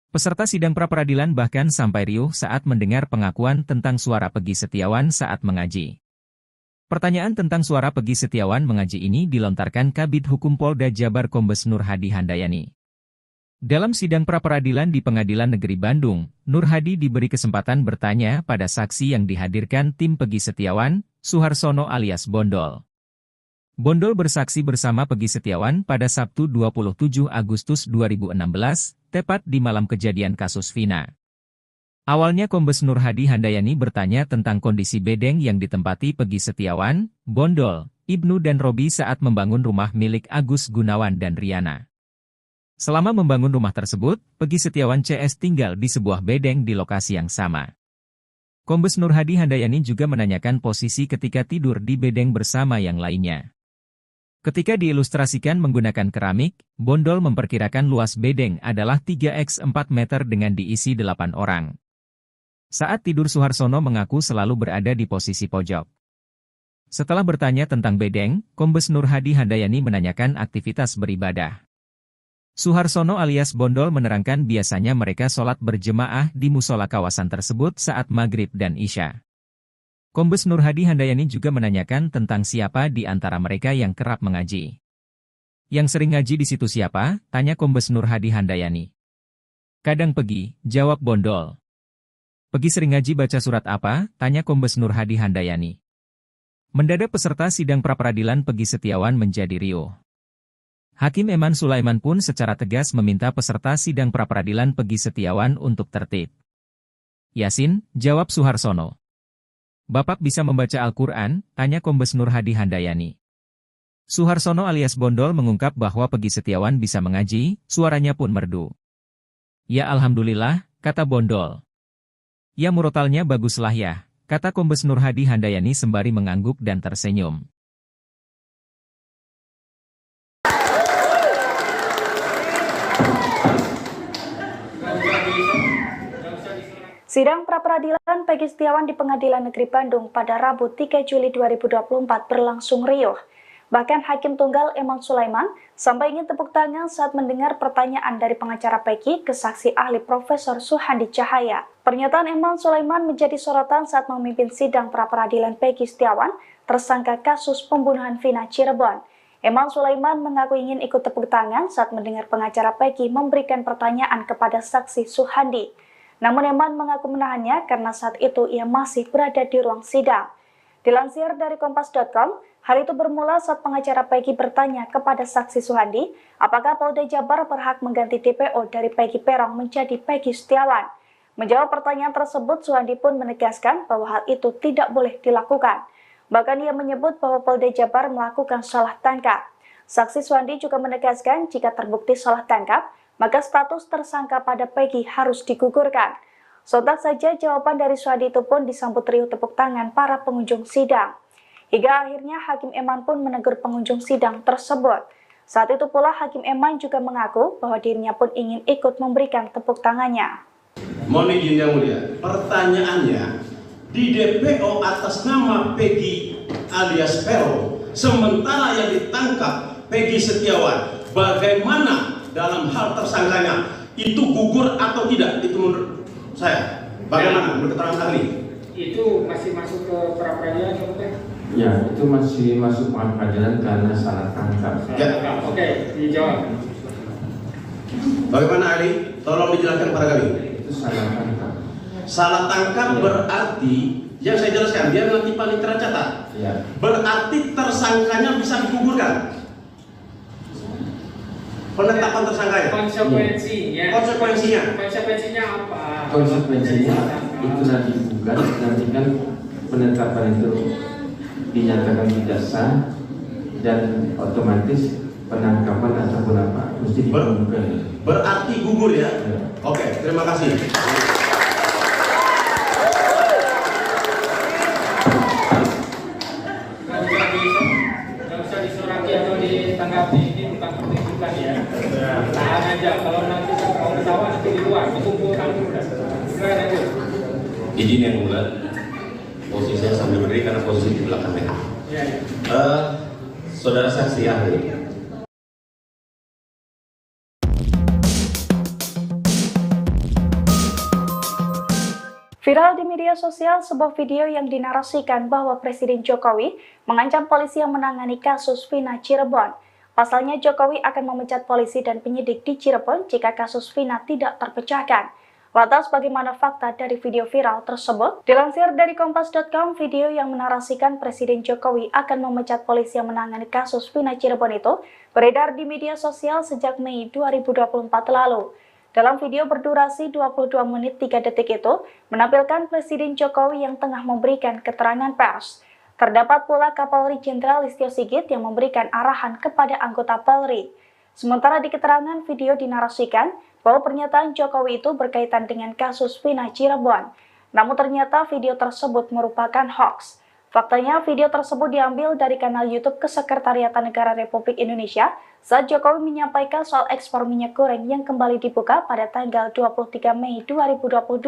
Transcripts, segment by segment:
Peserta sidang pra-peradilan bahkan sampai riuh saat mendengar pengakuan tentang suara Peggy Setiawan saat mengaji. Pertanyaan tentang suara Peggy Setiawan mengaji ini dilontarkan Kabid Hukum Polda Jabar Kombes Nur Hadi Handayani. Dalam sidang pra-peradilan di Pengadilan Negeri Bandung, Nur Hadi diberi kesempatan bertanya pada saksi yang dihadirkan tim Peggy Setiawan, Suharsono alias Bondol. Bondol bersaksi bersama Peggy Setiawan pada Sabtu 27 Agustus 2016, tepat di malam kejadian kasus Vina. Awalnya Kombes Nur Hadi Handayani bertanya tentang kondisi bedeng yang ditempati Peggy Setiawan, Bondol, Ibnu dan Robi saat membangun rumah milik Agus Gunawan dan Riana. Selama membangun rumah tersebut, Peggy Setiawan CS tinggal di sebuah bedeng di lokasi yang sama. Kombes Nur Hadi Handayani juga menanyakan posisi ketika tidur di bedeng bersama yang lainnya. Ketika diilustrasikan menggunakan keramik, Bondol memperkirakan luas bedeng adalah 3x4 meter dengan diisi 8 orang. Saat tidur Suharsono mengaku selalu berada di posisi pojok. Setelah bertanya tentang bedeng, Kombes Nur Hadi Handayani menanyakan aktivitas beribadah. Suharsono alias Bondol menerangkan biasanya mereka sholat berjemaah di musola kawasan tersebut saat maghrib dan isya. Kombes Nur Hadi Handayani juga menanyakan tentang siapa di antara mereka yang kerap mengaji. Yang sering ngaji di situ siapa? Tanya Kombes Nur Hadi Handayani. Kadang Peggy, jawab Bondol. Peggy sering ngaji baca surat apa? Tanya Kombes Nur Hadi Handayani. Mendadak peserta sidang pra-peradilan Peggy Setiawan menjadi riuh. Hakim Eman Sulaiman pun secara tegas meminta peserta sidang pra-peradilan Peggy Setiawan untuk tertib. Yasin, jawab Suharsono. Bapak bisa membaca Al-Quran? Tanya Kombes Nur Hadi Handayani. Suharsono alias Bondol mengungkap bahwa Peggy Setiawan bisa mengaji, suaranya pun merdu. Ya alhamdulillah, kata Bondol. Ya murotalnya baguslah ya, kata Kombes Nur Hadi Handayani sembari mengangguk dan tersenyum. Sidang pra-peradilan Peggy Setiawan di Pengadilan Negeri Bandung pada Rabu 3 Juli 2024 berlangsung riuh. Bahkan Hakim Tunggal Eman Sulaiman sampai ingin tepuk tangan saat mendengar pertanyaan dari pengacara Peggy ke saksi ahli Profesor Suhandi Cahaya. Pernyataan Eman Sulaiman menjadi sorotan saat memimpin sidang pra-peradilan Peggy Setiawan, tersangka kasus pembunuhan Vina Cirebon. Eman Sulaiman mengaku ingin ikut tepuk tangan saat mendengar pengacara Peggy memberikan pertanyaan kepada saksi Suhandi. Namun Eman mengaku menahannya karena saat itu ia masih berada di ruang sidang. Dilansir dari Kompas.com, hal itu bermula saat pengacara Peggy bertanya kepada saksi Suhandi, apakah Polda Jabar berhak mengganti DPO dari Peggy Peron menjadi Peggy Setiawan. Menjawab pertanyaan tersebut, Suhandi pun menegaskan bahwa hal itu tidak boleh dilakukan. Bahkan ia menyebut bahwa Polda Jabar melakukan salah tangkap. Saksi Suhandi juga menegaskan jika terbukti salah tangkap, maka status tersangka pada Peggy harus digugurkan. Sontak saja jawaban dari Suhandi itu pun disambut riuh tepuk tangan para pengunjung sidang. Hingga akhirnya Hakim Eman pun menegur pengunjung sidang tersebut. Saat itu pula Hakim Eman juga mengaku bahwa dirinya pun ingin ikut memberikan tepuk tangannya. Mohon izin yang mulia, pertanyaannya, di DPO atas nama Peggy alias Peron, sementara yang ditangkap Peggy Setiawan, bagaimana dalam hal tersangkanya? Itu gugur atau tidak? Itu menurut saya. Bagaimana menurut keterangan ahli? Itu masih masuk ke pra-peradilan atau bukan? Ya, itu masih masuk pra-peradilan karena salah tangkap. Ya. Oke, dijawab. Bagaimana ahli? Tolong dijelaskan pada kami. Itu salah tangkap. Salah tangkap Ya. Berarti yang saya jelaskan, biar nanti panitera catat. Ya. Berarti tersangkanya bisa digugurkan. Penetapan tersangkanya. Konsekuensinya apa? Konsekuensinya itu nanti gugat, nanti kan penetapan itu dinyatakan tidak sah dan otomatis penangkapan ataupun apa mesti digugurkan. Berarti gugur ya? Ya. Oke, terima kasih. Nggak usah disurati atau ditanggapi, ini bukan pertunjukan ya. Tahan aja, kalau nanti mau ketawa nanti di luar, dikumpulkan dulu. Silakan aja. Izin yang mulia, posisinya sambil berdiri karena posisi di belakang ya. Saudara saksi ahli, Viral di media sosial sebuah video yang dinarasikan bahwa Presiden Jokowi mengancam polisi yang menangani kasus Vina Cirebon. Pasalnya Jokowi akan memecat polisi dan penyidik di Cirebon jika kasus Vina tidak terpecahkan. Lantas bagaimana fakta dari video viral tersebut? Dilansir dari Kompas.com, video yang menarasikan Presiden Jokowi akan memecat polisi yang menangani kasus Vina Cirebon itu beredar di media sosial sejak Mei 2024 lalu. Dalam video berdurasi 22 menit 3 detik itu, menampilkan Presiden Jokowi yang tengah memberikan keterangan pers. Terdapat pula Kapolri Jenderal Listio Sigit yang memberikan arahan kepada anggota Polri. Sementara di keterangan video dinarasikan bahwa pernyataan Jokowi itu berkaitan dengan kasus Vina Cirebon. Namun ternyata video tersebut merupakan hoax. Faktanya video tersebut diambil dari kanal YouTube Kesekretariatan Negara Republik Indonesia saat Jokowi menyampaikan soal ekspor minyak goreng yang kembali dibuka pada tanggal 23 Mei 2022.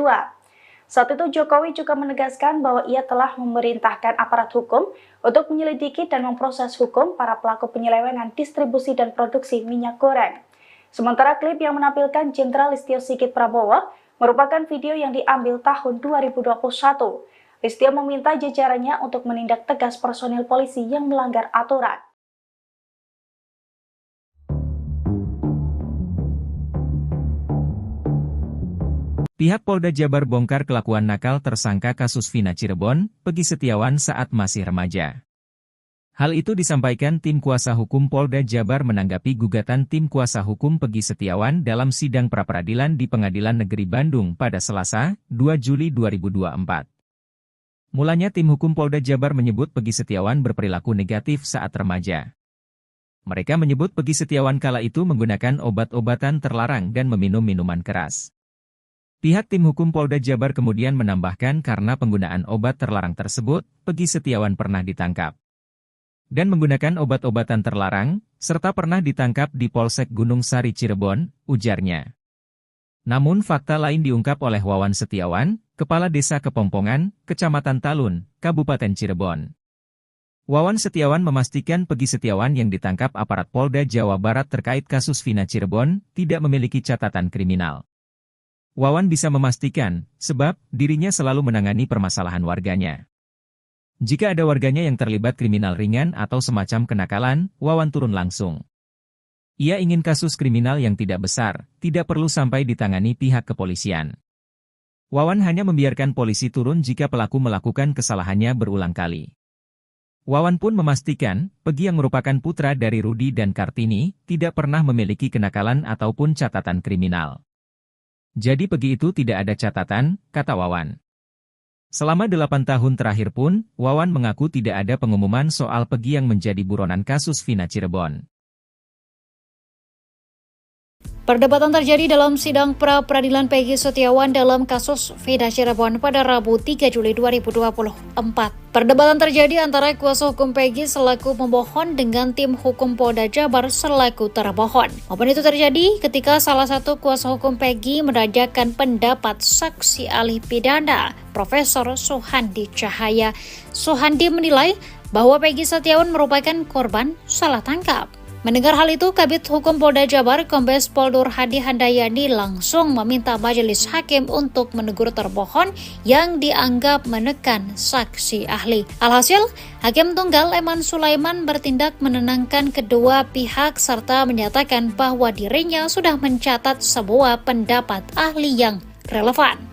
Saat itu Jokowi juga menegaskan bahwa ia telah memerintahkan aparat hukum untuk menyelidiki dan memproses hukum para pelaku penyelewengan distribusi dan produksi minyak goreng. Sementara klip yang menampilkan Jenderal Listio Sigit Prabowo merupakan video yang diambil tahun 2021. Listio meminta jajarannya untuk menindak tegas personil polisi yang melanggar aturan. Pihak Polda Jabar bongkar kelakuan nakal tersangka kasus Vina Cirebon, Peggy Setiawan saat masih remaja. Hal itu disampaikan tim kuasa hukum Polda Jabar menanggapi gugatan tim kuasa hukum Peggy Setiawan dalam sidang pra-peradilan di Pengadilan Negeri Bandung pada Selasa, 2 Juli 2024. Mulanya tim hukum Polda Jabar menyebut Peggy Setiawan berperilaku negatif saat remaja. Mereka menyebut Peggy Setiawan kala itu menggunakan obat-obatan terlarang dan meminum minuman keras. Pihak tim hukum Polda Jabar kemudian menambahkan karena penggunaan obat terlarang tersebut, Peggy Setiawan pernah ditangkap. Dan menggunakan obat-obatan terlarang, serta pernah ditangkap di Polsek Gunung Sari Cirebon, ujarnya. Namun fakta lain diungkap oleh Wawan Setiawan, Kepala Desa Kepompongan, Kecamatan Talun, Kabupaten Cirebon. Wawan Setiawan memastikan Peggy Setiawan yang ditangkap aparat Polda Jawa Barat terkait kasus Vina Cirebon tidak memiliki catatan kriminal. Wawan bisa memastikan, sebab dirinya selalu menangani permasalahan warganya. Jika ada warganya yang terlibat kriminal ringan atau semacam kenakalan, Wawan turun langsung. Ia ingin kasus kriminal yang tidak besar, tidak perlu sampai ditangani pihak kepolisian. Wawan hanya membiarkan polisi turun jika pelaku melakukan kesalahannya berulang kali. Wawan pun memastikan, Peggy yang merupakan putra dari Rudi dan Kartini, tidak pernah memiliki kenakalan ataupun catatan kriminal. Jadi Peggy itu tidak ada catatan, kata Wawan. Selama 8 tahun terakhir pun, Wawan mengaku tidak ada pengumuman soal Peggy yang menjadi buronan kasus Vina Cirebon. Perdebatan terjadi dalam sidang pra-peradilan Peggy Setiawan dalam kasus Vina Cirebon pada Rabu 3 Juli 2024. Perdebatan terjadi antara kuasa hukum Peggy selaku pemohon dengan tim hukum Polda Jabar selaku termohon. Momen itu terjadi ketika salah satu kuasa hukum Peggy menanyakan pendapat saksi ahli pidana, Profesor Suhandi Cahaya. Suhandi menilai bahwa Peggy Setiawan merupakan korban salah tangkap. Mendengar hal itu, Kabid Hukum Polda Jabar, Kombes Pol Nur Hadi Handayani langsung meminta majelis hakim untuk menegur termohon yang dianggap menekan saksi ahli. Alhasil, Hakim Tunggal Eman Sulaiman bertindak menenangkan kedua pihak serta menyatakan bahwa dirinya sudah mencatat sebuah pendapat ahli yang relevan.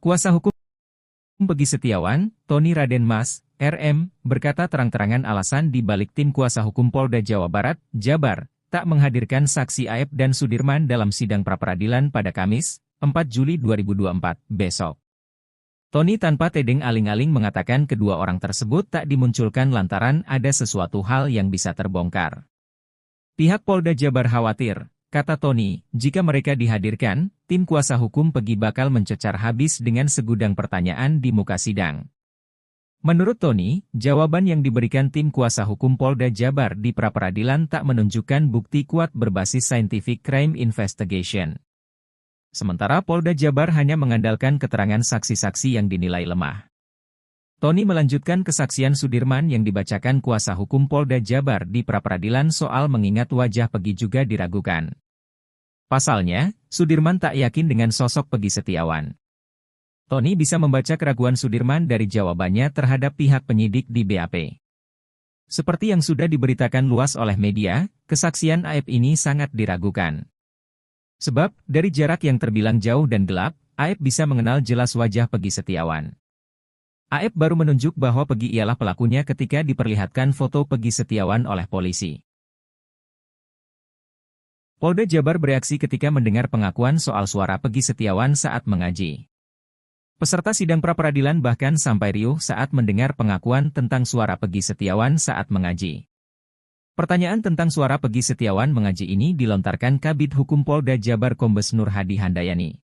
Kuasa hukum Peggy Setiawan, Tony Raden Mas, RM, berkata terang-terangan alasan di balik tim kuasa hukum Polda Jawa Barat, Jabar, tak menghadirkan saksi Aep dan Sudirman dalam sidang pra-peradilan pada Kamis, 4 Juli 2024, besok. Tony tanpa tedeng aling-aling mengatakan kedua orang tersebut tak dimunculkan lantaran ada sesuatu hal yang bisa terbongkar. Pihak Polda Jabar khawatir, kata Tony, jika mereka dihadirkan, tim kuasa hukum Peggy bakal mencecar habis dengan segudang pertanyaan di muka sidang. Menurut Tony, jawaban yang diberikan tim kuasa hukum Polda Jabar di pra-peradilan tak menunjukkan bukti kuat berbasis scientific crime investigation. Sementara Polda Jabar hanya mengandalkan keterangan saksi-saksi yang dinilai lemah. Tony melanjutkan kesaksian Sudirman yang dibacakan kuasa hukum Polda Jabar di pra-peradilan soal mengingat wajah Peggy juga diragukan. Pasalnya, Sudirman tak yakin dengan sosok Peggy Setiawan. Tony bisa membaca keraguan Sudirman dari jawabannya terhadap pihak penyidik di BAP. Seperti yang sudah diberitakan luas oleh media, kesaksian Aep ini sangat diragukan. Sebab, dari jarak yang terbilang jauh dan gelap, Aep bisa mengenal jelas wajah Peggy Setiawan. Aep baru menunjuk bahwa Peggy ialah pelakunya ketika diperlihatkan foto Peggy Setiawan oleh polisi. Polda Jabar bereaksi ketika mendengar pengakuan soal suara Peggy Setiawan saat mengaji. Peserta sidang pra-peradilan bahkan sampai riuh saat mendengar pengakuan tentang suara Peggy Setiawan saat mengaji. Pertanyaan tentang suara Peggy Setiawan mengaji ini dilontarkan Kabid Hukum Polda Jabar Kombes Nur Hadi Handayani.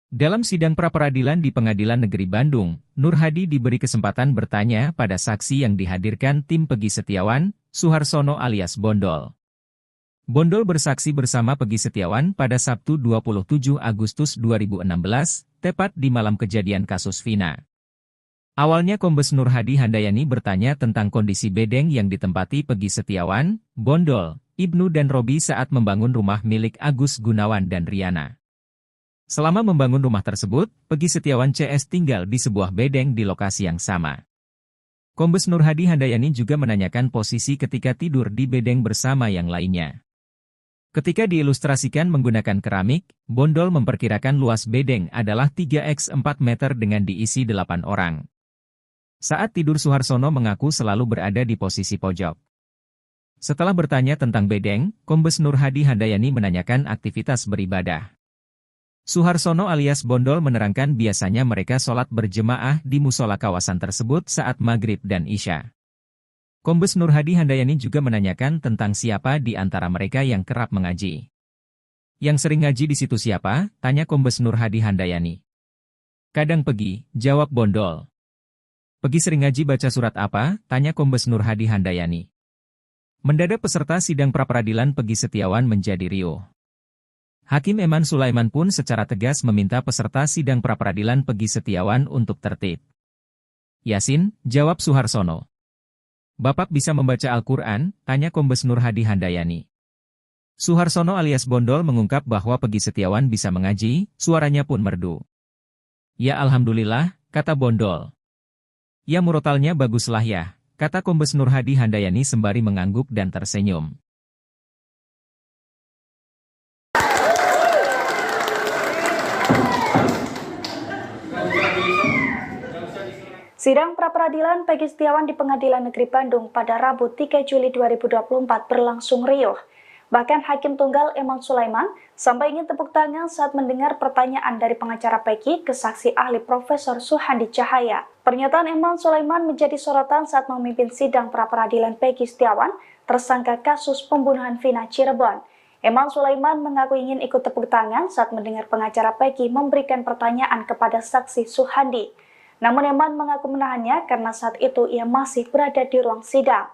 Dalam sidang pra-peradilan di Pengadilan Negeri Bandung, Nur Hadi diberi kesempatan bertanya pada saksi yang dihadirkan tim Peggy Setiawan, Suharsono alias Bondol. Bondol bersaksi bersama Peggy Setiawan pada Sabtu 27 Agustus 2016, tepat di malam kejadian kasus Vina. Awalnya Kombes Nur Hadi Handayani bertanya tentang kondisi bedeng yang ditempati Peggy Setiawan, Bondol, Ibnu dan Robi saat membangun rumah milik Agus Gunawan dan Riana. Selama membangun rumah tersebut, Peggy Setiawan CS tinggal di sebuah bedeng di lokasi yang sama. Kombes Nur Hadi Handayani juga menanyakan posisi ketika tidur di bedeng bersama yang lainnya. Ketika diilustrasikan menggunakan keramik, Bondol memperkirakan luas bedeng adalah 3x4 meter dengan diisi 8 orang. Saat tidur Suharsono mengaku selalu berada di posisi pojok. Setelah bertanya tentang bedeng, Kombes Nur Hadi Handayani menanyakan aktivitas beribadah. Suharsono alias Bondol menerangkan biasanya mereka sholat berjemaah di musola kawasan tersebut saat maghrib dan isya. Kombes Nur Hadi Handayani juga menanyakan tentang siapa di antara mereka yang kerap mengaji. Yang sering ngaji di situ siapa? Tanya Kombes Nur Hadi Handayani. Kadang Peggy, jawab Bondol. Peggy sering ngaji baca surat apa? Tanya Kombes Nur Hadi Handayani. Mendadak peserta sidang pra-peradilan Peggy Setiawan menjadi riuh. Hakim Eman Sulaiman pun secara tegas meminta peserta sidang pra-peradilan Peggy Setiawan untuk tertib. Yasin, jawab Suharsono. Bapak bisa membaca Al-Quran? Tanya Kombes Nur Hadi Handayani. Suharsono alias Bondol mengungkap bahwa Peggy Setiawan bisa mengaji, suaranya pun merdu. Ya Alhamdulillah, kata Bondol. Ya murotalnya baguslah ya, kata Kombes Nur Hadi Handayani sembari mengangguk dan tersenyum. Sidang pra-peradilan Peggy Setiawan di Pengadilan Negeri Bandung pada Rabu 3 Juli 2024 berlangsung riuh. Bahkan Hakim Tunggal Eman Sulaiman sampai ingin tepuk tangan saat mendengar pertanyaan dari pengacara Peggy ke saksi ahli Profesor Suhandi Cahaya. Pernyataan Eman Sulaiman menjadi sorotan saat memimpin sidang pra-peradilan Peggy Setiawan, tersangka kasus pembunuhan Vina Cirebon. Eman Sulaiman mengaku ingin ikut tepuk tangan saat mendengar pengacara Peggy memberikan pertanyaan kepada saksi Suhandi. Namun Eman mengaku menahannya karena saat itu ia masih berada di ruang sidang.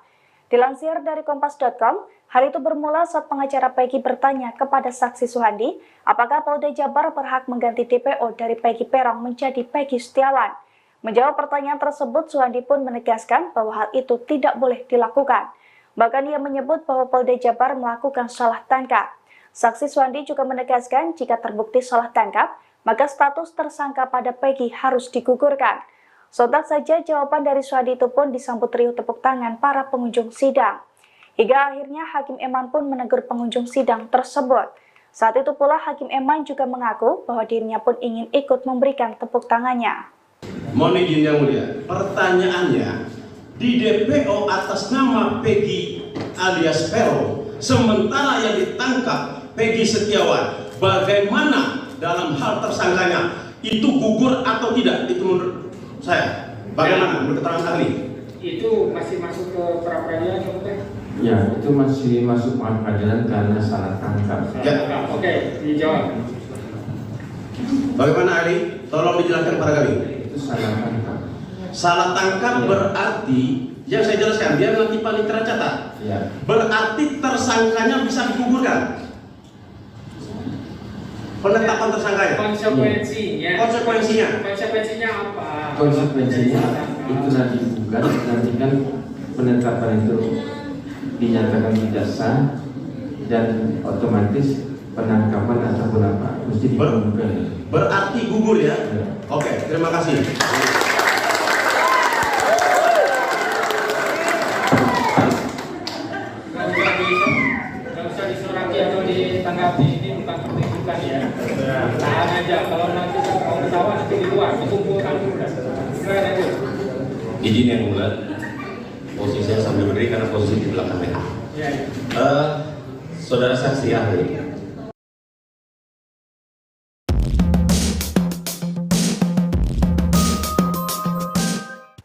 Dilansir dari Kompas.com, hal itu bermula saat pengacara Peggy bertanya kepada saksi Suhandi, apakah Polda Jabar berhak mengganti DPO dari Peggy Peron menjadi Peggy Setiawan. Menjawab pertanyaan tersebut, Suhandi pun menegaskan bahwa hal itu tidak boleh dilakukan. Bahkan ia menyebut bahwa Polda Jabar melakukan salah tangkap. Saksi Suhandi juga menegaskan jika terbukti salah tangkap, maka status tersangka pada Peggy harus digugurkan. Sontak saja jawaban dari Suhandi itu pun disambut riuh tepuk tangan para pengunjung sidang. Hingga akhirnya Hakim Eman pun menegur pengunjung sidang tersebut. Saat itu pula Hakim Eman juga mengaku bahwa dirinya pun ingin ikut memberikan tepuk tangannya. Mohon izin yang mulia, pertanyaannya, di DPO atas nama Peggy alias Peron, sementara yang ditangkap Peggy Setiawan, bagaimana dalam hal tersangkanya? Itu gugur atau tidak? Itu menurut saya. Bagaimana menurut keterangan ahli? Itu masih masuk ke pra-peradilan, Ya, itu masih masuk pengadilan karena salah tangkap. Ya. Oke, dijawab. Bagaimana Ali? Tolong dijelaskan pada kami. Itu salah tangkap. Salah tangkap berarti yang saya jelaskan biar nanti panitera catat. Ya. Berarti tersangkanya bisa digugurkan. Penetapan tersangkanya. Konsekuensinya apa? Konsekuensinya itu nanti digugat, nanti kan penetapan itu dinyatakan tidak sah dan otomatis penangkapan ataupun apa mesti digugurkan. Berarti gugur ya? Ya. Oke, terima kasih. Nggak usah disoraki atau ditanggapi, ini bukan pertunjukan ya. Tahan aja, kalau nanti mau ketawa nanti di luar, dikumpulkan dulu. Silakan aja. Izin yang mulia, posisi saya sambil berdiri karena posisi di belakangnya. Ya. Saudara saksi ahli.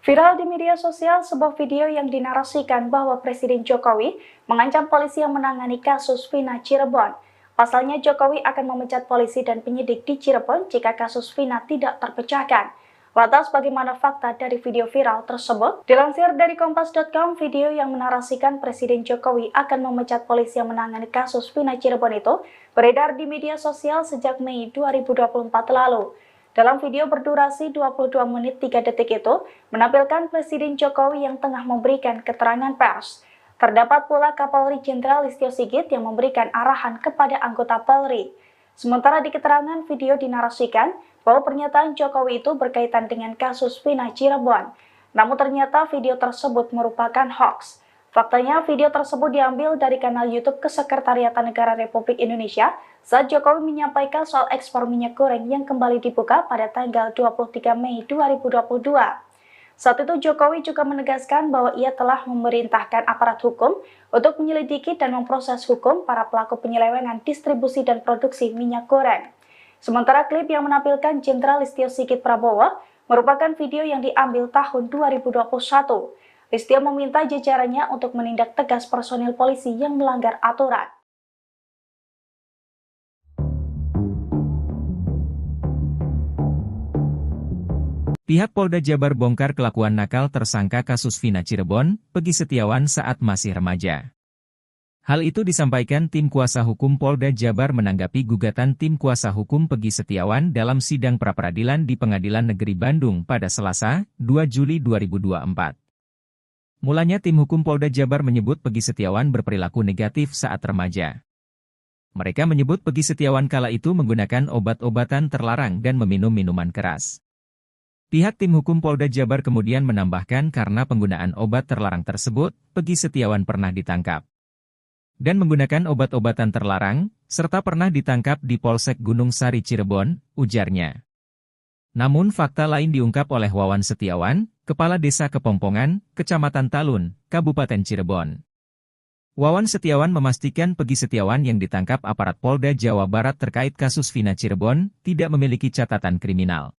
Viral di media sosial sebuah video yang dinarasikan bahwa Presiden Jokowi mengancam polisi yang menangani kasus Vina Cirebon. Pasalnya Jokowi akan memecat polisi dan penyidik di Cirebon jika kasus Vina tidak terpecahkan. Lantas bagaimana fakta dari video viral tersebut? Dilansir dari Kompas.com, video yang menarasikan Presiden Jokowi akan memecat polisi yang menangani kasus Vina Cirebon itu beredar di media sosial sejak Mei 2024 lalu. Dalam video berdurasi 22 menit 3 detik itu, menampilkan Presiden Jokowi yang tengah memberikan keterangan pers. Terdapat pula Kapolri Jenderal Listio Sigit yang memberikan arahan kepada anggota Polri. Sementara di keterangan video dinarasikan bahwa pernyataan Jokowi itu berkaitan dengan kasus Vina Cirebon. Namun ternyata video tersebut merupakan hoax. Faktanya video tersebut diambil dari kanal YouTube Kesekretariatan Negara Republik Indonesia saat Jokowi menyampaikan soal ekspor minyak goreng yang kembali dibuka pada tanggal 23 Mei 2022. Saat itu Jokowi juga menegaskan bahwa ia telah memerintahkan aparat hukum untuk menyelidiki dan memproses hukum para pelaku penyelewengan distribusi dan produksi minyak goreng. Sementara klip yang menampilkan Jenderal Listio Sigit Prabowo merupakan video yang diambil tahun 2021. Listio meminta jajarannya untuk menindak tegas personil polisi yang melanggar aturan. Pihak Polda Jabar bongkar kelakuan nakal tersangka kasus Vina Cirebon, Peggy Setiawan saat masih remaja. Hal itu disampaikan tim kuasa hukum Polda Jabar menanggapi gugatan tim kuasa hukum Peggy Setiawan dalam sidang pra-peradilan di Pengadilan Negeri Bandung pada Selasa, 2 Juli 2024. Mulanya tim hukum Polda Jabar menyebut Peggy Setiawan berperilaku negatif saat remaja. Mereka menyebut Peggy Setiawan kala itu menggunakan obat-obatan terlarang dan meminum minuman keras. Pihak tim hukum Polda Jabar kemudian menambahkan karena penggunaan obat terlarang tersebut, Peggy Setiawan pernah ditangkap dan menggunakan obat-obatan terlarang, serta pernah ditangkap di Polsek Gunung Sari Cirebon, ujarnya. Namun fakta lain diungkap oleh Wawan Setiawan, Kepala Desa Kepompongan, Kecamatan Talun, Kabupaten Cirebon. Wawan Setiawan memastikan Peggy Setiawan yang ditangkap aparat Polda Jawa Barat terkait kasus Vina Cirebon tidak memiliki catatan kriminal.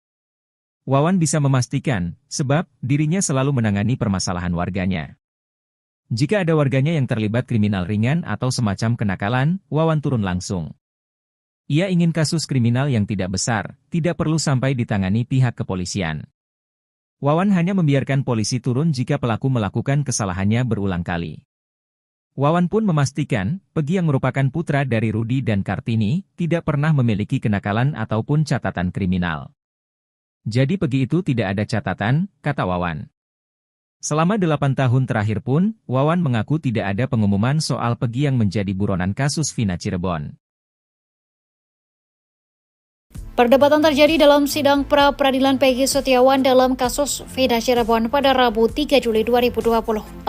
Wawan bisa memastikan, sebab dirinya selalu menangani permasalahan warganya. Jika ada warganya yang terlibat kriminal ringan atau semacam kenakalan, Wawan turun langsung. Ia ingin kasus kriminal yang tidak besar, tidak perlu sampai ditangani pihak kepolisian. Wawan hanya membiarkan polisi turun jika pelaku melakukan kesalahannya berulang kali. Wawan pun memastikan, Peggy yang merupakan putra dari Rudi dan Kartini, tidak pernah memiliki kenakalan ataupun catatan kriminal. Jadi Peggy itu tidak ada catatan, kata Wawan. Selama 8 tahun terakhir pun, Wawan mengaku tidak ada pengumuman soal Peggy yang menjadi buronan kasus Vina Cirebon. Perdebatan terjadi dalam sidang pra-peradilan Peggy Setiawan dalam kasus Vina Cirebon pada Rabu 3 Juli 2024.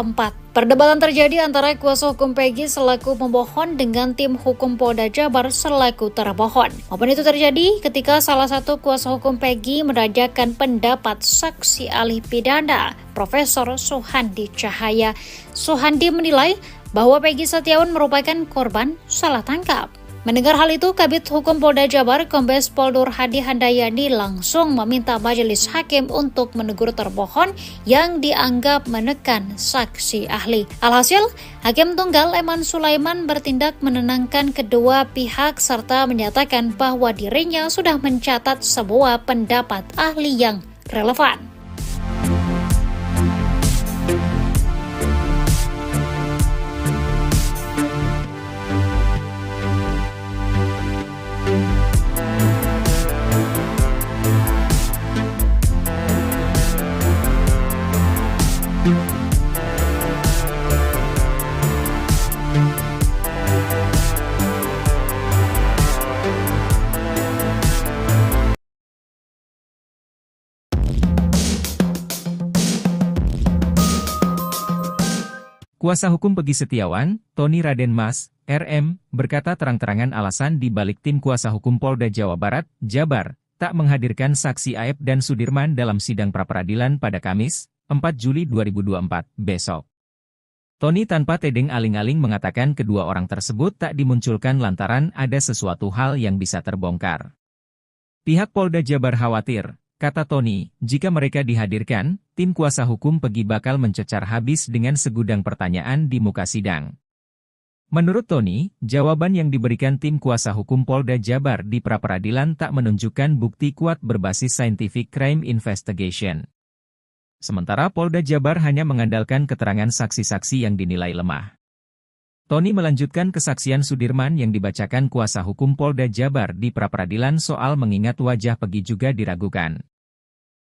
Perdebatan terjadi antara kuasa hukum Peggy selaku pemohon dengan tim hukum Polda Jabar selaku termohon. Momen itu terjadi ketika salah satu kuasa hukum Peggy menanyakan pendapat saksi ahli pidana, Profesor Suhandi Cahaya. Suhandi menilai bahwa Peggy Setiawan merupakan korban salah tangkap. Mendengar hal itu, Kabid Hukum Polda Jabar, Kombes Pol Nur Hadi Handayani langsung meminta majelis hakim untuk menegur termohon yang dianggap menekan saksi ahli. Alhasil, Hakim Tunggal Eman Sulaiman bertindak menenangkan kedua pihak serta menyatakan bahwa dirinya sudah mencatat semua pendapat ahli yang relevan. Kuasa hukum Peggy Setiawan, Tony Raden Mas, RM, berkata terang-terangan alasan di balik tim kuasa hukum Polda Jawa Barat, Jabar, tak menghadirkan saksi Aep dan Sudirman dalam sidang pra-peradilan pada Kamis, 4 Juli 2024, besok. Tony tanpa tedeng aling-aling mengatakan kedua orang tersebut tak dimunculkan lantaran ada sesuatu hal yang bisa terbongkar. Pihak Polda Jabar khawatir, kata Tony, jika mereka dihadirkan, tim kuasa hukum Peggy bakal mencecar habis dengan segudang pertanyaan di muka sidang. Menurut Tony, jawaban yang diberikan tim kuasa hukum Polda Jabar di pra-peradilan tak menunjukkan bukti kuat berbasis scientific crime investigation. Sementara Polda Jabar hanya mengandalkan keterangan saksi-saksi yang dinilai lemah. Tony melanjutkan kesaksian Sudirman yang dibacakan kuasa hukum Polda Jabar di pra-peradilan soal mengingat wajah Peggy juga diragukan.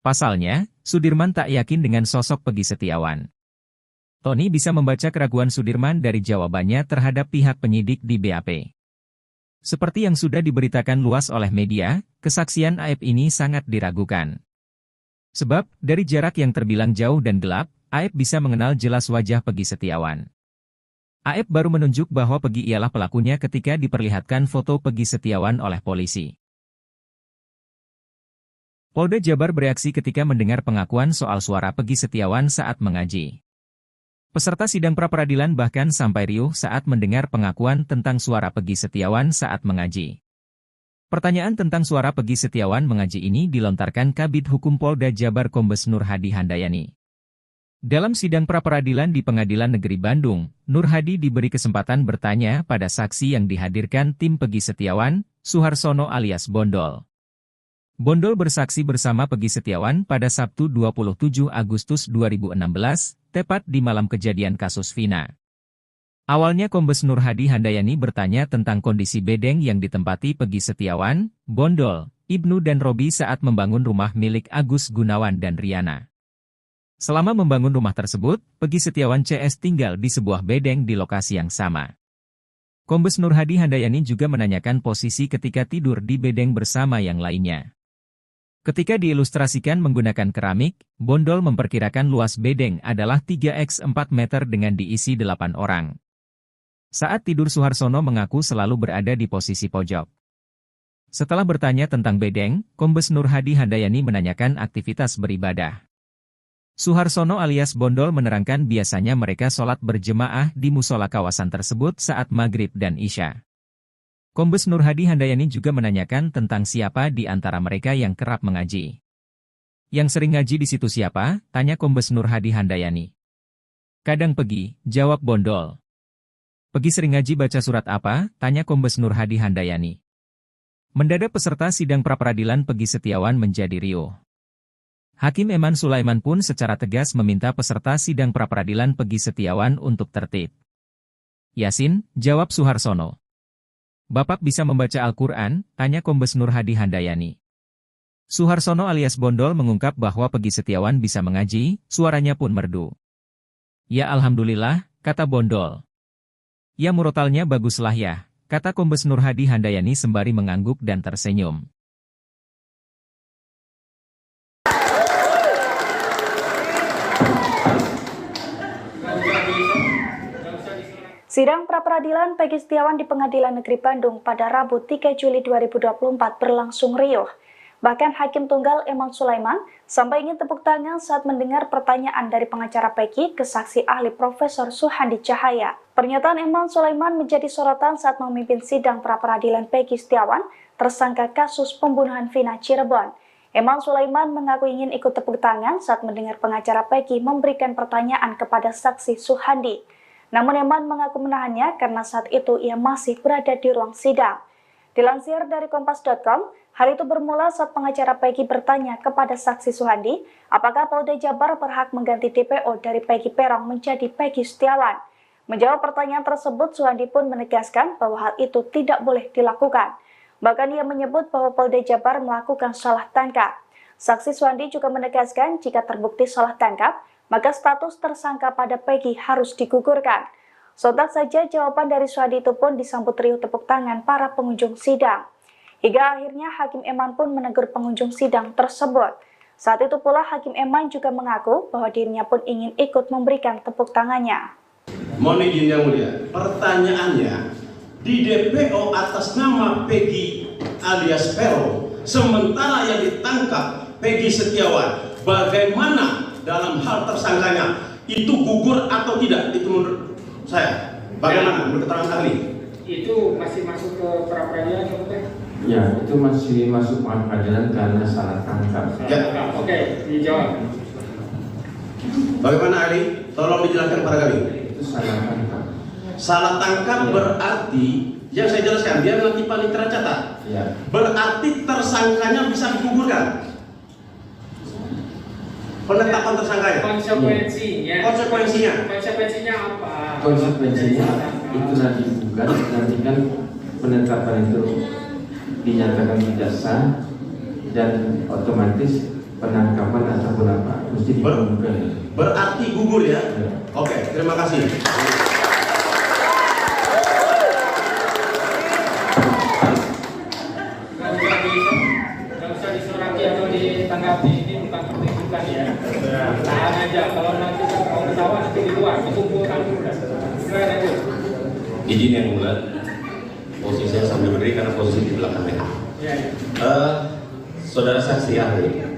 Pasalnya, Sudirman tak yakin dengan sosok Peggy Setiawan. Tony bisa membaca keraguan Sudirman dari jawabannya terhadap pihak penyidik di BAP. Seperti yang sudah diberitakan luas oleh media, kesaksian Aep ini sangat diragukan. Sebab, dari jarak yang terbilang jauh dan gelap, Aep bisa mengenal jelas wajah Peggy Setiawan. Aep baru menunjuk bahwa Peggy ialah pelakunya ketika diperlihatkan foto Peggy Setiawan oleh polisi. Polda Jabar bereaksi ketika mendengar pengakuan soal suara Peggy Setiawan saat mengaji. Peserta sidang pra-peradilan bahkan sampai riuh saat mendengar pengakuan tentang suara Peggy Setiawan saat mengaji. Pertanyaan tentang suara Peggy Setiawan mengaji ini dilontarkan Kabid Hukum Polda Jabar Kombes Nur Hadi Handayani. Dalam sidang pra-peradilan di Pengadilan Negeri Bandung, Nur Hadi diberi kesempatan bertanya pada saksi yang dihadirkan tim Peggy Setiawan, Suharsono alias Bondol. Bondol bersaksi bersama Peggy Setiawan pada Sabtu 27 Agustus 2016, tepat di malam kejadian kasus Vina. Awalnya Kombes Nur Hadi Handayani bertanya tentang kondisi bedeng yang ditempati Peggy Setiawan, Bondol, Ibnu dan Robi saat membangun rumah milik Agus Gunawan dan Riana. Selama membangun rumah tersebut, Peggy Setiawan CS tinggal di sebuah bedeng di lokasi yang sama. Kombes Nur Hadi Handayani juga menanyakan posisi ketika tidur di bedeng bersama yang lainnya. Ketika diilustrasikan menggunakan keramik, Bondol memperkirakan luas bedeng adalah 3x4 meter dengan diisi 8 orang. Saat tidur Suharsono mengaku selalu berada di posisi pojok. Setelah bertanya tentang bedeng, Kombes Nur Hadi Handayani menanyakan aktivitas beribadah. Suharsono alias Bondol menerangkan biasanya mereka sholat berjemaah di musola kawasan tersebut saat maghrib dan isya. Kombes Nur Hadi Handayani juga menanyakan tentang siapa di antara mereka yang kerap mengaji. Yang sering ngaji di situ siapa? Tanya Kombes Nur Hadi Handayani. Kadang Peggy, jawab Bondol. Peggy sering ngaji baca surat apa? Tanya Kombes Nur Hadi Handayani. Mendadak peserta sidang pra-peradilan Peggy Setiawan menjadi riuh. Hakim Eman Sulaiman pun secara tegas meminta peserta sidang pra-peradilan Peggy Setiawan untuk tertib. Yasin, jawab Suharsono. Bapak bisa membaca Al-Quran? Tanya Kombes Nur Hadi Handayani. Suharsono alias Bondol mengungkap bahwa Peggy Setiawan bisa mengaji, suaranya pun merdu. Ya alhamdulillah, kata Bondol. Ya murotalnya baguslah ya, kata Kombes Nur Hadi Handayani sembari mengangguk dan tersenyum. Sidang pra-peradilan Peggy Setiawan di Pengadilan Negeri Bandung pada Rabu 3 Juli 2024 berlangsung riuh. Bahkan Hakim Tunggal Eman Sulaiman sampai ingin tepuk tangan saat mendengar pertanyaan dari pengacara Peggy ke saksi ahli Profesor Suhandi Cahaya. Pernyataan Eman Sulaiman menjadi sorotan saat memimpin sidang pra-peradilan Peggy Setiawan, tersangka kasus pembunuhan Vina Cirebon. Eman Sulaiman mengaku ingin ikut tepuk tangan saat mendengar pengacara Peggy memberikan pertanyaan kepada saksi Suhandi. Namun Eman mengaku menahannya karena saat itu ia masih berada di ruang sidang. Dilansir dari Kompas.com, hal itu bermula saat pengacara Peggy bertanya kepada saksi Suhandi, apakah Polda Jabar berhak mengganti DPO dari Peggy Peron menjadi Peggy Setiawan. Menjawab pertanyaan tersebut, Suhandi pun menegaskan bahwa hal itu tidak boleh dilakukan. Bahkan ia menyebut bahwa Polda Jabar melakukan salah tangkap. Saksi Suhandi juga menegaskan jika terbukti salah tangkap, maka status tersangka pada Peggy harus digugurkan. Sontak saja jawaban dari Suhandi itu pun disambut riuh tepuk tangan para pengunjung sidang. Hingga akhirnya Hakim Eman pun menegur pengunjung sidang tersebut. Saat itu pula Hakim Eman juga mengaku bahwa dirinya pun ingin ikut memberikan tepuk tangannya. Mohon izin yang mulia, pertanyaannya, di DPO atas nama Peggy alias Peron, sementara yang ditangkap Peggy Setiawan, bagaimana dalam hal tersangkanya? Itu gugur atau tidak? Itu menurut saya. Bagaimana menurut keterangan ahli? Itu masih masuk ke pra-peradilan ya, Pak? Ya, itu masih masuk pra-peradilan karena salah tangkap. Ya. Oke, dijawab. Bagaimana ahli? Tolong dijelaskan kepada kami. Itu salah tangkap. Salah tangkap berarti, yang saya jelaskan, biar nanti panitera catat. Ya. Berarti tersangkanya bisa digugurkan. Penetapan tersangkanya. Konsekuensinya apa? Konsekuensinya itu nanti bukan, nanti kan penetapan itu dinyatakan tidak sah dan otomatis penangkapan ataupun apa mesti digugurkan. Berarti gugur ya? Ya. Oke, terima kasih. Nggak usah disoraki atau ditanggapi, ini bukan pertunjukan ya. Tahan aja, kalau nanti mau ketawa nanti di luar, dikumpulkan dulu. Silakan aja. Izin yang mulia, posisi saya sambil berdiri karena posisi di belakangnya. Ya. Saudara saksi ahli.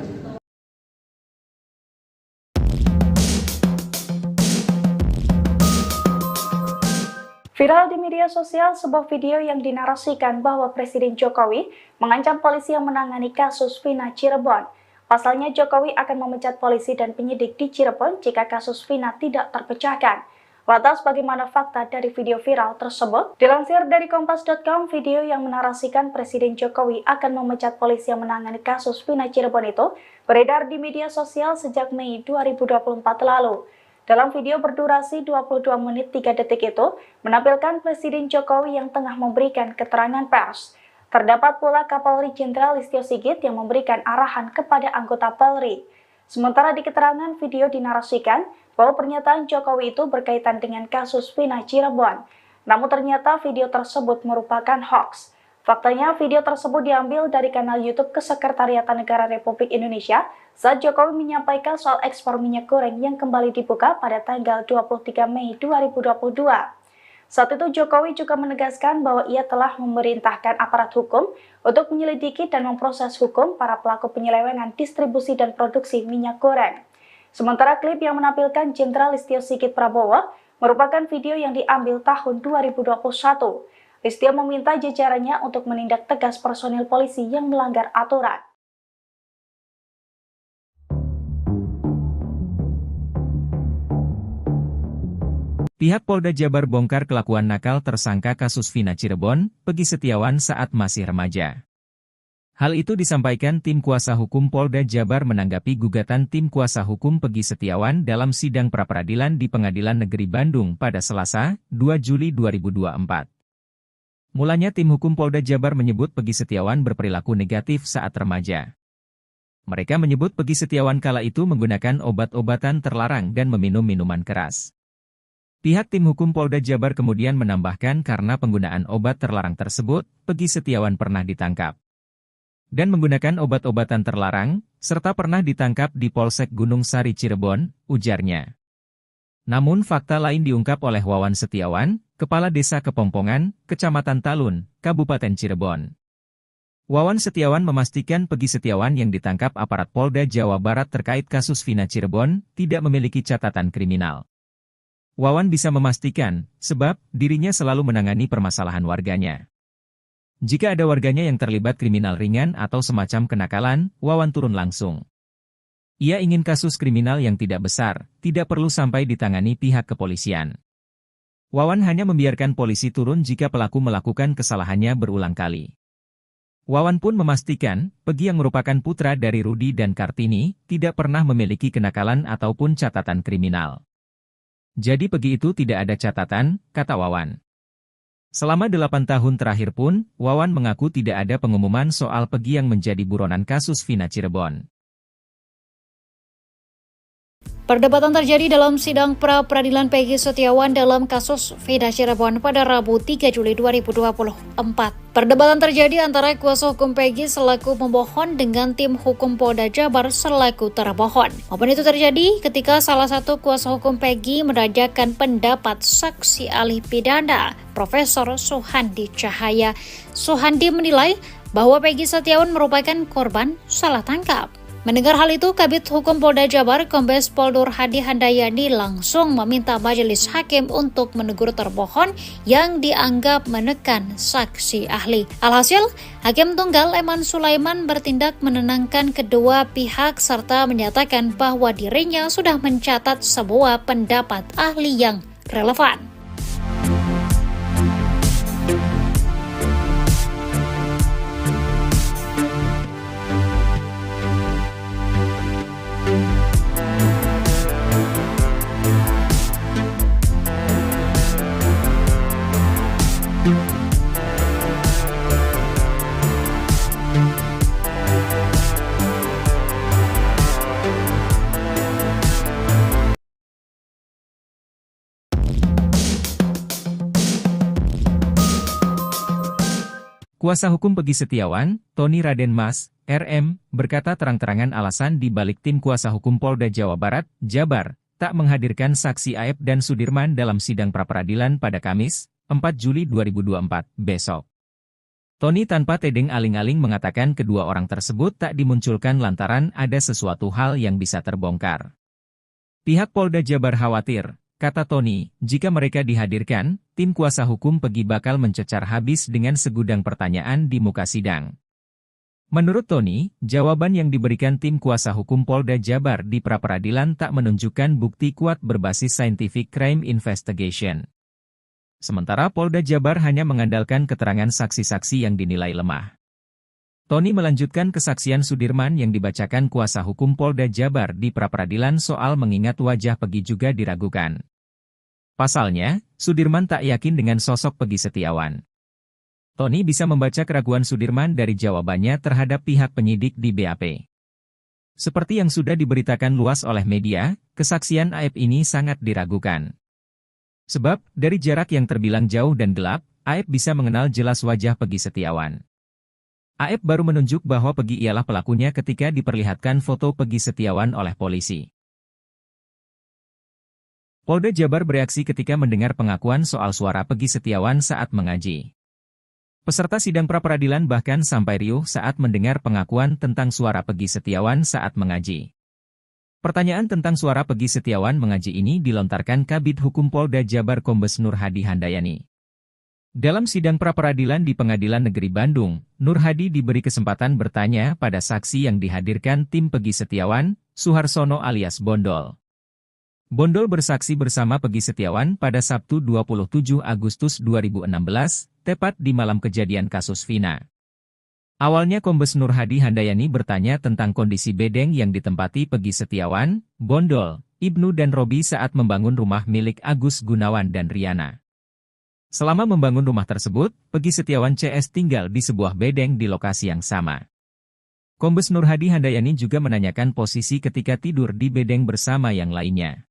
Viral di media sosial sebuah video yang dinarasikan bahwa Presiden Jokowi mengancam polisi yang menangani kasus Vina Cirebon. Pasalnya Jokowi akan memecat polisi dan penyidik di Cirebon jika kasus Vina tidak terpecahkan. Lantas bagaimana fakta dari video viral tersebut? Dilansir dari Kompas.com, video yang menarasikan Presiden Jokowi akan memecat polisi yang menangani kasus Vina Cirebon itu beredar di media sosial sejak Mei 2024 lalu. Dalam video berdurasi 22 menit 3 detik itu, menampilkan Presiden Jokowi yang tengah memberikan keterangan pers. Terdapat pula Kapolri Jenderal Listio Sigit yang memberikan arahan kepada anggota Polri. Sementara di keterangan video dinarasikan bahwa pernyataan Jokowi itu berkaitan dengan kasus Vina Cirebon. Namun ternyata video tersebut merupakan hoax. Faktanya video tersebut diambil dari kanal YouTube Kesekretariatan Negara Republik Indonesia saat Jokowi menyampaikan soal ekspor minyak goreng yang kembali dibuka pada tanggal 23 Mei 2022. Saat itu Jokowi juga menegaskan bahwa ia telah memerintahkan aparat hukum untuk menyelidiki dan memproses hukum para pelaku penyelewengan distribusi dan produksi minyak goreng. Sementara klip yang menampilkan Jenderal Listio Sigit Prabowo merupakan video yang diambil tahun 2021. Listio meminta jajarannya untuk menindak tegas personil polisi yang melanggar aturan. Pihak Polda Jabar bongkar kelakuan nakal tersangka kasus Vina Cirebon, Peggy Setiawan saat masih remaja. Hal itu disampaikan tim kuasa hukum Polda Jabar menanggapi gugatan tim kuasa hukum Peggy Setiawan dalam sidang pra-peradilan di Pengadilan Negeri Bandung pada Selasa, 2 Juli 2024. Mulanya tim hukum Polda Jabar menyebut Peggy Setiawan berperilaku negatif saat remaja. Mereka menyebut Peggy Setiawan kala itu menggunakan obat-obatan terlarang dan meminum minuman keras. Pihak tim hukum Polda Jabar kemudian menambahkan karena penggunaan obat terlarang tersebut, Peggy Setiawan pernah ditangkap dan menggunakan obat-obatan terlarang, serta pernah ditangkap di Polsek Gunung Sari Cirebon, ujarnya. Namun fakta lain diungkap oleh Wawan Setiawan, Kepala Desa Kepompongan, Kecamatan Talun, Kabupaten Cirebon. Wawan Setiawan memastikan Peggy Setiawan yang ditangkap aparat Polda Jawa Barat terkait kasus Vina Cirebon tidak memiliki catatan kriminal. Wawan bisa memastikan, sebab dirinya selalu menangani permasalahan warganya. Jika ada warganya yang terlibat kriminal ringan atau semacam kenakalan, Wawan turun langsung. Ia ingin kasus kriminal yang tidak besar, tidak perlu sampai ditangani pihak kepolisian. Wawan hanya membiarkan polisi turun jika pelaku melakukan kesalahannya berulang kali. Wawan pun memastikan, Pegi yang merupakan putra dari Rudi dan Kartini, tidak pernah memiliki kenakalan ataupun catatan kriminal. Jadi Pegi itu tidak ada catatan, kata Wawan. Selama 8 tahun terakhir pun, Wawan mengaku tidak ada pengumuman soal Pegi yang menjadi buronan kasus Vina Cirebon. Perdebatan terjadi dalam sidang pra-peradilan Peggy Setiawan dalam kasus Vina Cirebon pada Rabu 3 Juli 2024. Perdebatan terjadi antara kuasa hukum Peggy selaku pemohon dengan tim hukum Polda Jabar selaku termohon. Momen itu terjadi ketika salah satu kuasa hukum Peggy menanyakan pendapat saksi ahli pidana, Profesor Suhandi Cahaya. Suhandi menilai bahwa Peggy Setiawan merupakan korban salah tangkap. Mendengar hal itu, Kabid Hukum Polda Jabar, Kombes Pol Nur Hadi Handayani langsung meminta majelis hakim untuk menegur termohon yang dianggap menekan saksi ahli. Alhasil, Hakim Tunggal Eman Sulaiman bertindak menenangkan kedua pihak serta menyatakan bahwa dirinya sudah mencatat semua pendapat ahli yang relevan. Kuasa hukum Peggy Setiawan, Tony Raden Mas, RM, berkata terang-terangan alasan di balik tim kuasa hukum Polda Jawa Barat, Jabar, tak menghadirkan saksi Aep dan Sudirman dalam sidang pra-peradilan pada Kamis, 4 Juli 2024, besok. Tony tanpa tedeng aling-aling mengatakan kedua orang tersebut tak dimunculkan lantaran ada sesuatu hal yang bisa terbongkar. Pihak Polda Jabar khawatir, kata Tony, jika mereka dihadirkan, tim kuasa hukum Peggy bakal mencecar habis dengan segudang pertanyaan di muka sidang. Menurut Tony, jawaban yang diberikan tim kuasa hukum Polda Jabar di pra-peradilan tak menunjukkan bukti kuat berbasis scientific crime investigation. Sementara Polda Jabar hanya mengandalkan keterangan saksi-saksi yang dinilai lemah. Tony melanjutkan kesaksian Sudirman yang dibacakan kuasa hukum Polda Jabar di pra-peradilan soal mengingat wajah Peggy juga diragukan. Pasalnya, Sudirman tak yakin dengan sosok Peggy Setiawan. Tony bisa membaca keraguan Sudirman dari jawabannya terhadap pihak penyidik di BAP. Seperti yang sudah diberitakan luas oleh media, kesaksian Aep ini sangat diragukan. Sebab, dari jarak yang terbilang jauh dan gelap, Aep bisa mengenal jelas wajah Peggy Setiawan. Aep baru menunjuk bahwa Peggy ialah pelakunya ketika diperlihatkan foto Peggy Setiawan oleh polisi. Polda Jabar bereaksi ketika mendengar pengakuan soal suara Peggy Setiawan saat mengaji. Peserta sidang pra-peradilan bahkan sampai riuh saat mendengar pengakuan tentang suara Peggy Setiawan saat mengaji. Pertanyaan tentang suara Peggy Setiawan mengaji ini dilontarkan Kabid Hukum Polda Jabar Kombes Nur Hadi Handayani. Dalam sidang pra-peradilan di Pengadilan Negeri Bandung, Nur Hadi diberi kesempatan bertanya pada saksi yang dihadirkan tim Peggy Setiawan, Suharsono alias Bondol. Bondol bersaksi bersama Peggy Setiawan pada Sabtu 27 Agustus 2016, tepat di malam kejadian kasus Vina. Awalnya Kombes Nur Hadi Handayani bertanya tentang kondisi bedeng yang ditempati Peggy Setiawan, Bondol, Ibnu dan Robi saat membangun rumah milik Agus Gunawan dan Riana. Selama membangun rumah tersebut, Peggy Setiawan CS tinggal di sebuah bedeng di lokasi yang sama. Kombes Nur Hadi Handayani juga menanyakan posisi ketika tidur di bedeng bersama yang lainnya.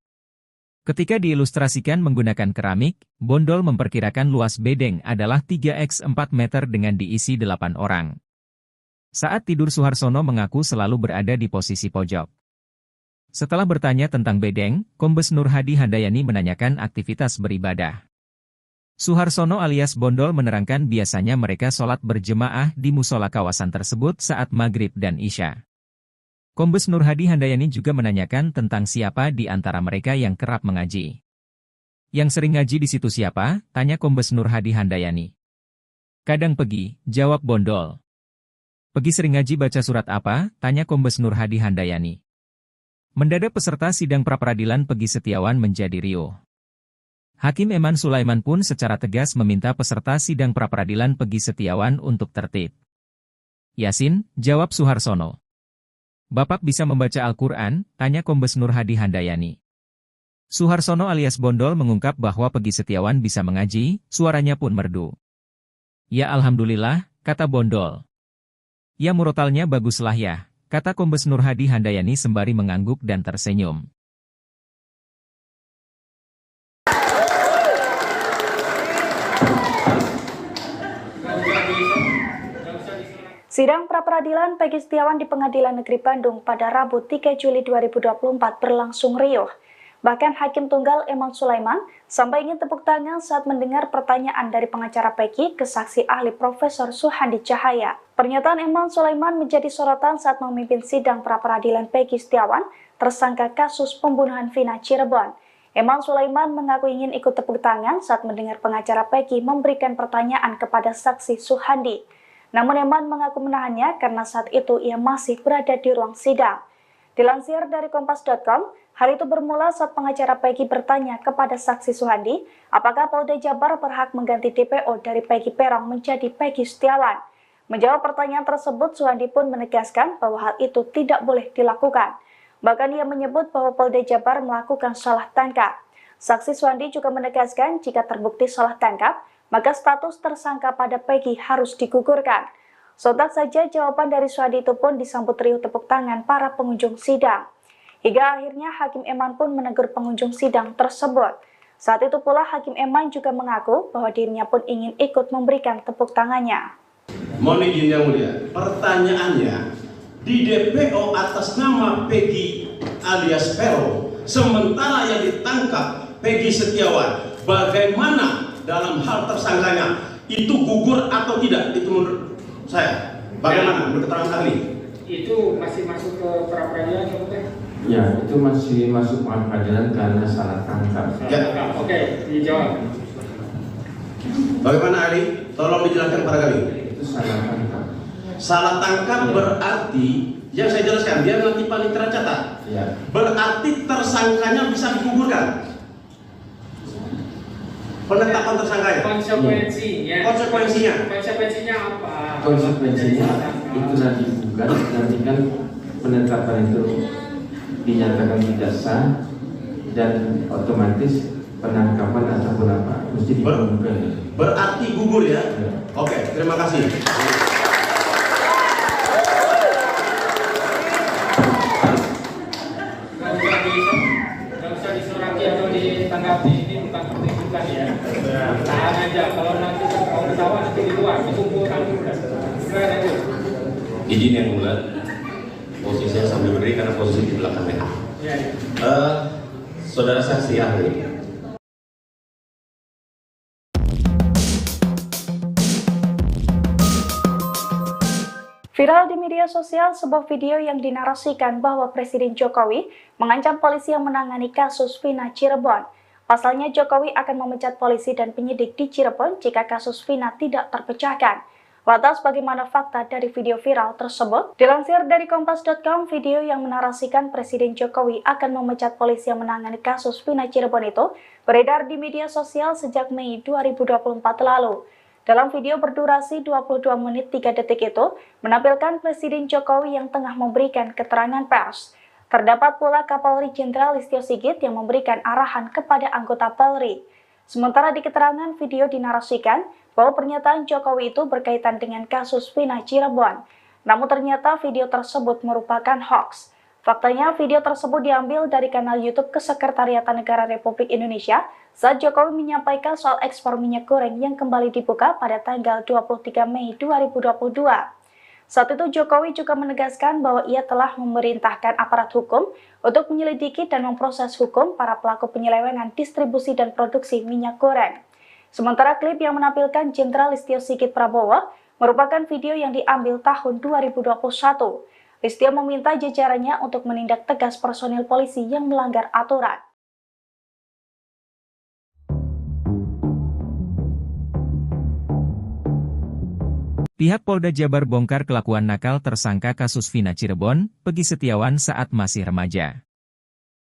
Ketika diilustrasikan menggunakan keramik, Bondol memperkirakan luas bedeng adalah 3x4 meter dengan diisi 8 orang. Saat tidur Suharsono mengaku selalu berada di posisi pojok. Setelah bertanya tentang bedeng, Kombes Nur Hadi Handayani menanyakan aktivitas beribadah. Suharsono alias Bondol menerangkan biasanya mereka sholat berjemaah di musola kawasan tersebut saat maghrib dan isya. Kombes Nur Hadi Handayani juga menanyakan tentang siapa di antara mereka yang kerap mengaji. Yang sering ngaji di situ siapa? Tanya Kombes Nur Hadi Handayani. Kadang pergi, jawab Bondol. Pergi sering ngaji baca surat apa? Tanya Kombes Nur Hadi Handayani. Mendadak peserta sidang pra-peradilan Peggy Setiawan menjadi riuh. Hakim Eman Sulaiman pun secara tegas meminta peserta sidang pra-peradilan Peggy Setiawan untuk tertib. Yasin, jawab Suharsono. Bapak bisa membaca Al-Quran? Tanya Kombes Nur Hadi Handayani. Suharsono alias Bondol mengungkap bahwa Peggy Setiawan bisa mengaji, suaranya pun merdu. Ya alhamdulillah, kata Bondol. Ya murotalnya baguslah ya, kata Kombes Nur Hadi Handayani sembari mengangguk dan tersenyum. Sidang pra-peradilan Peggy Setiawan di Pengadilan Negeri Bandung pada Rabu 3 Juli 2024 berlangsung riuh. Bahkan Hakim Tunggal Eman Sulaiman sampai ingin tepuk tangan saat mendengar pertanyaan dari pengacara Peggy ke saksi ahli Profesor Suhandi Cahaya. Pernyataan Eman Sulaiman menjadi sorotan saat memimpin sidang pra-peradilan Peggy Setiawan, tersangka kasus pembunuhan Vina Cirebon. Eman Sulaiman mengaku ingin ikut tepuk tangan saat mendengar pengacara Peggy memberikan pertanyaan kepada saksi Suhandi. Namun Eman mengaku menahannya karena saat itu ia masih berada di ruang sidang. Dilansir dari Kompas.com, hal itu bermula saat pengacara Peggy bertanya kepada saksi Suhandi, apakah Polda Jabar berhak mengganti DPO dari Peggy Peron menjadi Peggy Setiawan. Menjawab pertanyaan tersebut, Suhandi pun menegaskan bahwa hal itu tidak boleh dilakukan. Bahkan ia menyebut bahwa Polda Jabar melakukan salah tangkap. Saksi Suhandi juga menegaskan jika terbukti salah tangkap, maka status tersangka pada Peggy harus digugurkan. Sontak saja jawaban dari Suhandi itu pun disambut riuh tepuk tangan para pengunjung sidang. Hingga akhirnya Hakim Eman pun menegur pengunjung sidang tersebut. Saat itu pula Hakim Eman juga mengaku bahwa dirinya pun ingin ikut memberikan tepuk tangannya. Mohon izin yang mulia, pertanyaannya, di DPO atas nama Peggy alias Peron, sementara yang ditangkap Peggy Setiawan, bagaimana dalam hal tersangkanya? Itu gugur atau tidak? Itu menurut saya, bagaimana menurut keterangan ahli? Itu masih masuk ke pra-peradilan ya, Pak? Ya, itu masih masuk pra-peradilan karena salah tangkap. Ya. Oke, dijawab. Bagaimana ahli? Tolong dijelaskan kepada kami. Itu salah tangkap. Salah tangkap Ya. berarti, yang saya jelaskan, biar nanti panitera catat. Ya. Berarti tersangkanya bisa digugurkan. Penetapan tersangkanya. Konsekuensinya. Konsekuensinya apa? Konsekuensinya itu nanti bukan, nanti kan penetapan itu dinyatakan tidak sah dan otomatis penangkapan ataupun apa mesti digugurkan. Berarti gugur ya? Ya. Oke, terima kasih. Nggak usah disoraki atau ditanggapi, ini bukan pertunjukan ya. Tahan aja, kalau nanti mau ketawa nanti di luar, dikumpulkan dulu. Silakan aja. Izin yang mulia, posisi saya sambil berdiri karena posisi di belakangnya. Ya. Saudara saksi ahli. Viral di media sosial sebuah video yang dinarasikan bahwa Presiden Jokowi mengancam polisi yang menangani kasus Vina Cirebon. Pasalnya Jokowi akan memecat polisi dan penyidik di Cirebon jika kasus Vina tidak terpecahkan. Lantas bagaimana fakta dari video viral tersebut? Dilansir dari Kompas.com, video yang menarasikan Presiden Jokowi akan memecat polisi yang menangani kasus Vina Cirebon itu beredar di media sosial sejak Mei 2024 lalu. Dalam video berdurasi 22 menit 3 detik itu, menampilkan Presiden Jokowi yang tengah memberikan keterangan pers. Terdapat pula Kapolri Jenderal Listio Sigit yang memberikan arahan kepada anggota Polri. Sementara di keterangan video dinarasikan bahwa pernyataan Jokowi itu berkaitan dengan kasus Vina Cirebon. Namun ternyata video tersebut merupakan hoax. Faktanya video tersebut diambil dari kanal YouTube Kesekretariatan Negara Republik Indonesia saat Jokowi menyampaikan soal ekspor minyak goreng yang kembali dibuka pada tanggal 23 Mei 2022. Saat itu Jokowi juga menegaskan bahwa ia telah memerintahkan aparat hukum untuk menyelidiki dan memproses hukum para pelaku penyelewengan distribusi dan produksi minyak goreng. Sementara klip yang menampilkan Jenderal Listio Sigit Prabowo merupakan video yang diambil tahun 2021. Listio meminta jajarannya untuk menindak tegas personil polisi yang melanggar aturan. Pihak Polda Jabar bongkar kelakuan nakal tersangka kasus Vina Cirebon, Peggy Setiawan saat masih remaja.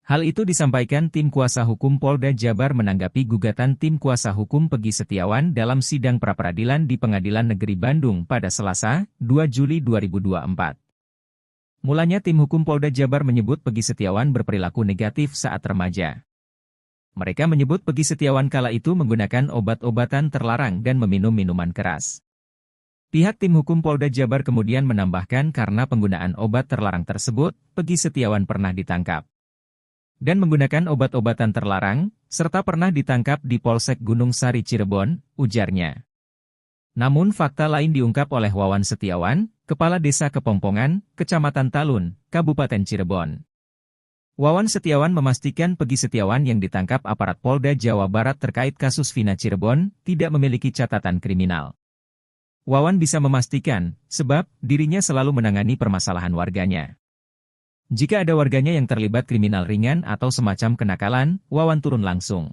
Hal itu disampaikan tim kuasa hukum Polda Jabar menanggapi gugatan tim kuasa hukum Peggy Setiawan dalam sidang pra-peradilan di Pengadilan Negeri Bandung pada Selasa, 2 Juli 2024. Mulanya tim hukum Polda Jabar menyebut Peggy Setiawan berperilaku negatif saat remaja. Mereka menyebut Peggy Setiawan kala itu menggunakan obat-obatan terlarang dan meminum minuman keras. Pihak tim hukum Polda Jabar kemudian menambahkan karena penggunaan obat terlarang tersebut, Peggy Setiawan pernah ditangkap dan menggunakan obat-obatan terlarang, serta pernah ditangkap di Polsek Gunung Sari Cirebon, ujarnya. Namun fakta lain diungkap oleh Wawan Setiawan, Kepala Desa Kepompongan, Kecamatan Talun, Kabupaten Cirebon. Wawan Setiawan memastikan Peggy Setiawan yang ditangkap aparat Polda Jawa Barat terkait kasus Vina Cirebon tidak memiliki catatan kriminal. Wawan bisa memastikan, sebab dirinya selalu menangani permasalahan warganya. Jika ada warganya yang terlibat kriminal ringan atau semacam kenakalan, Wawan turun langsung.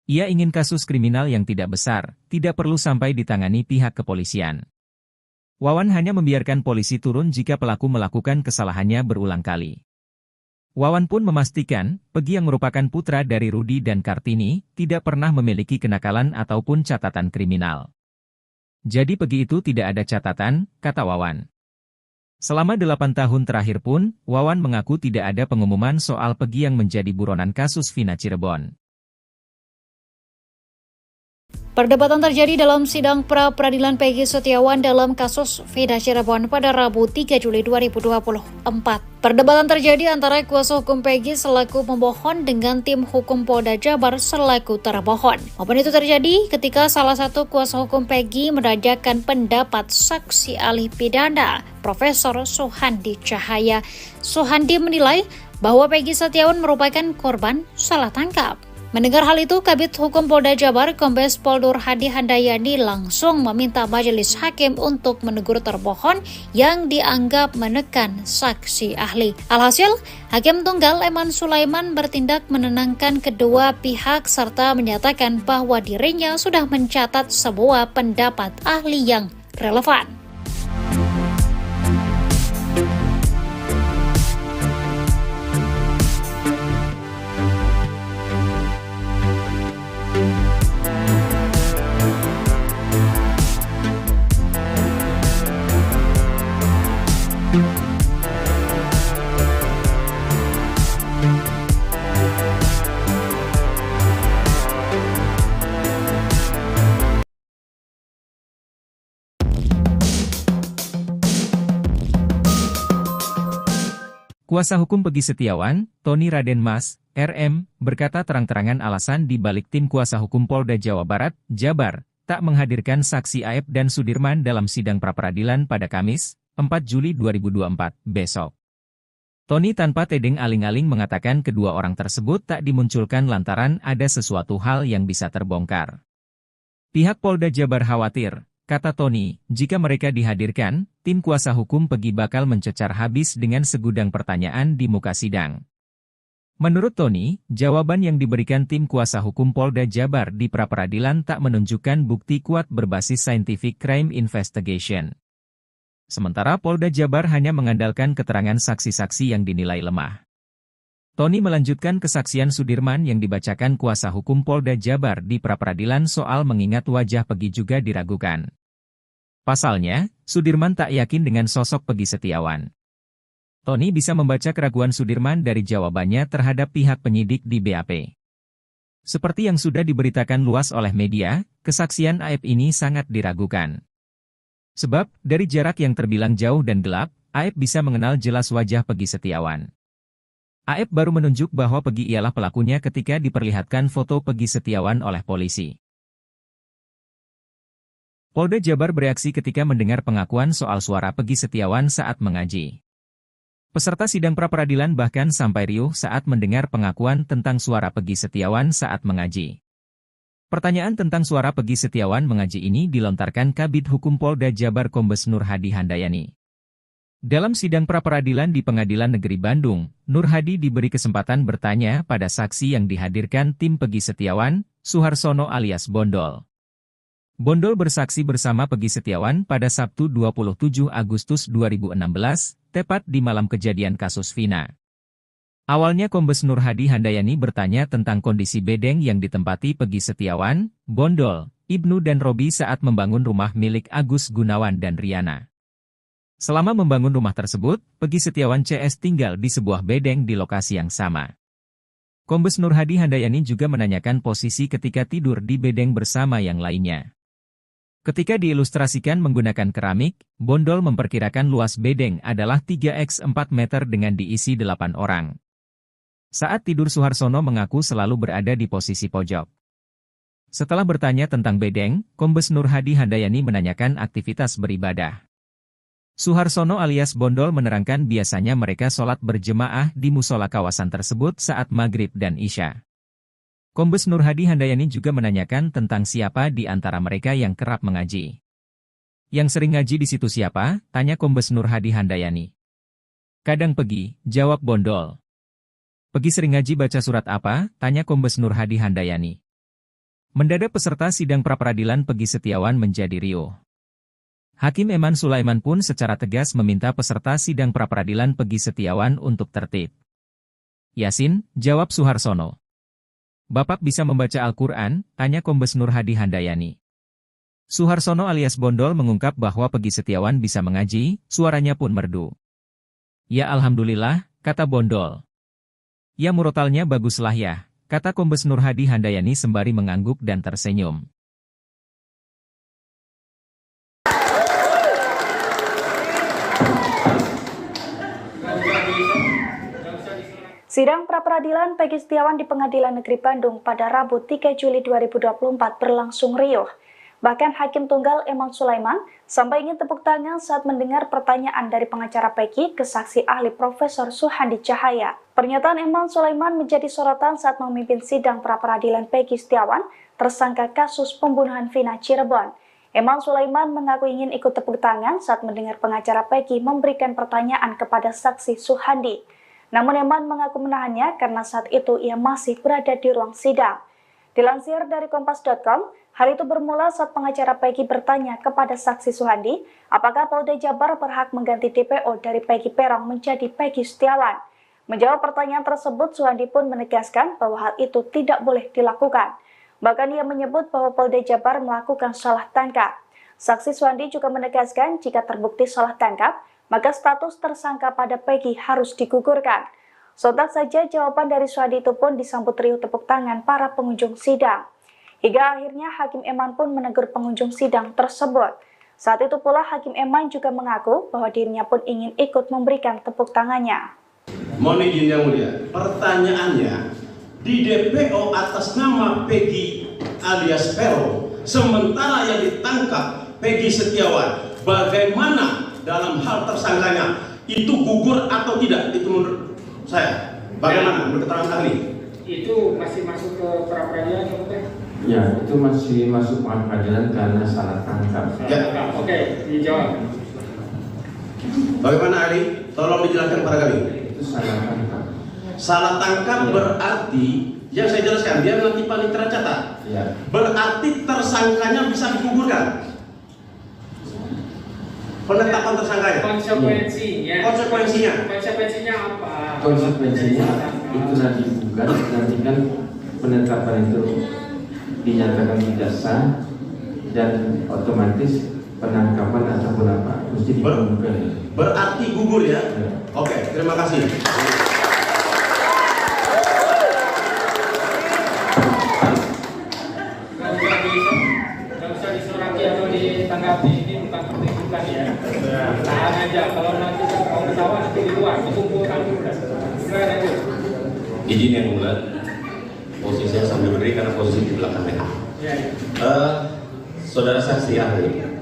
Ia ingin kasus kriminal yang tidak besar, tidak perlu sampai ditangani pihak kepolisian. Wawan hanya membiarkan polisi turun jika pelaku melakukan kesalahannya berulang kali. Wawan pun memastikan, Peggy yang merupakan putra dari Rudi dan Kartini, tidak pernah memiliki kenakalan ataupun catatan kriminal. Jadi Peggy itu tidak ada catatan, kata Wawan. Selama 8 tahun terakhir pun, Wawan mengaku tidak ada pengumuman soal Peggy yang menjadi buronan kasus Vina Cirebon. Perdebatan terjadi dalam sidang pra-peradilan Peggy Setiawan dalam kasus Vina Cirebon pada Rabu 3 Juli 2024. Perdebatan terjadi antara kuasa hukum Peggy selaku pemohon dengan tim hukum Polda Jabar selaku termohon. Momen itu terjadi ketika salah satu kuasa hukum Peggy menanyakan pendapat saksi ahli pidana, Profesor Suhandi Cahaya. Suhandi menilai bahwa Peggy Setiawan merupakan korban salah tangkap. Mendengar hal itu, Kabid Hukum Polda Jabar, Kombes Pol Nur Hadi Handayani langsung meminta majelis hakim untuk menegur termohon yang dianggap menekan saksi ahli. Alhasil, Hakim Tunggal Eman Sulaiman bertindak menenangkan kedua pihak serta menyatakan bahwa dirinya sudah mencatat semua pendapat ahli yang relevan. Kuasa hukum Peggy Setiawan, Tony Raden Mas, RM, berkata terang-terangan alasan di balik tim kuasa hukum Polda Jawa Barat, Jabar, tak menghadirkan saksi Aep dan Sudirman dalam sidang pra-peradilan pada Kamis, 4 Juli 2024, besok. Tony tanpa tedeng aling-aling mengatakan kedua orang tersebut tak dimunculkan lantaran ada sesuatu hal yang bisa terbongkar. Pihak Polda Jabar khawatir, kata Tony, jika mereka dihadirkan, tim kuasa hukum Peggy bakal mencecar habis dengan segudang pertanyaan di muka sidang. Menurut Tony, jawaban yang diberikan tim kuasa hukum Polda Jabar di pra-peradilan tak menunjukkan bukti kuat berbasis scientific crime investigation. Sementara Polda Jabar hanya mengandalkan keterangan saksi-saksi yang dinilai lemah. Tony melanjutkan kesaksian Sudirman yang dibacakan kuasa hukum Polda Jabar di pra-peradilan soal mengingat wajah Peggy juga diragukan. Pasalnya, Sudirman tak yakin dengan sosok Peggy Setiawan. Tony bisa membaca keraguan Sudirman dari jawabannya terhadap pihak penyidik di BAP. Seperti yang sudah diberitakan luas oleh media, kesaksian Aep ini sangat diragukan. Sebab, dari jarak yang terbilang jauh dan gelap, Aep bisa mengenal jelas wajah Peggy Setiawan. Aep baru menunjuk bahwa Peggy ialah pelakunya ketika diperlihatkan foto Peggy Setiawan oleh polisi. Polda Jabar bereaksi ketika mendengar pengakuan soal suara Peggy Setiawan saat mengaji. Peserta sidang pra-peradilan bahkan sampai riuh saat mendengar pengakuan tentang suara Peggy Setiawan saat mengaji. Pertanyaan tentang suara Peggy Setiawan mengaji ini dilontarkan Kabid Hukum Polda Jabar Kombes Nur Hadi Handayani. Dalam sidang pra-peradilan di Pengadilan Negeri Bandung, Nur Hadi diberi kesempatan bertanya pada saksi yang dihadirkan tim Peggy Setiawan, Suharsono alias Bondol. Bondol bersaksi bersama Peggy Setiawan pada Sabtu 27 Agustus 2016, tepat di malam kejadian kasus Vina. Awalnya Kombes Nur Hadi Handayani bertanya tentang kondisi bedeng yang ditempati Peggy Setiawan, Bondol, Ibnu dan Robi saat membangun rumah milik Agus Gunawan dan Riana. Selama membangun rumah tersebut, Peggy Setiawan CS tinggal di sebuah bedeng di lokasi yang sama. Kombes Nur Hadi Handayani juga menanyakan posisi ketika tidur di bedeng bersama yang lainnya. Ketika diilustrasikan menggunakan keramik, Bondol memperkirakan luas bedeng adalah 3x4 meter dengan diisi 8 orang. Saat tidur Suharsono mengaku selalu berada di posisi pojok. Setelah bertanya tentang bedeng, Kombes Nur Hadi Handayani menanyakan aktivitas beribadah. Suharsono alias Bondol menerangkan biasanya mereka sholat berjemaah di musola kawasan tersebut saat maghrib dan isya. Kombes Nur Hadi Handayani juga menanyakan tentang siapa di antara mereka yang kerap mengaji. Yang sering ngaji di situ siapa? Tanya Kombes Nur Hadi Handayani. Kadang Peggy, jawab Bondol. Peggy sering ngaji baca surat apa? Tanya Kombes Nur Hadi Handayani. Mendadak peserta sidang pra-peradilan Peggy Setiawan menjadi riuh. Hakim Eman Sulaiman pun secara tegas meminta peserta sidang pra-peradilan Peggy Setiawan untuk tertib. Yasin, jawab Suharsono. Bapak bisa membaca Al-Quran? Tanya Kombes Nur Hadi Handayani. Suharsono alias Bondol mengungkap bahwa Peggy Setiawan bisa mengaji, suaranya pun merdu. Ya alhamdulillah, kata Bondol. Ya murotalnya baguslah ya, kata Kombes Nur Hadi Handayani sembari mengangguk dan tersenyum. Sidang pra-peradilan Peggy Setiawan di Pengadilan Negeri Bandung pada Rabu 3 Juli 2024 berlangsung riuh. Bahkan Hakim Tunggal Eman Sulaiman sampai ingin tepuk tangan saat mendengar pertanyaan dari pengacara Peggy ke saksi ahli Profesor Suhandi Cahaya. Pernyataan Eman Sulaiman menjadi sorotan saat memimpin sidang pra-peradilan Peggy Setiawan, tersangka kasus pembunuhan Vina Cirebon. Eman Sulaiman mengaku ingin ikut tepuk tangan saat mendengar pengacara Peggy memberikan pertanyaan kepada saksi Suhandi. Namun Eman mengaku menahannya karena saat itu ia masih berada di ruang sidang. Dilansir dari Kompas.com, hal itu bermula saat pengacara Peggy bertanya kepada saksi Suhandi, apakah Polda Jabar berhak mengganti DPO dari Peggy Peron menjadi Peggy Setiawan. Menjawab pertanyaan tersebut, Suhandi pun menegaskan bahwa hal itu tidak boleh dilakukan. Bahkan ia menyebut bahwa Polda Jabar melakukan salah tangkap. Saksi Suhandi juga menegaskan jika terbukti salah tangkap, maka status tersangka pada Peggy harus digugurkan. Sontak saja jawaban dari Suhandi itu pun disambut riuh tepuk tangan para pengunjung sidang. Hingga akhirnya Hakim Eman pun menegur pengunjung sidang tersebut. Saat itu pula Hakim Eman juga mengaku bahwa dirinya pun ingin ikut memberikan tepuk tangannya. Mohon izin yang mulia, pertanyaannya, di DPO atas nama Peggy alias Peron, sementara yang ditangkap Peggy Setiawan, bagaimana dalam hal tersangkanya itu gugur atau tidak? Itu menurut saya bagaimana menurut keterangan ahli? Itu masih masuk ke pra-peradilan ya? Ya, itu masih masuk pra-peradilan karena salah tangkap. Ya. Oke, dijawab. Bagaimana ahli? Tolong dijelaskan pada kami. Itu salah tangkap. Salah tangkap berarti yang saya jelaskan biar nanti panitera catat. Ya. Berarti tersangkanya bisa digugurkan. Penetapan tersangkanya. Konsekuensinya apa? Konsekuensinya itu nanti bukan nanti kan penetapan itu dinyatakan tidak sah dan otomatis penangkapan ataupun apa mesti digugurkan. Berarti gugur ya? Ya. Oke, terima kasih. Nggak usah disoraki atau ditanggapi, ini bukan pertunjukan ya. Tahan aja, kalau nanti mau ketawa nanti di luar, dikumpulkan dulu. Izin yang mulia, posisi saya sambil berdiri karena posisi di belakangnya. Saudara saksi ahli.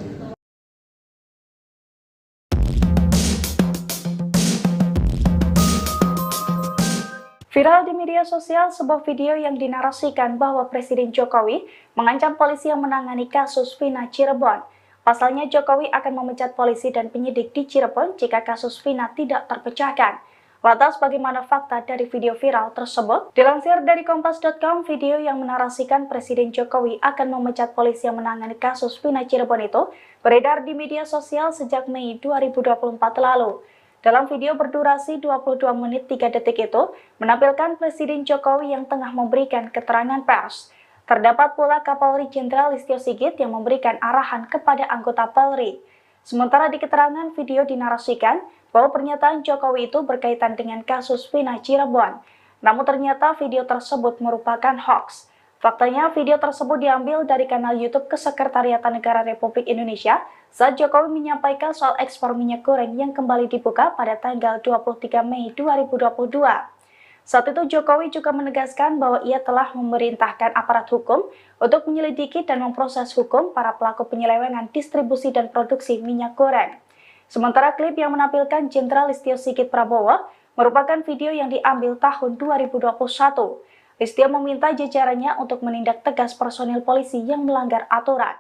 Viral di media sosial sebuah video yang dinarasikan bahwa Presiden Jokowi mengancam polisi yang menangani kasus Vina Cirebon. Pasalnya Jokowi akan memecat polisi dan penyidik di Cirebon jika kasus Vina tidak terpecahkan. Lantas bagaimana fakta dari video viral tersebut? Dilansir dari Kompas.com, video yang menarasikan Presiden Jokowi akan memecat polisi yang menangani kasus Vina Cirebon itu beredar di media sosial sejak Mei 2024 lalu. Dalam video berdurasi 22 menit 3 detik itu, menampilkan Presiden Jokowi yang tengah memberikan keterangan pers. Terdapat pula Kapolri Jenderal Listio Sigit yang memberikan arahan kepada anggota Polri. Sementara di keterangan video dinarasikan bahwa pernyataan Jokowi itu berkaitan dengan kasus Vina Cirebon. Namun ternyata video tersebut merupakan hoax. Faktanya video tersebut diambil dari kanal YouTube Kesekretariatan Negara Republik Indonesia saat Jokowi menyampaikan soal ekspor minyak goreng yang kembali dibuka pada tanggal 23 Mei 2022. Saat itu Jokowi juga menegaskan bahwa ia telah memerintahkan aparat hukum untuk menyelidiki dan memproses hukum para pelaku penyelewengan distribusi dan produksi minyak goreng. Sementara klip yang menampilkan Jenderal Listio Sigit Prabowo merupakan video yang diambil tahun 2021. Listio meminta jajarannya untuk menindak tegas personil polisi yang melanggar aturan.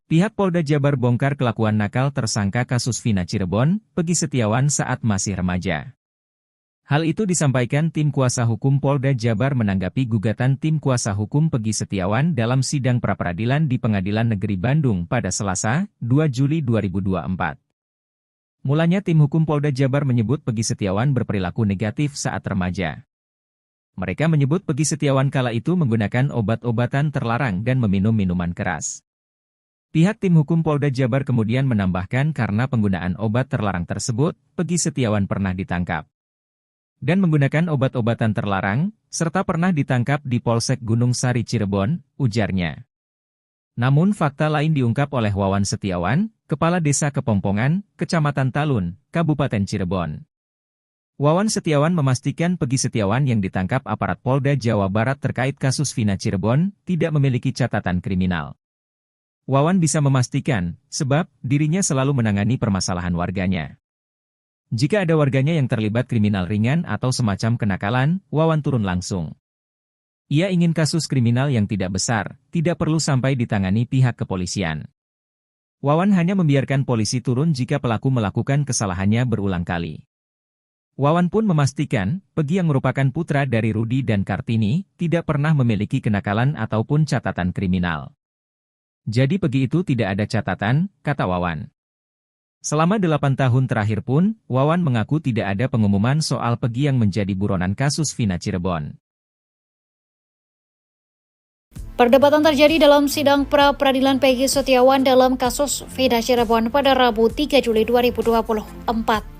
Pihak Polda Jabar bongkar kelakuan nakal tersangka kasus Vina Cirebon, Peggy Setiawan saat masih remaja. Hal itu disampaikan tim kuasa hukum Polda Jabar menanggapi gugatan tim kuasa hukum Peggy Setiawan dalam sidang pra-peradilan di Pengadilan Negeri Bandung pada Selasa, 2 Juli 2024. Mulanya tim hukum Polda Jabar menyebut Peggy Setiawan berperilaku negatif saat remaja. Mereka menyebut Peggy Setiawan kala itu menggunakan obat-obatan terlarang dan meminum minuman keras. Pihak tim hukum Polda Jabar kemudian menambahkan karena penggunaan obat terlarang tersebut, Peggy Setiawan pernah ditangkap dan menggunakan obat-obatan terlarang, serta pernah ditangkap di Polsek Gunung Sari Cirebon, ujarnya. Namun fakta lain diungkap oleh Wawan Setiawan, Kepala Desa Kepompongan, Kecamatan Talun, Kabupaten Cirebon. Wawan Setiawan memastikan Peggy Setiawan yang ditangkap aparat Polda Jawa Barat terkait kasus Vina Cirebon tidak memiliki catatan kriminal. Wawan bisa memastikan, sebab dirinya selalu menangani permasalahan warganya. Jika ada warganya yang terlibat kriminal ringan atau semacam kenakalan, Wawan turun langsung. Ia ingin kasus kriminal yang tidak besar, tidak perlu sampai ditangani pihak kepolisian. Wawan hanya membiarkan polisi turun jika pelaku melakukan kesalahannya berulang kali. Wawan pun memastikan, Peggy yang merupakan putra dari Rudi dan Kartini, tidak pernah memiliki kenakalan ataupun catatan kriminal. Jadi Peggy itu tidak ada catatan, kata Wawan. Selama 8 tahun terakhir pun, Wawan mengaku tidak ada pengumuman soal Peggy yang menjadi buronan kasus Vina Cirebon. Perdebatan terjadi dalam sidang pra-peradilan Peggy Setiawan dalam kasus Vina Cirebon pada Rabu 3 Juli 2024.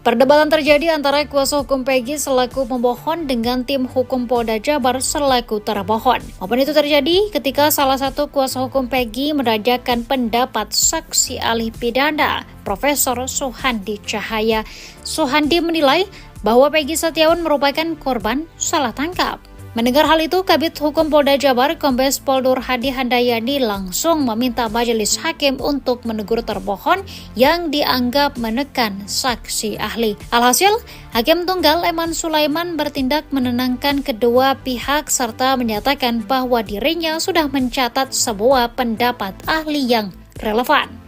Perdebatan terjadi antara kuasa hukum Peggy selaku pemohon dengan tim hukum Polda Jabar selaku termohon. Momen itu terjadi ketika salah satu kuasa hukum Peggy menanyakan pendapat saksi ahli pidana, Profesor Suhandi Cahaya. Suhandi menilai bahwa Peggy Setiawan merupakan korban salah tangkap. Mendengar hal itu, Kabid Hukum Polda Jabar, Kombes Pol Nur Hadi Handayani langsung meminta majelis hakim untuk menegur termohon yang dianggap menekan saksi ahli. Alhasil, Hakim Tunggal Eman Sulaiman bertindak menenangkan kedua pihak serta menyatakan bahwa dirinya sudah mencatat sebuah pendapat ahli yang relevan.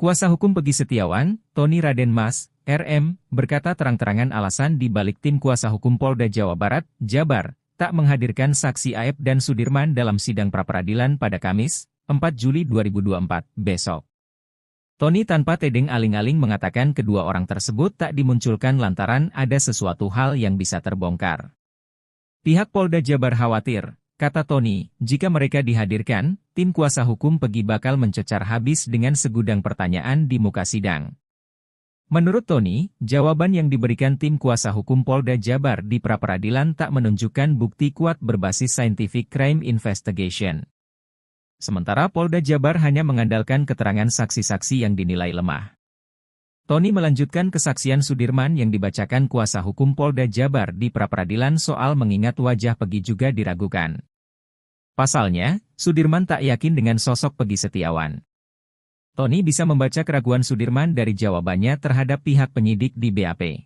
Kuasa hukum Peggy Setiawan, Tony Raden Mas, RM, berkata terang-terangan alasan di balik tim kuasa hukum Polda Jawa Barat, Jabar, tak menghadirkan saksi Aep dan Sudirman dalam sidang pra-peradilan pada Kamis, 4 Juli 2024, besok. Tony tanpa tedeng aling-aling mengatakan kedua orang tersebut tak dimunculkan lantaran ada sesuatu hal yang bisa terbongkar. Pihak Polda Jabar khawatir, kata Tony, jika mereka dihadirkan, tim kuasa hukum Peggy bakal mencecar habis dengan segudang pertanyaan di muka sidang. Menurut Tony, jawaban yang diberikan tim kuasa hukum Polda Jabar di pra-peradilan tak menunjukkan bukti kuat berbasis scientific crime investigation. Sementara Polda Jabar hanya mengandalkan keterangan saksi-saksi yang dinilai lemah. Tony melanjutkan kesaksian Sudirman yang dibacakan kuasa hukum Polda Jabar di pra-peradilan soal mengingat wajah Pegi juga diragukan. Pasalnya, Sudirman tak yakin dengan sosok Pegi Setiawan. Tony bisa membaca keraguan Sudirman dari jawabannya terhadap pihak penyidik di BAP.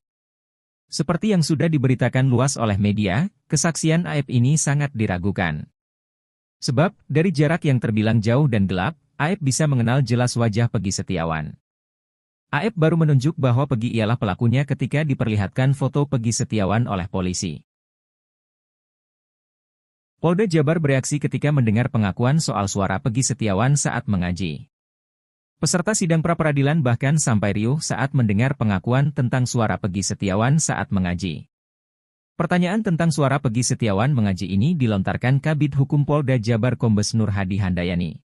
Seperti yang sudah diberitakan luas oleh media, kesaksian Aep ini sangat diragukan. Sebab, dari jarak yang terbilang jauh dan gelap, Aep bisa mengenal jelas wajah Pegi Setiawan. Aep baru menunjuk bahwa Pegi ialah pelakunya ketika diperlihatkan foto Pegi Setiawan oleh polisi. Polda Jabar bereaksi ketika mendengar pengakuan soal suara Pegi Setiawan saat mengaji. Peserta sidang pra-peradilan bahkan sampai riuh saat mendengar pengakuan tentang suara Pegi Setiawan saat mengaji. Pertanyaan tentang suara Pegi Setiawan mengaji ini dilontarkan Kabid Hukum Polda Jabar Kombes Nur Hadi Handayani.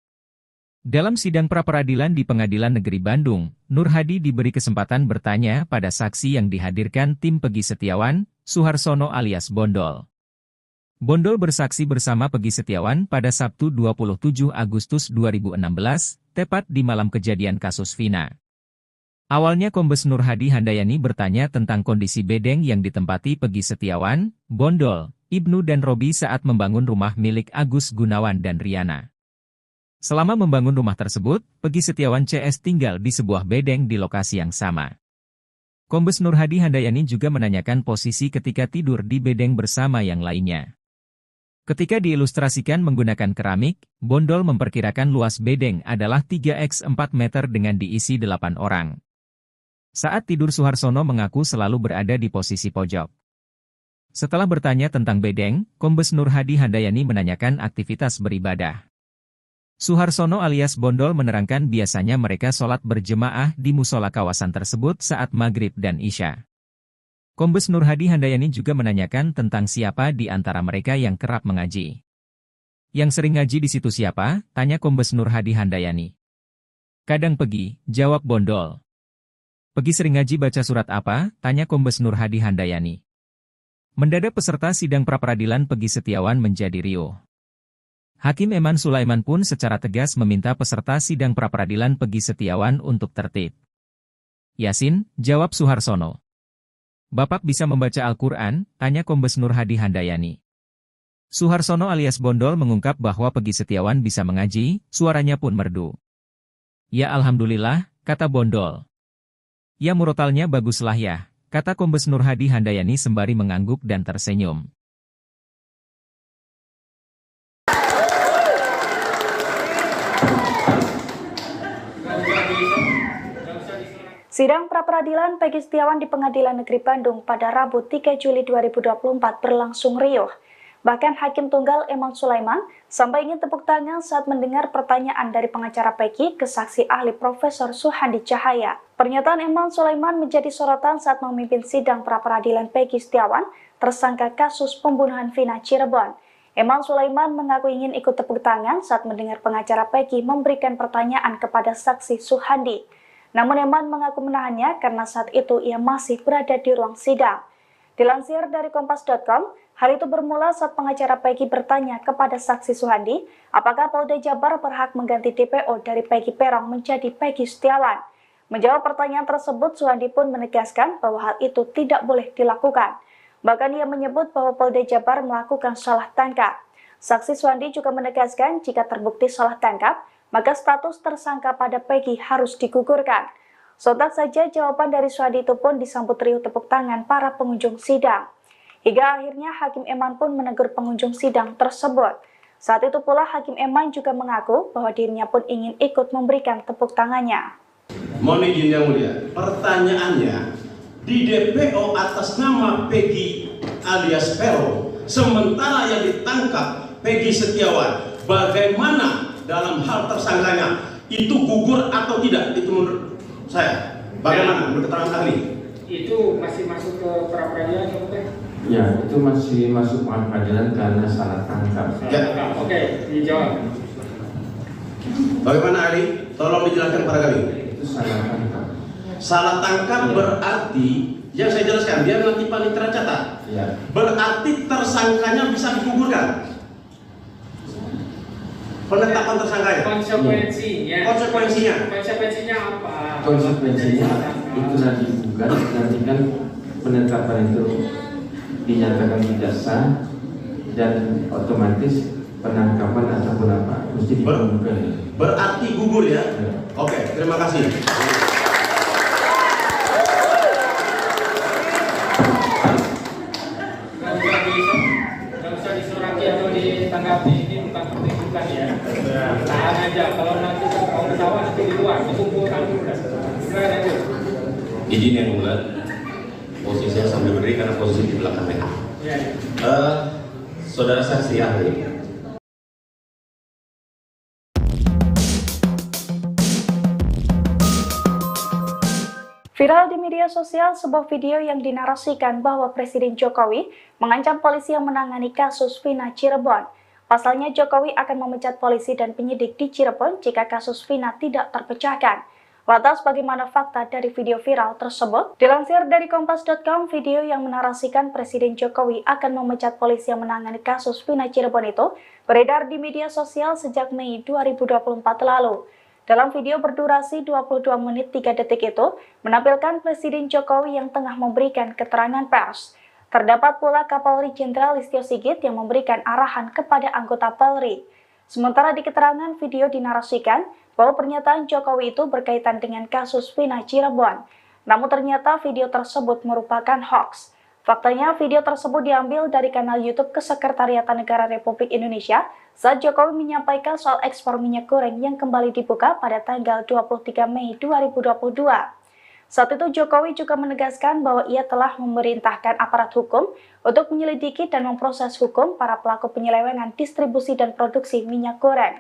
Dalam sidang pra-peradilan di Pengadilan Negeri Bandung, Nur Hadi diberi kesempatan bertanya pada saksi yang dihadirkan tim Pegi Setiawan, Suharsono alias Bondol. Bondol bersaksi bersama Pegi Setiawan pada Sabtu 27 Agustus 2016, tepat di malam kejadian kasus Vina. Awalnya Kombes Nur Hadi Handayani bertanya tentang kondisi bedeng yang ditempati Pegi Setiawan, Bondol, Ibnu dan Robi saat membangun rumah milik Agus Gunawan dan Riana. Selama membangun rumah tersebut, Pegi Setiawan CS tinggal di sebuah bedeng di lokasi yang sama. Kombes Nur Hadi Handayani juga menanyakan posisi ketika tidur di bedeng bersama yang lainnya. Ketika diilustrasikan menggunakan keramik, Bondol memperkirakan luas bedeng adalah 3x 4 meter dengan diisi 8 orang. Saat tidur Suharsono mengaku selalu berada di posisi pojok. Setelah bertanya tentang bedeng, Kombes Nur Hadi Handayani menanyakan aktivitas beribadah. Suharsono alias Bondol menerangkan biasanya mereka sholat berjemaah di musola kawasan tersebut saat maghrib dan isya. Kombes Nur Hadi Handayani juga menanyakan tentang siapa di antara mereka yang kerap mengaji. Yang sering ngaji di situ siapa? Tanya Kombes Nur Hadi Handayani. Kadang Pegi, jawab Bondol. Pegi sering ngaji baca surat apa? Tanya Kombes Nur Hadi Handayani. Mendadak peserta sidang pra-peradilan Pegi Setiawan menjadi riuh. Hakim Eman Sulaiman pun secara tegas meminta peserta sidang pra-peradilan Pegi Setiawan untuk tertib. Yasin, jawab Suharsono. Bapak bisa membaca Al-Quran? Tanya Kombes Nur Hadi Handayani. Suharsono alias Bondol mengungkap bahwa Pegi Setiawan bisa mengaji, suaranya pun merdu. Ya alhamdulillah, kata Bondol. Ya murotalnya baguslah ya, kata Kombes Nur Hadi Handayani sembari mengangguk dan tersenyum. Sidang pra-peradilan Pegi Setiawan di Pengadilan Negeri Bandung pada Rabu 3 Juli 2024 berlangsung riuh. Bahkan Hakim Tunggal Eman Sulaiman sampai ingin tepuk tangan saat mendengar pertanyaan dari pengacara Pegi ke saksi ahli Profesor Suhandi Cahaya. Pernyataan Eman Sulaiman menjadi sorotan saat memimpin sidang pra-peradilan Pegi Setiawan, tersangka kasus pembunuhan Vina Cirebon. Eman Sulaiman mengaku ingin ikut tepuk tangan saat mendengar pengacara Pegi memberikan pertanyaan kepada saksi Suhandi. Namun Eman mengaku menahannya karena saat itu ia masih berada di ruang sidang. Dilansir dari Kompas.com, hal itu bermula saat pengacara Pegi bertanya kepada saksi Suhandi, apakah Polda Jabar berhak mengganti DPO dari Pegi Perong menjadi Pegi Setiawan. Menjawab pertanyaan tersebut, Suhandi pun menegaskan bahwa hal itu tidak boleh dilakukan. Bahkan ia menyebut bahwa Polda Jabar melakukan salah tangkap. Saksi Suhandi juga menegaskan jika terbukti salah tangkap, maka status tersangka pada Pegi harus digugurkan. Sontak saja jawaban dari Suhandi itu pun disambut riuh tepuk tangan para pengunjung sidang. Hingga akhirnya Hakim Eman pun menegur pengunjung sidang tersebut. Saat itu pula Hakim Eman juga mengaku bahwa dirinya pun ingin ikut memberikan tepuk tangannya. Mohon izin yang mulia, pertanyaannya, di DPO atas nama Pegi alias Peron, sementara yang ditangkap Pegi Setiawan, bagaimana dalam hal tersangkanya itu gugur atau tidak? Itu menurut saya bagaimana menurut keterangan ahli? Itu masih masuk ke pra-peradilan ya, Pak? Ya, itu masih masuk pra-peradilan karena salah tangkap. Ya. Oke, dijawab. Bagaimana ahli? Tolong dijelaskan kepada kami. Itu salah tangkap. Salah tangkap berarti yang saya jelaskan, biar nanti panitera catat. Ya. Berarti tersangkanya bisa digugurkan. Penetapan tersangkanya. Konsekuensinya apa? Konsekuensinya itu nanti bukan, nanti kan penetapan itu dinyatakan tidak sah dan otomatis penangkapan ataupun apa mesti digugurkan. Berarti gugur ya? Oke, terima kasih. Nggak usah disoraki atau ditanggapi, ini bukan pertunjukan ya. Tahan aja, kalau nanti mau ketawa nanti di luar, dikumpulkan dulu. Silakan aja. Izin yang mulia, posisi saya sambil berdiri karena posisi di belakang ya. Saudara saksi ahli. Viral di media sosial sebuah video yang dinarasikan bahwa Presiden Jokowi mengancam polisi yang menangani kasus Vina Cirebon. Pasalnya Jokowi akan memecat polisi dan penyidik di Cirebon jika kasus Vina tidak terpecahkan. Lantas bagaimana fakta dari video viral tersebut? Dilansir dari Kompas.com, video yang menarasikan Presiden Jokowi akan memecat polisi yang menangani kasus Vina Cirebon itu beredar di media sosial sejak Mei 2024 lalu. Dalam video berdurasi 22 menit 3 detik itu, menampilkan Presiden Jokowi yang tengah memberikan keterangan pers. Terdapat pula Kapolri Jenderal Listio Sigit yang memberikan arahan kepada anggota Polri. Sementara di keterangan video dinarasikan bahwa pernyataan Jokowi itu berkaitan dengan kasus Vina Cirebon. Namun ternyata video tersebut merupakan hoax. Faktanya video tersebut diambil dari kanal YouTube Kesekretariatan Negara Republik Indonesia saat Jokowi menyampaikan soal ekspor minyak goreng yang kembali dibuka pada tanggal 23 Mei 2022. Saat itu Jokowi juga menegaskan bahwa ia telah memerintahkan aparat hukum untuk menyelidiki dan memproses hukum para pelaku penyelewengan distribusi dan produksi minyak goreng.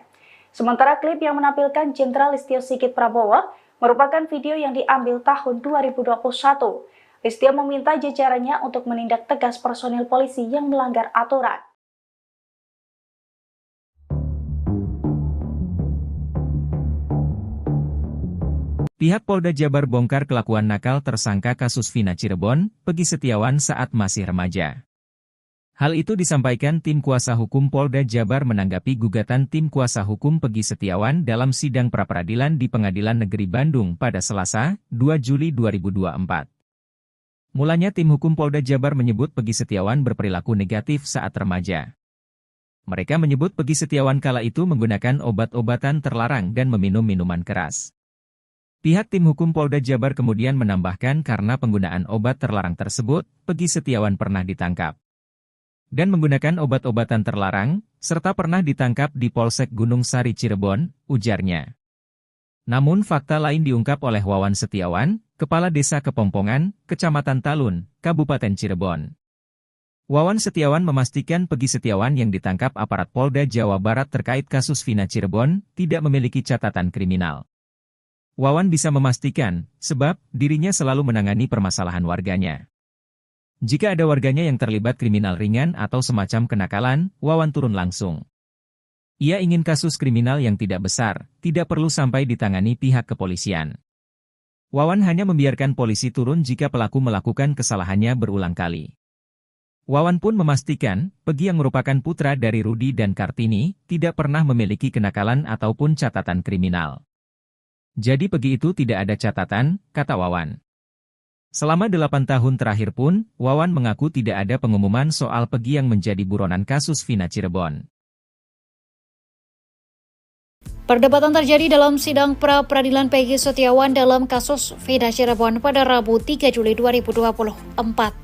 Sementara klip yang menampilkan Jenderal Listio Sigit Prabowo merupakan video yang diambil tahun 2021. Listio meminta jajarannya untuk menindak tegas personil polisi yang melanggar aturan. Pihak Polda Jabar bongkar kelakuan nakal tersangka kasus Vina Cirebon, Peggy Setiawan saat masih remaja. Hal itu disampaikan tim kuasa hukum Polda Jabar menanggapi gugatan tim kuasa hukum Peggy Setiawan dalam sidang pra-peradilan di Pengadilan Negeri Bandung pada Selasa, 2 Juli 2024. Mulanya tim hukum Polda Jabar menyebut Peggy Setiawan berperilaku negatif saat remaja. Mereka menyebut Peggy Setiawan kala itu menggunakan obat-obatan terlarang dan meminum minuman keras. Pihak tim hukum Polda Jabar kemudian menambahkan karena penggunaan obat terlarang tersebut, Peggy Setiawan pernah ditangkap dan menggunakan obat-obatan terlarang, serta pernah ditangkap di Polsek Gunung Sari Cirebon, ujarnya. Namun fakta lain diungkap oleh Wawan Setiawan, Kepala Desa Kepompongan, Kecamatan Talun, Kabupaten Cirebon. Wawan Setiawan memastikan Peggy Setiawan yang ditangkap aparat Polda Jawa Barat terkait kasus Vina Cirebon tidak memiliki catatan kriminal. Wawan bisa memastikan, sebab dirinya selalu menangani permasalahan warganya. Jika ada warganya yang terlibat kriminal ringan atau semacam kenakalan, Wawan turun langsung. Ia ingin kasus kriminal yang tidak besar, tidak perlu sampai ditangani pihak kepolisian. Wawan hanya membiarkan polisi turun jika pelaku melakukan kesalahannya berulang kali. Wawan pun memastikan, Peggy yang merupakan putra dari Rudi dan Kartini, tidak pernah memiliki kenakalan ataupun catatan kriminal. Jadi Peggy itu tidak ada catatan, kata Wawan. Selama 8 tahun terakhir pun, Wawan mengaku tidak ada pengumuman soal Peggy yang menjadi buronan kasus Vina Cirebon. Perdebatan terjadi dalam sidang pra-peradilan Peggy Setiawan dalam kasus Vina Cirebon pada Rabu 3 Juli 2024.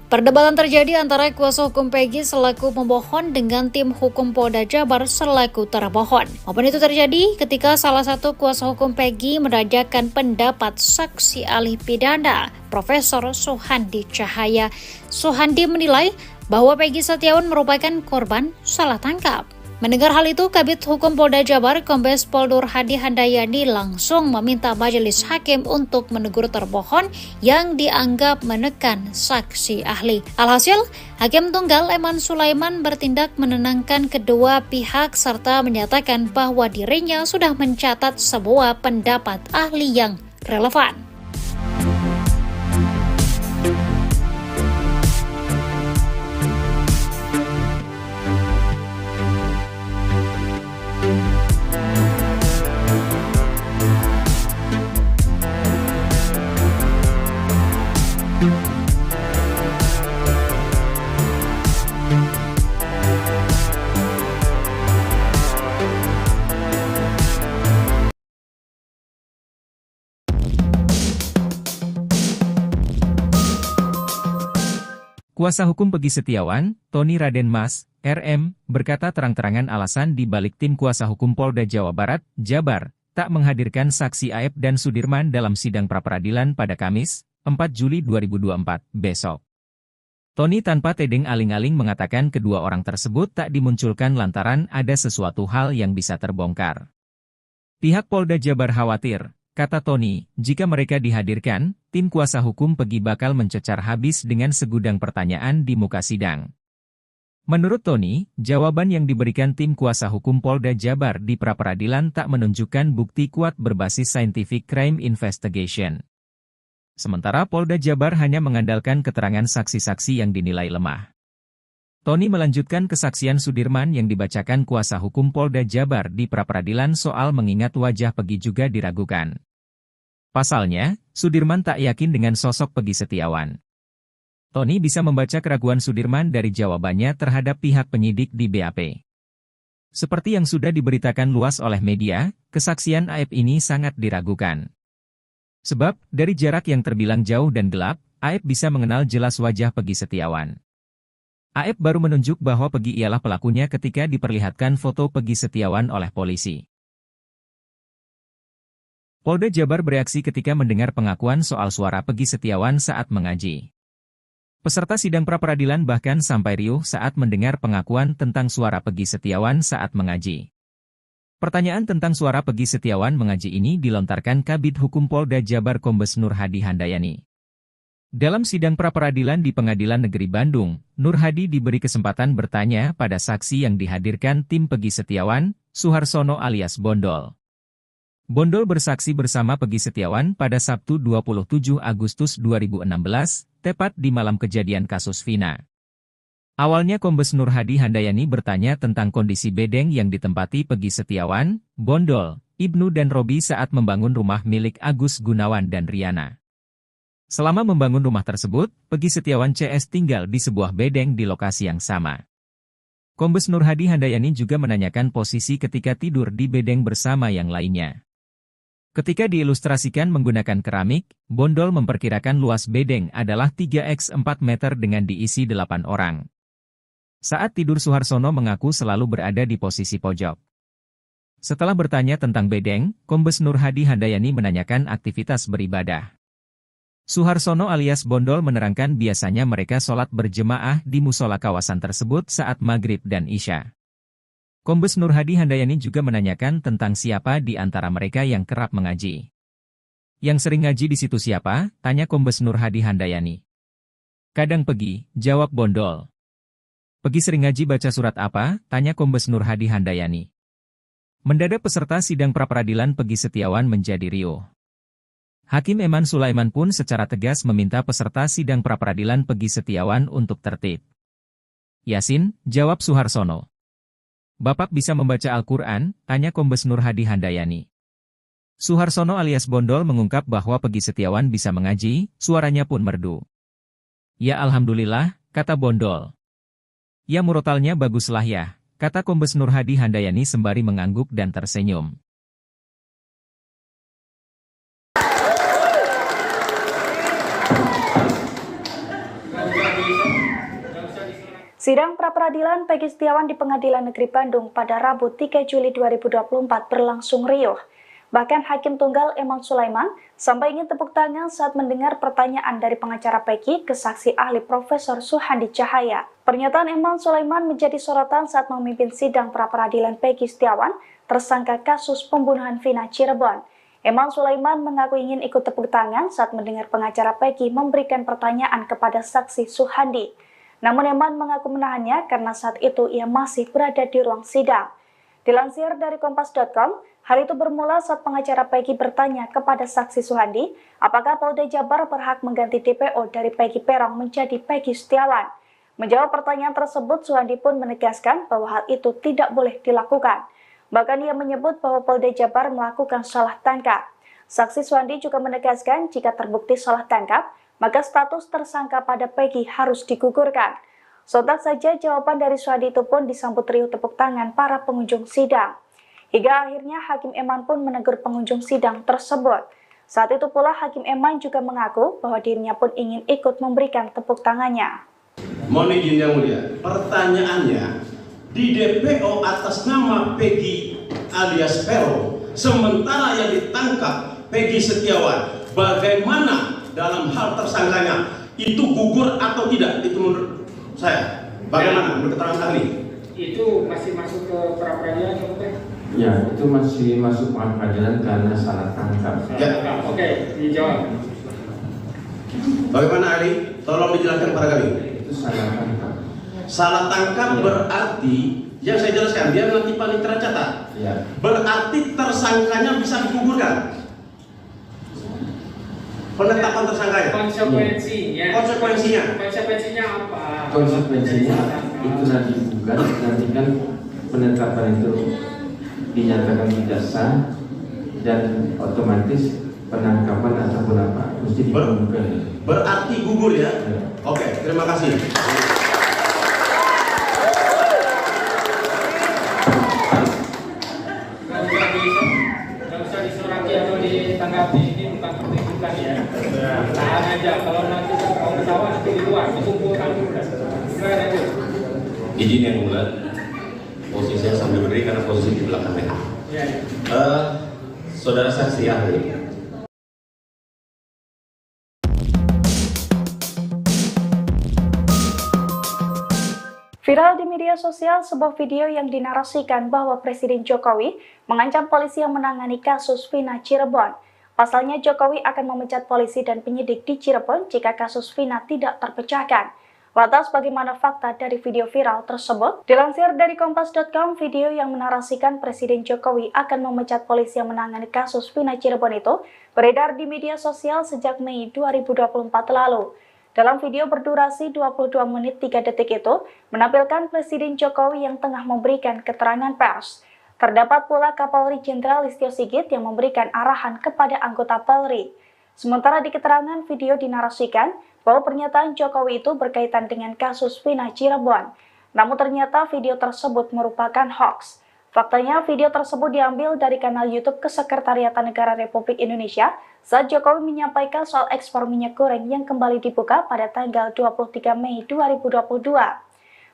Perdebatan terjadi antara kuasa hukum Peggy selaku pemohon dengan tim hukum Polda Jabar selaku termohon. Momen itu terjadi ketika salah satu kuasa hukum Peggy menanyakan pendapat saksi ahli pidana, Profesor Suhandi Cahaya. Suhandi menilai bahwa Peggy Setiawan merupakan korban salah tangkap. Mendengar hal itu, Kabid Hukum Polda Jabar, Kombes Pol Nur Hadi Handayani langsung meminta majelis hakim untuk menegur termohon yang dianggap menekan saksi ahli. Alhasil, Hakim Tunggal Eman Sulaiman bertindak menenangkan kedua pihak serta menyatakan bahwa dirinya sudah mencatat semua pendapat ahli yang relevan. Kuasa hukum Peggy Setiawan, Tony Raden Mas, RM, berkata terang-terangan alasan di balik tim kuasa hukum Polda Jawa Barat, Jabar, tak menghadirkan saksi Aep dan Sudirman dalam sidang pra-peradilan pada Kamis, 4 Juli 2024, besok. Tony tanpa tedeng aling-aling mengatakan kedua orang tersebut tak dimunculkan lantaran ada sesuatu hal yang bisa terbongkar. Pihak Polda Jabar khawatir, kata Tony, jika mereka dihadirkan, tim kuasa hukum Peggy bakal mencecar habis dengan segudang pertanyaan di muka sidang. Menurut Tony, jawaban yang diberikan tim kuasa hukum Polda Jabar di pra-peradilan tak menunjukkan bukti kuat berbasis scientific crime investigation. Sementara Polda Jabar hanya mengandalkan keterangan saksi-saksi yang dinilai lemah. Tony melanjutkan kesaksian Sudirman yang dibacakan kuasa hukum Polda Jabar di pra-peradilan soal mengingat wajah Peggy juga diragukan. Pasalnya, Sudirman tak yakin dengan sosok Peggy Setiawan. Tony bisa membaca keraguan Sudirman dari jawabannya terhadap pihak penyidik di BAP. Seperti yang sudah diberitakan luas oleh media, kesaksian Aep ini sangat diragukan. Sebab, dari jarak yang terbilang jauh dan gelap, Aep bisa mengenal jelas wajah Peggy Setiawan. Aep baru menunjuk bahwa Peggy ialah pelakunya ketika diperlihatkan foto Peggy Setiawan oleh polisi. Polda Jabar bereaksi ketika mendengar pengakuan soal suara Peggy Setiawan saat mengaji. Peserta sidang pra-peradilan bahkan sampai riuh saat mendengar pengakuan tentang suara Peggy Setiawan saat mengaji. Pertanyaan tentang suara Peggy Setiawan mengaji ini dilontarkan Kabid Hukum Polda Jabar Kombes Nur Hadi Handayani. Dalam sidang pra-peradilan di Pengadilan Negeri Bandung, Nur Hadi diberi kesempatan bertanya pada saksi yang dihadirkan tim Peggy Setiawan, Suharsono alias Bondol. Bondol bersaksi bersama Peggy Setiawan pada Sabtu 27 Agustus 2016, tepat di malam kejadian kasus Vina. Awalnya Kombes Nur Hadi Handayani bertanya tentang kondisi bedeng yang ditempati Peggy Setiawan, Bondol, Ibnu dan Robi saat membangun rumah milik Agus Gunawan dan Riana. Selama membangun rumah tersebut, Peggy Setiawan CS tinggal di sebuah bedeng di lokasi yang sama. Kombes Nur Hadi Handayani juga menanyakan posisi ketika tidur di bedeng bersama yang lainnya. Ketika diilustrasikan menggunakan keramik, Bondol memperkirakan luas bedeng adalah 3x 4 meter dengan diisi 8 orang. Saat tidur Suharsono mengaku selalu berada di posisi pojok. Setelah bertanya tentang bedeng, Kombes Nur Hadi Handayani menanyakan aktivitas beribadah. Suharsono alias Bondol menerangkan biasanya mereka sholat berjemaah di musola kawasan tersebut saat maghrib dan isya. Kombes Nur Hadi Handayani juga menanyakan tentang siapa di antara mereka yang kerap mengaji. Yang sering ngaji di situ siapa? Tanya Kombes Nur Hadi Handayani. Kadang Peggy, jawab Bondol. Peggy sering ngaji baca surat apa? Tanya Kombes Nur Hadi Handayani. Mendadak peserta sidang pra-peradilan Peggy Setiawan menjadi riuh. Hakim Eman Sulaiman pun secara tegas meminta peserta sidang pra-peradilan Peggy Setiawan untuk tertib. Yasin, jawab Suharsono. Bapak bisa membaca Al-Quran? Tanya Kombes Nur Hadi Handayani. Suharsono alias Bondol mengungkap bahwa Peggy Setiawan bisa mengaji, suaranya pun merdu. Ya alhamdulillah, kata Bondol. Ya murotalnya baguslah ya, kata Kombes Nur Hadi Handayani sembari mengangguk dan tersenyum. Sidang pra-peradilan Peggy Setiawan di Pengadilan Negeri Bandung pada Rabu 3 Juli 2024 berlangsung riuh. Bahkan Hakim Tunggal Eman Sulaiman sampai ingin tepuk tangan saat mendengar pertanyaan dari pengacara Peggy ke saksi ahli Profesor Suhandi Cahaya. Pernyataan Eman Sulaiman menjadi sorotan saat memimpin sidang pra-peradilan Peggy Setiawan, tersangka kasus pembunuhan Vina Cirebon. Eman Sulaiman mengaku ingin ikut tepuk tangan saat mendengar pengacara Peggy memberikan pertanyaan kepada saksi Suhandi. Namun Eman mengaku menahannya karena saat itu ia masih berada di ruang sidang. Dilansir dari Kompas.com, hal itu bermula saat pengacara Peggy bertanya kepada saksi Suhandi, apakah Polda Jabar berhak mengganti DPO dari Peggy Peron menjadi Peggy Setiawan. Menjawab pertanyaan tersebut, Suhandi pun menegaskan bahwa hal itu tidak boleh dilakukan. Bahkan ia menyebut bahwa Polda Jabar melakukan salah tangkap. Saksi Suhandi juga menegaskan jika terbukti salah tangkap, maka status tersangka pada Peggy harus digugurkan. Sontak saja jawaban dari Suhandi itu pun disambut riuh tepuk tangan para pengunjung sidang. Hingga akhirnya Hakim Eman pun menegur pengunjung sidang tersebut. Saat itu pula Hakim Eman juga mengaku bahwa dirinya pun ingin ikut memberikan tepuk tangannya. Mohon izin yang mulia, pertanyaannya di DPO atas nama Peggy alias Peron, sementara yang ditangkap Peggy Setiawan, bagaimana dalam hal tersangkanya itu gugur atau tidak? Itu menurut saya, bagaimana menurut keterangan ahli? Itu masih masuk ke pra peradilan ya, Pak? Ya, itu masih masuk pra peradilan karena salah tangkap. Ya. Oke, dijawab. Bagaimana ahli? Tolong dijelaskan pada kami. Itu salah tangkap. Salah tangkap berarti yang saya jelaskan biar nanti panitera catat. Ya. Berarti tersangkanya bisa digugurkan. Penetapan tersangkanya. Konsekuensinya apa? Konsekuensinya itu nanti gugat, nanti kan penetapan itu dinyatakan tidak sah dan otomatis penangkapan ataupun apa mesti digugurkan. Berarti gugur ya? Ya. Oke, terima kasih. Nggak usah disoraki atau ditanggapi, ini bukan pertunjukan ya. Tahan aja, kalau nanti mau ketawa nanti di luar, dikumpulkan dulu. Silakan aja. Izin yang mulia, posisi saya sambil berdiri karena posisi di belakangnya. Ya, ya. Saudara saksi ahli, Viral di media sosial sebuah video yang dinarasikan bahwa Presiden Jokowi mengancam polisi yang menangani kasus Vina Cirebon. Pasalnya Jokowi akan memecat polisi dan penyidik di Cirebon jika kasus Vina tidak terpecahkan. Lantas bagaimana fakta dari video viral tersebut? Dilansir dari Kompas.com, video yang menarasikan Presiden Jokowi akan memecat polisi yang menangani kasus Vina Cirebon itu beredar di media sosial sejak Mei 2024 lalu. Dalam video berdurasi 22 menit 3 detik itu, menampilkan Presiden Jokowi yang tengah memberikan keterangan pers. Terdapat pula Kapolri Jenderal Listio Sigit yang memberikan arahan kepada anggota Polri. Sementara di keterangan video dinarasikan bahwa pernyataan Jokowi itu berkaitan dengan kasus Vina Cirebon. Namun ternyata video tersebut merupakan hoax. Faktanya video tersebut diambil dari kanal YouTube Kesekretariatan Negara Republik Indonesia saat Jokowi menyampaikan soal ekspor minyak goreng yang kembali dibuka pada tanggal 23 Mei 2022.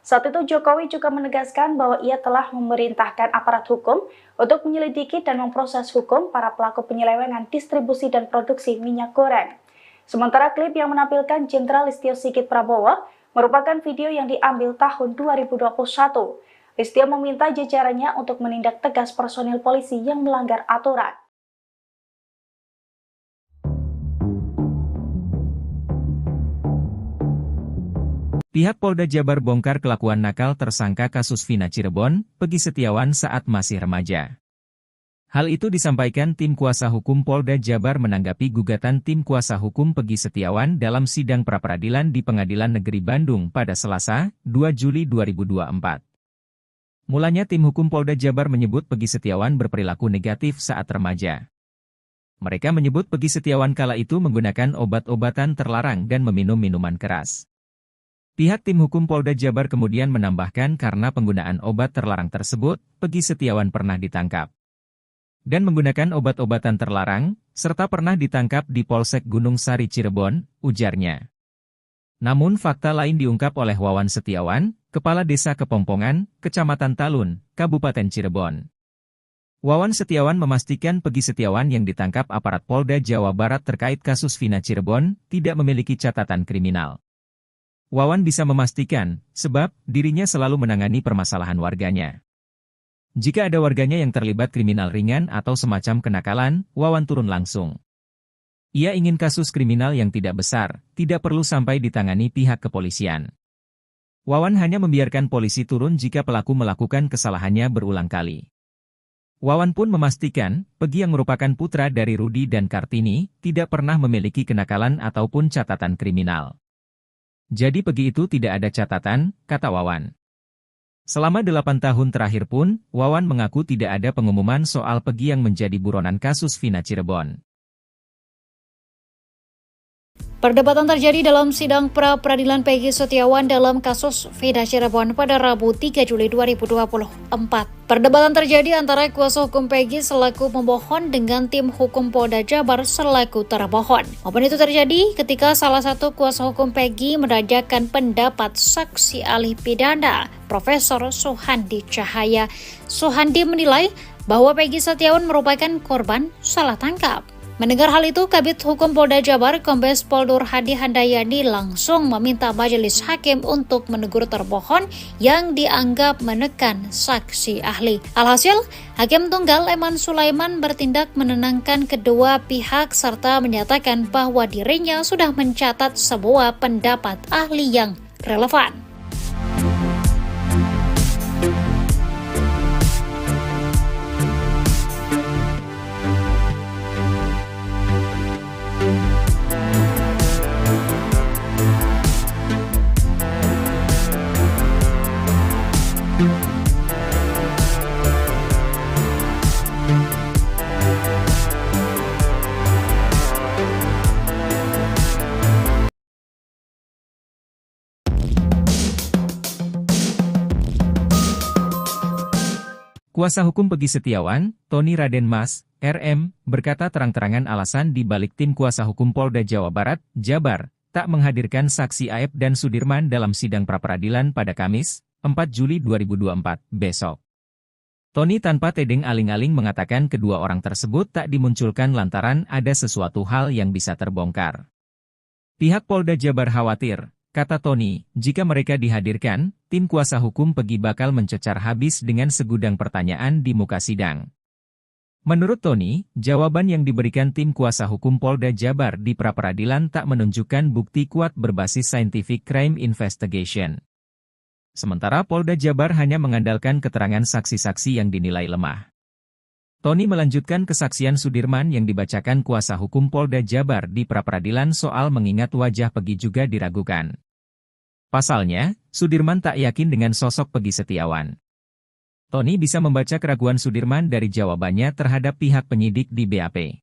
Saat itu Jokowi juga menegaskan bahwa ia telah memerintahkan aparat hukum untuk menyelidiki dan memproses hukum para pelaku penyelewengan distribusi dan produksi minyak goreng. Sementara klip yang menampilkan Jenderal Listio Sigit Prabowo merupakan video yang diambil tahun 2021. Listio meminta jajarannya untuk menindak tegas personil polisi yang melanggar aturan. Pihak Polda Jabar bongkar kelakuan nakal tersangka kasus Vina Cirebon, Peggy Setiawan saat masih remaja. Hal itu disampaikan tim kuasa hukum Polda Jabar menanggapi gugatan tim kuasa hukum Peggy Setiawan dalam sidang pra-peradilan di Pengadilan Negeri Bandung pada Selasa, 2 Juli 2024. Mulanya tim hukum Polda Jabar menyebut Peggy Setiawan berperilaku negatif saat remaja. Mereka menyebut Peggy Setiawan kala itu menggunakan obat-obatan terlarang dan meminum minuman keras. Pihak tim hukum Polda Jabar kemudian menambahkan karena penggunaan obat terlarang tersebut, Peggy Setiawan pernah ditangkap. Dan menggunakan obat-obatan terlarang, serta pernah ditangkap di Polsek Gunung Sari Cirebon, ujarnya. Namun fakta lain diungkap oleh Wawan Setiawan, Kepala Desa Kepompongan, Kecamatan Talun, Kabupaten Cirebon. Wawan Setiawan memastikan Peggy Setiawan yang ditangkap aparat Polda Jawa Barat terkait kasus Vina Cirebon tidak memiliki catatan kriminal. Wawan bisa memastikan, sebab dirinya selalu menangani permasalahan warganya. Jika ada warganya yang terlibat kriminal ringan atau semacam kenakalan, Wawan turun langsung. Ia ingin kasus kriminal yang tidak besar, tidak perlu sampai ditangani pihak kepolisian. Wawan hanya membiarkan polisi turun jika pelaku melakukan kesalahannya berulang kali. Wawan pun memastikan, Peggy yang merupakan putra dari Rudi dan Kartini, tidak pernah memiliki kenakalan ataupun catatan kriminal. Jadi Peggy itu tidak ada catatan, kata Wawan. Selama 8 tahun terakhir pun, Wawan mengaku tidak ada pengumuman soal Peggy yang menjadi buronan kasus Vina Cirebon. Perdebatan terjadi dalam sidang pra-peradilan Peggy Setiawan dalam kasus Veda Cirebon pada Rabu 3 Juli 2024. Perdebatan terjadi antara kuasa hukum Peggy selaku pemohon dengan tim hukum Polda Jabar selaku termohon. Momen itu terjadi ketika salah satu kuasa hukum Peggy menanyakan pendapat saksi ahli pidana, Profesor Suhandi Cahaya. Suhandi menilai bahwa Peggy Setiawan merupakan korban salah tangkap. Mendengar hal itu, Kabid Hukum Polda Jabar, Kombes Pol Nur Hadi Handayani langsung meminta majelis hakim untuk menegur termohon yang dianggap menekan saksi ahli. Alhasil, Hakim Tunggal Eman Sulaiman bertindak menenangkan kedua pihak serta menyatakan bahwa dirinya sudah mencatat sebuah pendapat ahli yang relevan. Kuasa hukum Peggy Setiawan, Tony Raden Mas, RM, berkata terang-terangan alasan di balik tim kuasa hukum Polda Jawa Barat, Jabar, tak menghadirkan saksi Aep dan Sudirman dalam sidang pra-peradilan pada Kamis, 4 Juli 2024, besok. Tony tanpa tedeng aling-aling mengatakan kedua orang tersebut tak dimunculkan lantaran ada sesuatu hal yang bisa terbongkar. Pihak Polda Jabar khawatir, kata Tony, jika mereka dihadirkan, tim kuasa hukum Peggy bakal mencecar habis dengan segudang pertanyaan di muka sidang. Menurut Tony, jawaban yang diberikan tim kuasa hukum Polda Jabar di pra-peradilan tak menunjukkan bukti kuat berbasis scientific crime investigation. Sementara Polda Jabar hanya mengandalkan keterangan saksi-saksi yang dinilai lemah. Tony melanjutkan kesaksian Sudirman yang dibacakan kuasa hukum Polda Jabar di pra-peradilan soal mengingat wajah Peggy juga diragukan. Pasalnya, Sudirman tak yakin dengan sosok Peggy Setiawan. Tony bisa membaca keraguan Sudirman dari jawabannya terhadap pihak penyidik di BAP.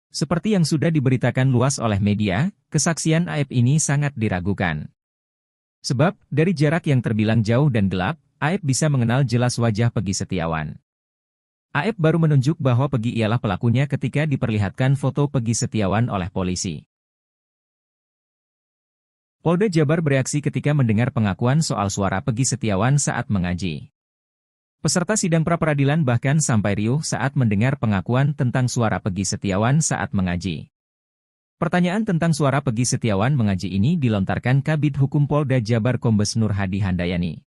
Seperti yang sudah diberitakan luas oleh media, kesaksian Aep ini sangat diragukan. Sebab, dari jarak yang terbilang jauh dan gelap, Aep bisa mengenal jelas wajah Peggy Setiawan. Aep baru menunjuk bahwa Peggy ialah pelakunya ketika diperlihatkan foto Peggy Setiawan oleh polisi. Polda Jabar bereaksi ketika mendengar pengakuan soal suara Peggy Setiawan saat mengaji. Peserta sidang pra-peradilan bahkan sampai riuh saat mendengar pengakuan tentang suara Peggy Setiawan saat mengaji. Pertanyaan tentang suara Peggy Setiawan mengaji ini dilontarkan Kabid Hukum Polda Jabar Kombes Nur Hadi Handayani.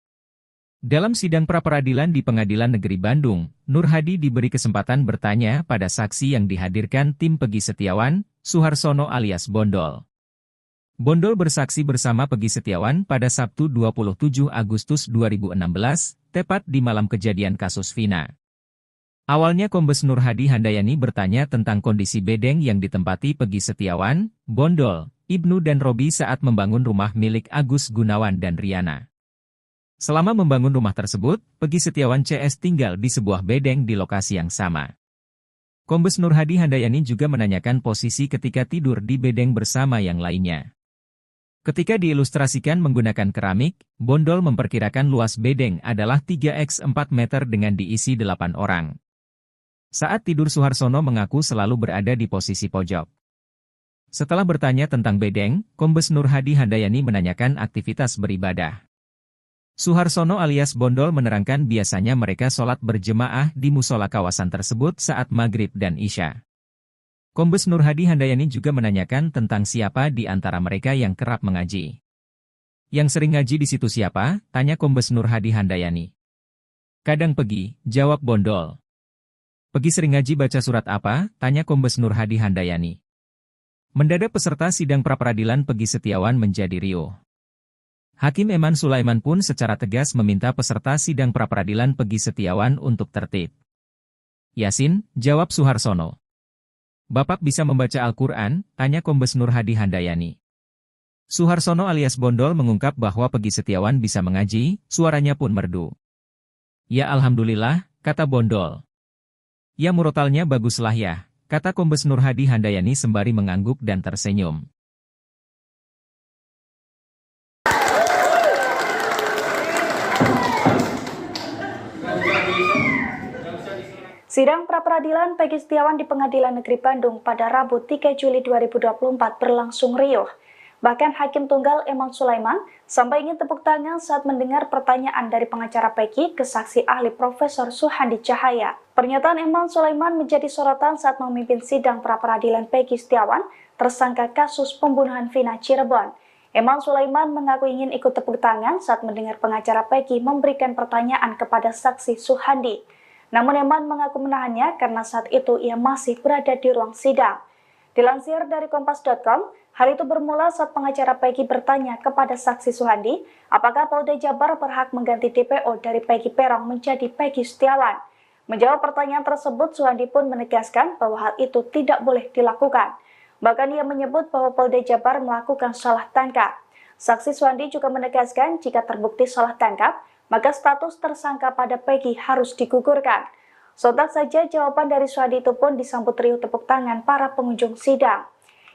Dalam sidang pra-peradilan di Pengadilan Negeri Bandung, Nur Hadi diberi kesempatan bertanya pada saksi yang dihadirkan tim Peggy Setiawan, Suharsono alias Bondol. Bondol bersaksi bersama Peggy Setiawan pada Sabtu 27 Agustus 2016, tepat di malam kejadian kasus Vina. Awalnya Kombes Nur Hadi Handayani bertanya tentang kondisi bedeng yang ditempati Peggy Setiawan, Bondol, Ibnu dan Robi saat membangun rumah milik Agus Gunawan dan Riana. Selama membangun rumah tersebut, Peggy Setiawan CS tinggal di sebuah bedeng di lokasi yang sama. Kombes Nur Hadi Handayani juga menanyakan posisi ketika tidur di bedeng bersama yang lainnya. Ketika diilustrasikan menggunakan keramik, Bondol memperkirakan luas bedeng adalah 3x 4 meter dengan diisi 8 orang. Saat tidur Suharsono mengaku selalu berada di posisi pojok. Setelah bertanya tentang bedeng, Kombes Nur Hadi Handayani menanyakan aktivitas beribadah. Suharsono alias Bondol menerangkan biasanya mereka sholat berjemaah di musola kawasan tersebut saat maghrib dan isya. Kombes Nur Hadi Handayani juga menanyakan tentang siapa di antara mereka yang kerap mengaji. Yang sering ngaji di situ siapa? Tanya Kombes Nur Hadi Handayani. Kadang Peggy, jawab Bondol. Peggy sering ngaji baca surat apa? Tanya Kombes Nur Hadi Handayani. Mendadak peserta sidang pra-peradilan Peggy Setiawan menjadi riuh. Hakim Eman Sulaiman pun secara tegas meminta peserta sidang pra-peradilan Peggy Setiawan untuk tertib. Yasin, jawab Suharsono. Bapak bisa membaca Al-Quran? Tanya Kombes Nur Hadi Handayani. Suharsono alias Bondol mengungkap bahwa Peggy Setiawan bisa mengaji, suaranya pun merdu. Ya Alhamdulillah, kata Bondol. Ya murotalnya baguslah ya, kata Kombes Nur Hadi Handayani sembari mengangguk dan tersenyum. Sidang pra-peradilan Peggy Setiawan di Pengadilan Negeri Bandung pada Rabu 3 Juli 2024 berlangsung riuh. Bahkan Hakim Tunggal Eman Sulaiman sampai ingin tepuk tangan saat mendengar pertanyaan dari pengacara Peggy ke saksi ahli Profesor Suhandi Cahaya. Pernyataan Eman Sulaiman menjadi sorotan saat memimpin sidang pra-peradilan Peggy Setiawan, tersangka kasus pembunuhan Vina Cirebon. Eman Sulaiman mengaku ingin ikut tepuk tangan saat mendengar pengacara Peggy memberikan pertanyaan kepada saksi Suhandi. Namun Eman mengaku menahannya karena saat itu ia masih berada di ruang sidang. Dilansir dari Kompas.com, hal itu bermula saat pengacara Peggy bertanya kepada saksi Suhandi, apakah Polda Jabar berhak mengganti DPO dari Peggy Peron menjadi Peggy Setiawan. Menjawab pertanyaan tersebut, Suhandi pun menegaskan bahwa hal itu tidak boleh dilakukan. Bahkan ia menyebut bahwa Polda Jabar melakukan salah tangkap. Saksi Suhandi juga menegaskan jika terbukti salah tangkap, maka status tersangka pada Peggy harus digugurkan. Sontak saja jawaban dari Suhandi itu pun disambut riuh tepuk tangan para pengunjung sidang.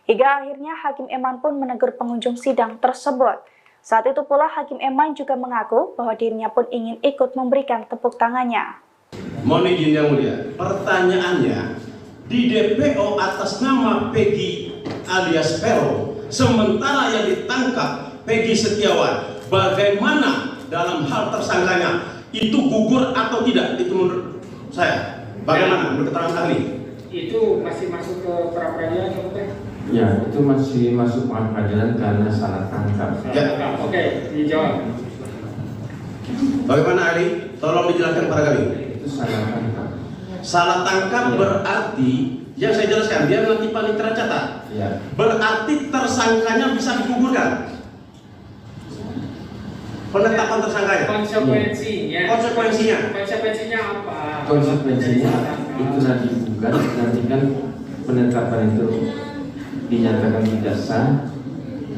Hingga akhirnya Hakim Eman pun menegur pengunjung sidang tersebut. Saat itu pula Hakim Eman juga mengaku bahwa dirinya pun ingin ikut memberikan tepuk tangannya. Mohon izin yang mulia, pertanyaannya, di DPO atas nama Peggy alias Peron, sementara yang ditangkap Peggy Setiawan, bagaimana dalam hal tersangkanya itu gugur atau tidak? Itu menurut saya bagaimana menurut keterangan ahli? Itu masih masuk ke pra-peradilan atau bukan? Ya, itu masih masuk pra-peradilan karena salah tangkap. Ya. Oke, dijawab. Bagaimana ahli? Tolong dijelaskan pada kami. Itu salah tangkap. Salah tangkap berarti yang saya jelaskan biar nanti panitera catat. Ya. Berarti tersangkanya bisa digugurkan. Penetapan tersangkanya. Konsekuensinya apa? Konsekuensinya itu nanti digugat, nanti kan penetapan itu dinyatakan tidak sah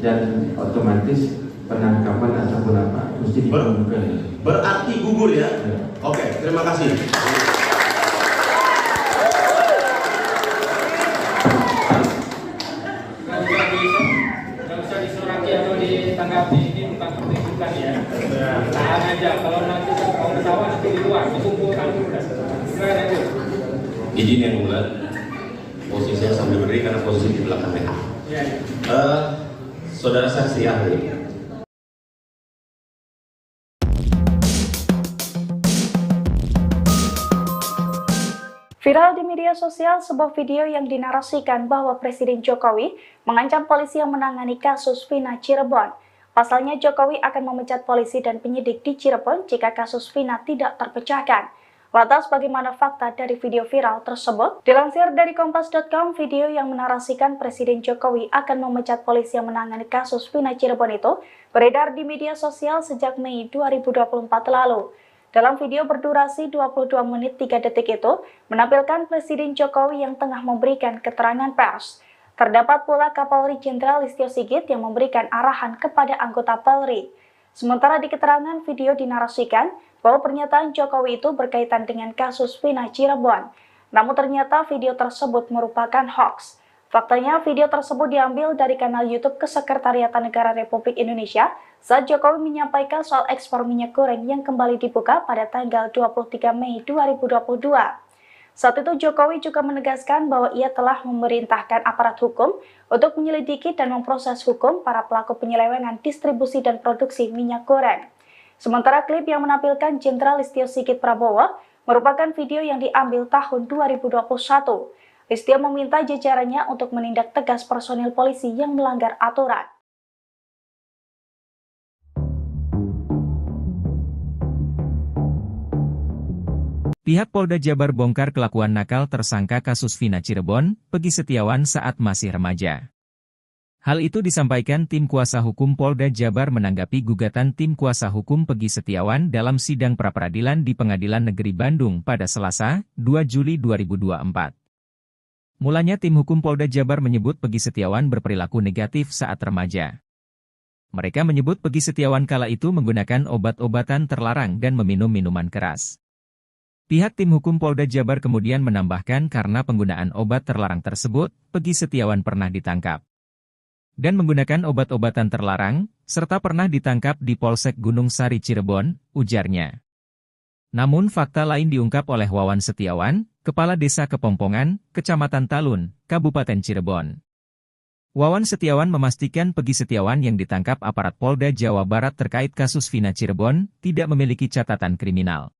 dan otomatis penangkapan ataupun apa mesti digugurkan. Berarti gugur ya? Ya. Oke, terima kasih. Nggak usah disoraki atau ditanggapi, ini bukan pertunjukan ya. Tahan aja, kalau nanti mau ketawa nanti di luar, dikumpulkan dulu. Gimana aja? Izin yang mulia, posisi saya sambil berdiri karena posisi di belakangnya. Ya. Saudara saksi ahli. Viral di media sosial sebuah video yang dinarasikan bahwa Presiden Jokowi mengancam polisi yang menangani kasus Vina Cirebon. Pasalnya Jokowi akan memecat polisi dan penyidik di Cirebon jika kasus Vina tidak terpecahkan. Lantas bagaimana fakta dari video viral tersebut? Dilansir dari Kompas.com, video yang menarasikan Presiden Jokowi akan memecat polisi yang menangani kasus Vina Cirebon itu beredar di media sosial sejak Mei 2024 lalu. Dalam video berdurasi 22 menit 3 detik itu, menampilkan Presiden Jokowi yang tengah memberikan keterangan pers. Terdapat pula Kapolri Jenderal Listio Sigit yang memberikan arahan kepada anggota Polri. Sementara di keterangan video dinarasikan bahwa pernyataan Jokowi itu berkaitan dengan kasus Vina Cirebon. Namun ternyata video tersebut merupakan hoax. Faktanya video tersebut diambil dari kanal YouTube Kesekretariatan Negara Republik Indonesia saat Jokowi menyampaikan soal ekspor minyak goreng yang kembali dibuka pada tanggal 23 Mei 2022. Saat itu Jokowi juga menegaskan bahwa ia telah memerintahkan aparat hukum untuk menyelidiki dan memproses hukum para pelaku penyelewengan distribusi dan produksi minyak goreng. Sementara klip yang menampilkan Jenderal Listio Sigit Prabowo merupakan video yang diambil tahun 2021. Listio meminta jajarannya untuk menindak tegas personil polisi yang melanggar aturan. Pihak Polda Jabar bongkar kelakuan nakal tersangka kasus Vina Cirebon, Peggy Setiawan saat masih remaja. Hal itu disampaikan tim kuasa hukum Polda Jabar menanggapi gugatan tim kuasa hukum Peggy Setiawan dalam sidang pra-peradilan di Pengadilan Negeri Bandung pada Selasa, 2 Juli 2024. Mulanya tim hukum Polda Jabar menyebut Peggy Setiawan berperilaku negatif saat remaja. Mereka menyebut Peggy Setiawan kala itu menggunakan obat-obatan terlarang dan meminum minuman keras. Pihak tim hukum Polda Jabar kemudian menambahkan karena penggunaan obat terlarang tersebut, Peggy Setiawan pernah ditangkap. Dan menggunakan obat-obatan terlarang, serta pernah ditangkap di Polsek Gunung Sari Cirebon, ujarnya. Namun fakta lain diungkap oleh Wawan Setiawan, Kepala Desa Kepongpongan, Kecamatan Talun, Kabupaten Cirebon. Wawan Setiawan memastikan Peggy Setiawan yang ditangkap aparat Polda Jawa Barat terkait kasus Vina Cirebon tidak memiliki catatan kriminal.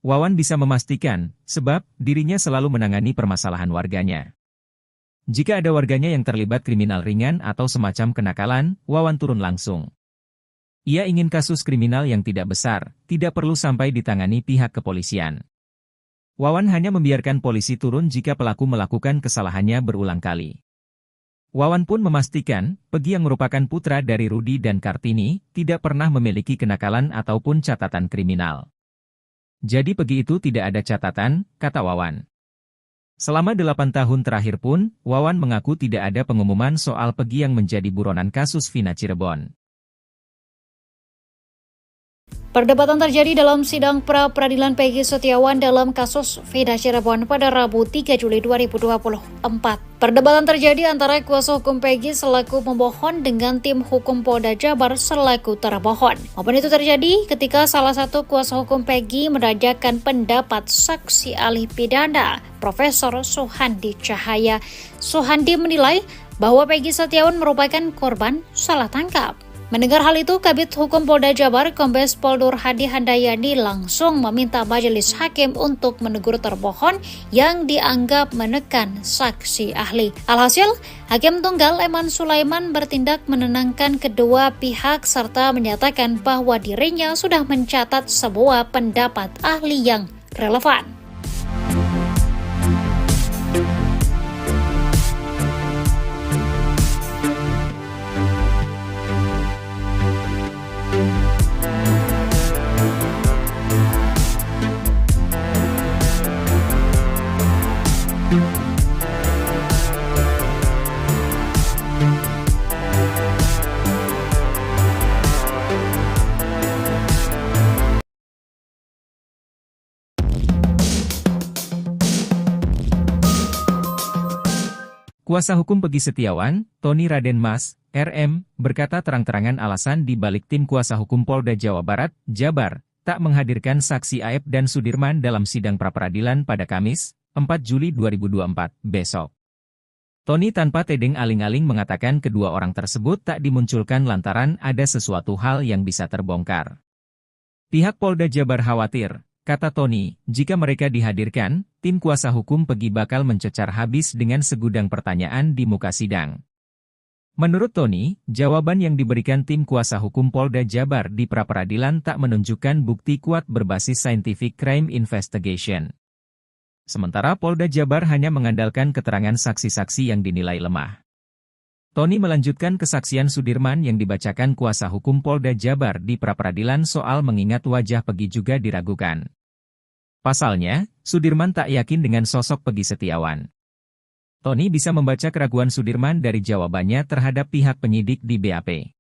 Wawan bisa memastikan, sebab dirinya selalu menangani permasalahan warganya. Jika ada warganya yang terlibat kriminal ringan atau semacam kenakalan, Wawan turun langsung. Ia ingin kasus kriminal yang tidak besar, tidak perlu sampai ditangani pihak kepolisian. Wawan hanya membiarkan polisi turun jika pelaku melakukan kesalahannya berulang kali. Wawan pun memastikan, Peggy yang merupakan putra dari Rudi dan Kartini, tidak pernah memiliki kenakalan ataupun catatan kriminal. Jadi Peggy itu tidak ada catatan, kata Wawan. Selama 8 tahun terakhir pun, Wawan mengaku tidak ada pengumuman soal Peggy yang menjadi buronan kasus Vina Cirebon. Perdebatan terjadi dalam sidang pra-peradilan Peggy Setiawan dalam kasus Vina Cirebon pada Rabu 3 Juli 2024. Perdebatan terjadi antara kuasa hukum Peggy selaku pemohon dengan tim hukum Polda Jabar selaku termohon. Momen itu terjadi ketika salah satu kuasa hukum Peggy menanyakan pendapat saksi ahli pidana, Profesor Suhandi Cahaya. Suhandi menilai bahwa Peggy Setiawan merupakan korban salah tangkap. Mendengar hal itu, Kabid Hukum Polda Jabar, Kombes Pol Nur Hadi Handayani langsung meminta majelis hakim untuk menegur termohon yang dianggap menekan saksi ahli. Alhasil, Hakim Tunggal Eman Sulaiman bertindak menenangkan kedua pihak serta menyatakan bahwa dirinya sudah mencatat sebuah pendapat ahli yang relevan. Kuasa hukum Peggy Setiawan, Tony Raden Mas, RM, berkata terang-terangan alasan di balik tim kuasa hukum Polda Jawa Barat, Jabar, tak menghadirkan saksi Aep dan Sudirman dalam sidang pra-peradilan pada Kamis, 4 Juli 2024, besok. Tony tanpa tedeng aling-aling mengatakan kedua orang tersebut tak dimunculkan lantaran ada sesuatu hal yang bisa terbongkar. Pihak Polda Jabar khawatir, kata Tony, jika mereka dihadirkan, tim kuasa hukum Peggy bakal mencecar habis dengan segudang pertanyaan di muka sidang. Menurut Tony, jawaban yang diberikan tim kuasa hukum Polda Jabar di pra-peradilan tak menunjukkan bukti kuat berbasis scientific crime investigation. Sementara Polda Jabar hanya mengandalkan keterangan saksi-saksi yang dinilai lemah. Tony melanjutkan kesaksian Sudirman yang dibacakan kuasa hukum Polda Jabar di pra-peradilan soal mengingat wajah Peggy juga diragukan. Pasalnya, Sudirman tak yakin dengan sosok Peggy Setiawan. Tony bisa membaca keraguan Sudirman dari jawabannya terhadap pihak penyidik di BAP.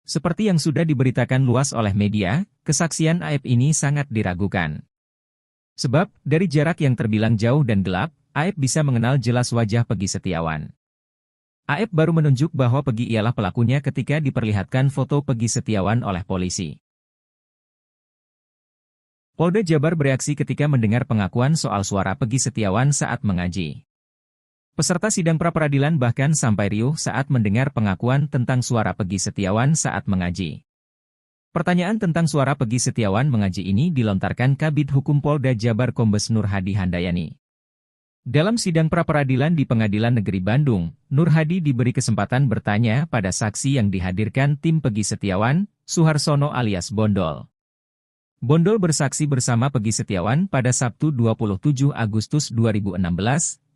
Seperti yang sudah diberitakan luas oleh media, kesaksian Aep ini sangat diragukan. Sebab, dari jarak yang terbilang jauh dan gelap, Aep bisa mengenal jelas wajah Peggy Setiawan. Aep baru menunjuk bahwa Peggy ialah pelakunya ketika diperlihatkan foto Peggy Setiawan oleh polisi. Polda Jabar bereaksi ketika mendengar pengakuan soal suara Peggy Setiawan saat mengaji. Peserta sidang pra-peradilan bahkan sampai riuh saat mendengar pengakuan tentang suara Peggy Setiawan saat mengaji. Pertanyaan tentang suara Peggy Setiawan mengaji ini dilontarkan Kabid Hukum Polda Jabar Kombes Nur Hadi Handayani. Dalam sidang pra-peradilan di Pengadilan Negeri Bandung, Nur Hadi diberi kesempatan bertanya pada saksi yang dihadirkan tim Peggy Setiawan, Suharsono alias Bondol. Bondol bersaksi bersama Peggy Setiawan pada Sabtu 27 Agustus 2016,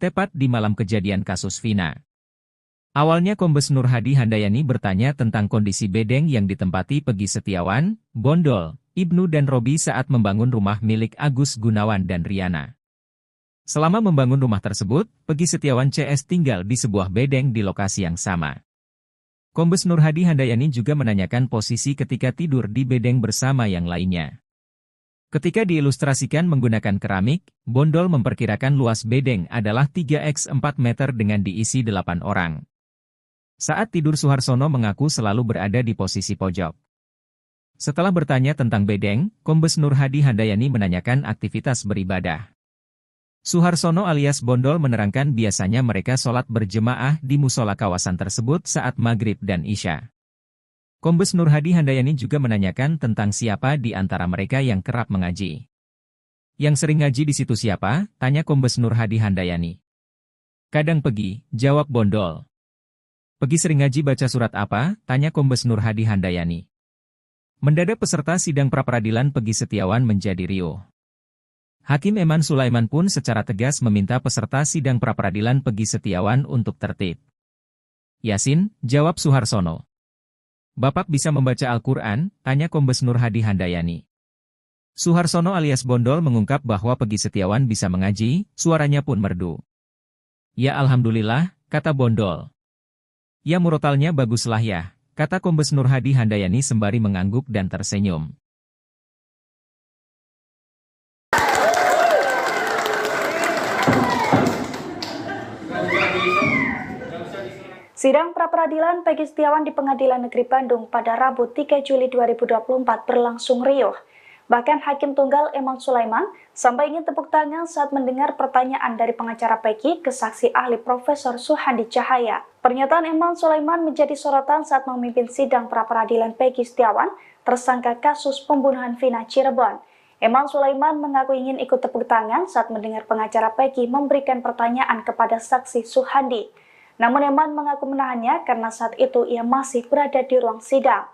tepat di malam kejadian kasus Vina. Awalnya Kombes Nur Hadi Handayani bertanya tentang kondisi bedeng yang ditempati Peggy Setiawan, Bondol, Ibnu dan Robi saat membangun rumah milik Agus Gunawan dan Riana. Selama membangun rumah tersebut, Peggy Setiawan CS tinggal di sebuah bedeng di lokasi yang sama. Kombes Nur Hadi Handayani juga menanyakan posisi ketika tidur di bedeng bersama yang lainnya. Ketika diilustrasikan menggunakan keramik, Bondol memperkirakan luas bedeng adalah 3x4 meter dengan diisi 8 orang. Saat tidur Suharsono mengaku selalu berada di posisi pojok. Setelah bertanya tentang bedeng, Kombes Nur Hadi Handayani menanyakan aktivitas beribadah. Suharsono alias Bondol menerangkan biasanya mereka sholat berjemaah di musola kawasan tersebut saat maghrib dan isya. Kombes Nur Hadi Handayani juga menanyakan tentang siapa di antara mereka yang kerap mengaji. Yang sering ngaji di situ siapa? Tanya Kombes Nur Hadi Handayani. Kadang pergi, jawab Bondol. Pergi sering ngaji baca surat apa? Tanya Kombes Nur Hadi Handayani. Mendadak peserta sidang pra-peradilan Peggy Setiawan menjadi riuh. Hakim Eman Sulaiman pun secara tegas meminta peserta sidang pra-peradilan Peggy Setiawan untuk tertib. Yasin, jawab Suharsono. Bapak bisa membaca Al-Quran? Tanya Kombes Nur Hadi Handayani. Suharsono alias Bondol mengungkap bahwa Peggy Setiawan bisa mengaji, suaranya pun merdu. Ya alhamdulillah, kata Bondol. Ya murotalnya baguslah ya, kata Kombes Nur Hadi Handayani sembari mengangguk dan tersenyum. Sidang pra-peradilan Peggy Setiawan di Pengadilan Negeri Bandung pada Rabu 3 Juli 2024 berlangsung riuh. Bahkan Hakim Tunggal Eman Sulaiman sampai ingin tepuk tangan saat mendengar pertanyaan dari pengacara Peggy ke saksi ahli Profesor Suhandi Cahaya. Pernyataan Eman Sulaiman menjadi sorotan saat memimpin sidang pra-peradilan Peggy Setiawan, tersangka kasus pembunuhan Vina Cirebon. Eman Sulaiman mengaku ingin ikut tepuk tangan saat mendengar pengacara Peggy memberikan pertanyaan kepada saksi Suhandi. Namun Eman mengaku menahannya karena saat itu ia masih berada di ruang sidang.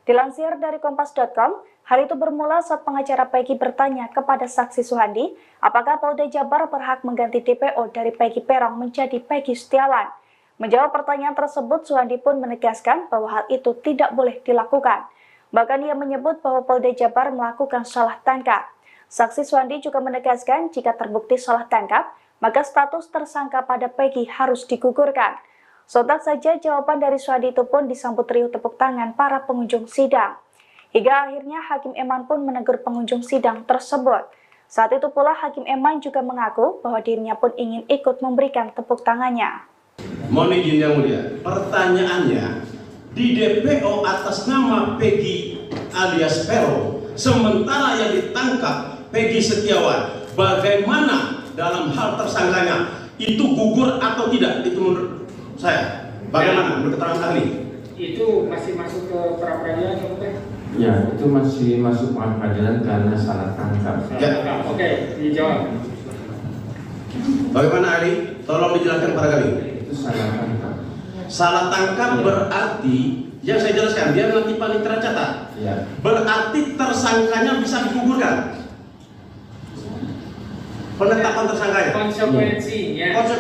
Dilansir dari Kompas.com, hal itu bermula saat pengacara Peggy bertanya kepada saksi Suhandi, apakah Polda Jabar berhak mengganti DPO dari Peggy Peron menjadi Peggy Setiawan. Menjawab pertanyaan tersebut, Suhandi pun menegaskan bahwa hal itu tidak boleh dilakukan. Bahkan ia menyebut bahwa Polda Jabar melakukan salah tangkap. Saksi Suhandi juga menegaskan jika terbukti salah tangkap, maka status tersangka pada Peggy harus digugurkan. Sontak saja jawaban dari Suhandi itu pun disambut riuh tepuk tangan para pengunjung sidang. Hingga akhirnya Hakim Eman pun menegur pengunjung sidang tersebut. Saat itu pula Hakim Eman juga mengaku bahwa dirinya pun ingin ikut memberikan tepuk tangannya. Mohon izin yang mulia, pertanyaannya, di DPO atas nama Peggy alias Peron, sementara yang ditangkap Peggy Setiawan, bagaimana dalam hal tersangkanya itu gugur atau tidak? Itu menurut saya. Bagaimana menurut keterangan ahli? Itu masih masuk ke pra-peradilan atau bukan? Ya, itu masih masuk pra-peradilan karena salah tangkap. Ya. Oke, dijawab. Bagaimana ahli? Tolong dijelaskan pada kami. Itu salah tangkap. Salah tangkap berarti yang saya jelaskan, biar nanti panitera catat. Ya. Berarti tersangkanya bisa digugurkan. Penetapan tersangkanya. Konsekuensinya apa?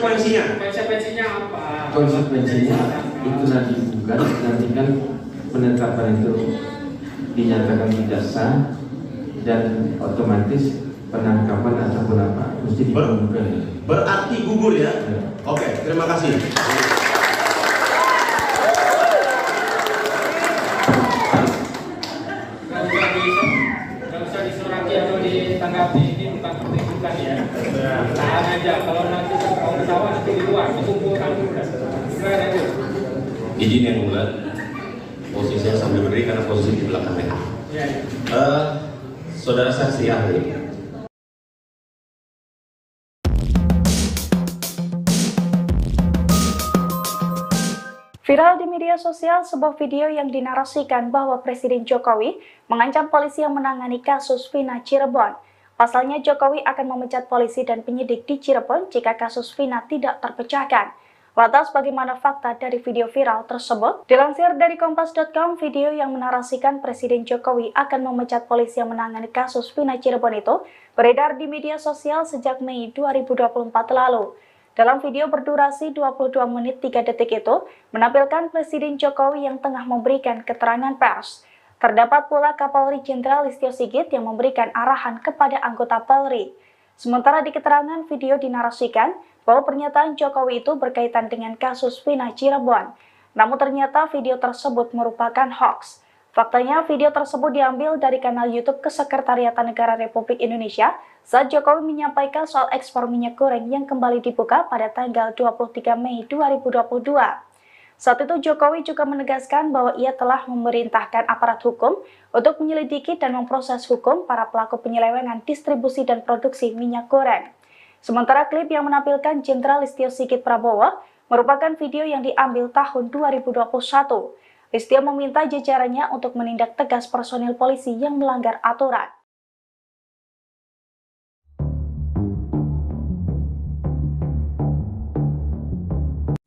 Konsekuensinya itu nanti bukan, nanti kan penetapan itu dinyatakan tidak sah dan otomatis penangkapan ataupun apa mesti digugurkan. Berarti gugur ya? Ya. Oke, terima kasih. Nggak usah disoraki atau ditanggapi, ini bukan pertunjukan ya. Tahan aja, kalau nanti mau ketawa nanti di luar, dikumpulkan dulu. Silakan aja. Izin yang mulia, posisi saya sambil berdiri karena posisi di belakangnya. Ya. Saudara saksi ahli. Viral di media sosial sebuah video yang dinarasikan bahwa Presiden Jokowi mengancam polisi yang menangani kasus Vina Cirebon. Pasalnya Jokowi akan memecat polisi dan penyidik di Cirebon jika kasus Vina tidak terpecahkan. Lantas bagaimana fakta dari video viral tersebut? Dilansir dari Kompas.com, video yang menarasikan Presiden Jokowi akan memecat polisi yang menangani kasus Vina Cirebon itu beredar di media sosial sejak Mei 2024 lalu. Dalam video berdurasi 22 menit 3 detik itu, menampilkan Presiden Jokowi yang tengah memberikan keterangan pers. Terdapat pula Kapolri Jenderal Listio Sigit yang memberikan arahan kepada anggota Polri. Sementara di keterangan video dinarasikan bahwa pernyataan Jokowi itu berkaitan dengan kasus Vina Cirebon. Namun ternyata video tersebut merupakan hoax. Faktanya video tersebut diambil dari kanal YouTube Kesekretariatan Negara Republik Indonesia saat Jokowi menyampaikan soal ekspor minyak goreng yang kembali dibuka pada tanggal 23 Mei 2022. Saat itu Jokowi juga menegaskan bahwa ia telah memerintahkan aparat hukum untuk menyelidiki dan memproses hukum para pelaku penyelewengan distribusi dan produksi minyak goreng. Sementara klip yang menampilkan Jenderal Listio Sigit Prabowo merupakan video yang diambil tahun 2021. Listio meminta jajarannya untuk menindak tegas personil polisi yang melanggar aturan.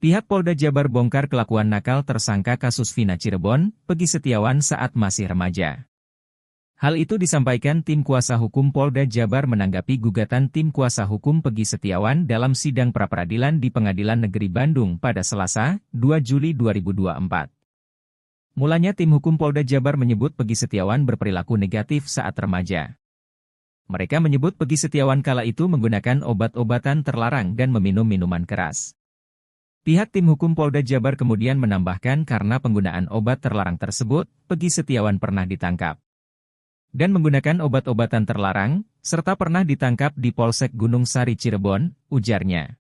Pihak Polda Jabar bongkar kelakuan nakal tersangka kasus Vina Cirebon, Peggy Setiawan saat masih remaja. Hal itu disampaikan tim kuasa hukum Polda Jabar menanggapi gugatan tim kuasa hukum Peggy Setiawan dalam sidang pra-peradilan di Pengadilan Negeri Bandung pada Selasa, 2 Juli 2024. Mulanya tim hukum Polda Jabar menyebut Peggy Setiawan berperilaku negatif saat remaja. Mereka menyebut Peggy Setiawan kala itu menggunakan obat-obatan terlarang dan meminum minuman keras. Pihak tim hukum Polda Jabar kemudian menambahkan karena penggunaan obat terlarang tersebut, Peggy Setiawan pernah ditangkap dan menggunakan obat-obatan terlarang, serta pernah ditangkap di Polsek Gunung Sari Cirebon, ujarnya.